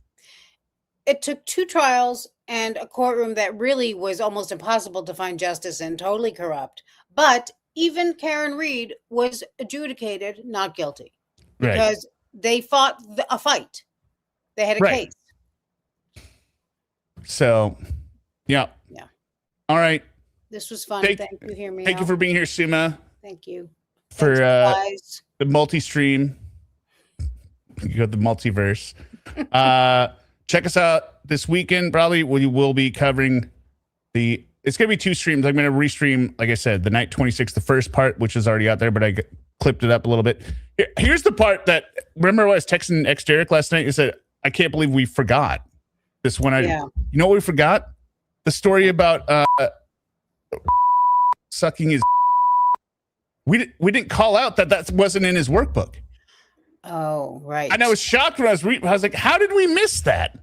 It took 2 trials and a courtroom that really was almost impossible to find justice in, totally corrupt. But even Karen Reed was adjudicated not guilty because they fought a fight. They had a case. So, yeah. All right. This was fun. Thank you. Hear me. Thank you for being here, Suma. Thank you. For the multi-stream. You got the multiverse. Check us out this weekend. Probably we will be covering it's going to be 2 streams. I'm going to restream, like I said, the night 26, the first part, which is already out there, but I clipped it up a little bit. Here's the part that, remember I was texting Derek last night? He said, I can't believe we forgot this one. You know what we forgot? The story about sucking his. We didn't call out that wasn't in his workbook. Oh, right. And I was shocked when I was reading. I was like, how did we miss that?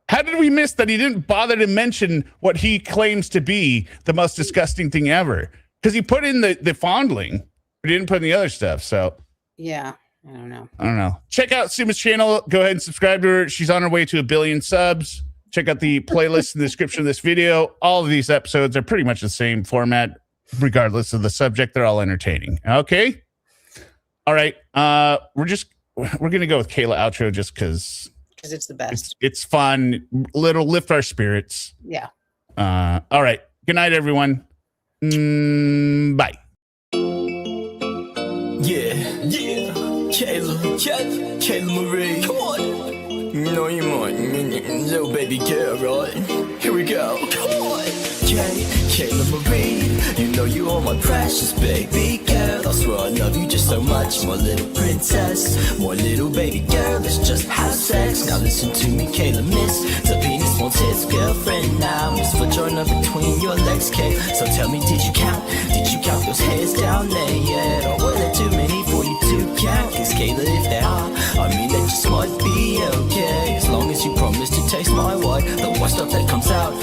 How did we miss that he didn't bother to mention what he claims to be the most disgusting thing ever? Because he put in the fondling, but he didn't put in the other stuff. So yeah, I don't know. Check out Suma's channel. Go ahead and subscribe to her. She's on her way to 1 billion subs. check out the playlist in the description of this video. All of these episodes are pretty much the same format, regardless of the subject. They're all entertaining. Okay. All right. We're gonna go with Kayla outro just because it's the best. It's fun. Little lift our spirits. Yeah. All right. Good night, everyone. Bye. Yeah. Kayla Marie. Come on. You know you might, little baby girl, right? Here we go. Come on. Kayla Marie, you know you are my precious baby girl. I swear I love you just so much, my little princess, my little baby girl. Let's just have sex. Now listen to me, Kayla, miss. The penis wants his girlfriend now. Miss vagina between your legs, Kay. So tell me, did you count those hairs down there yet? Or were there too many for you to count? Cause Kayla, if there are, I mean that just might be okay. As long as you promise to taste my white, the white stuff that comes out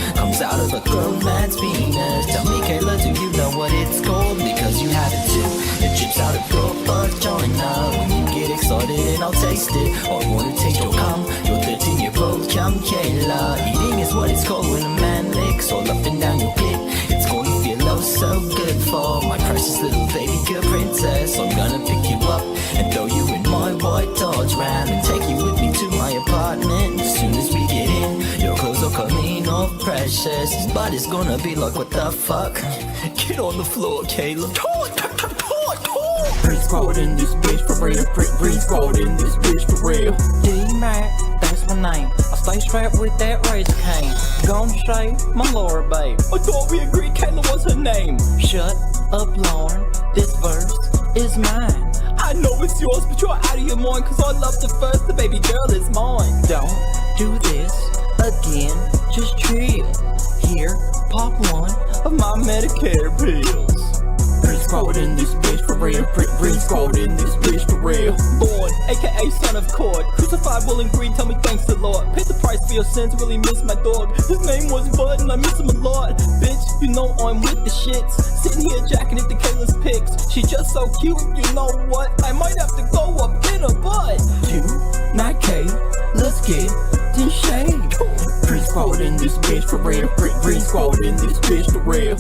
of a grown man's penis. Tell me, Kayla, do you know what it's called? Because you have it too. It drips out of your vagina when you get excited, and I'll taste it. I wanna taste your cum, your 13-year-old cum, Kayla. Eating is what it's called when a man licks all up and down your pit. It's gonna feel oh so good for my precious little baby girl princess. I'm gonna pick you up and throw you in my white Dodge Ram and take you with me to my apartment. As soon as we get in, your clothes will come in all precious. His body's gonna be like, what the fuck? Get on the floor, Kayla. Breeze cold in this bitch for real. Breeze cold in this bitch for real. D-Mac, that's my name. I stay strapped with that razor cane. Gonna shave my Laura, babe. I thought we agreed Kayla was her name. Shut up, Lauren. This verse is mine. I know it's yours, but you're out of your mind. Cause I love the first, the baby girl is mine. Don't do this again, just chill. Here, pop one of my Medicare pills. Breeze cold in this bitch for real. Breeze cold in this bitch for real. Born, aka son of Cord. Crucified, willing green, tell me thanks the Lord. Paid the price for your sins, really miss my dog. His name was Bud and I miss him a lot. Bitch, you know I'm with the shits. Sitting here jacking at the Kayla's pics. She just so cute, you know what? I might have to go up in her butt. Not K, let's get in shade. Breeze cold in this bitch for real. Breeze cold in this bitch for real.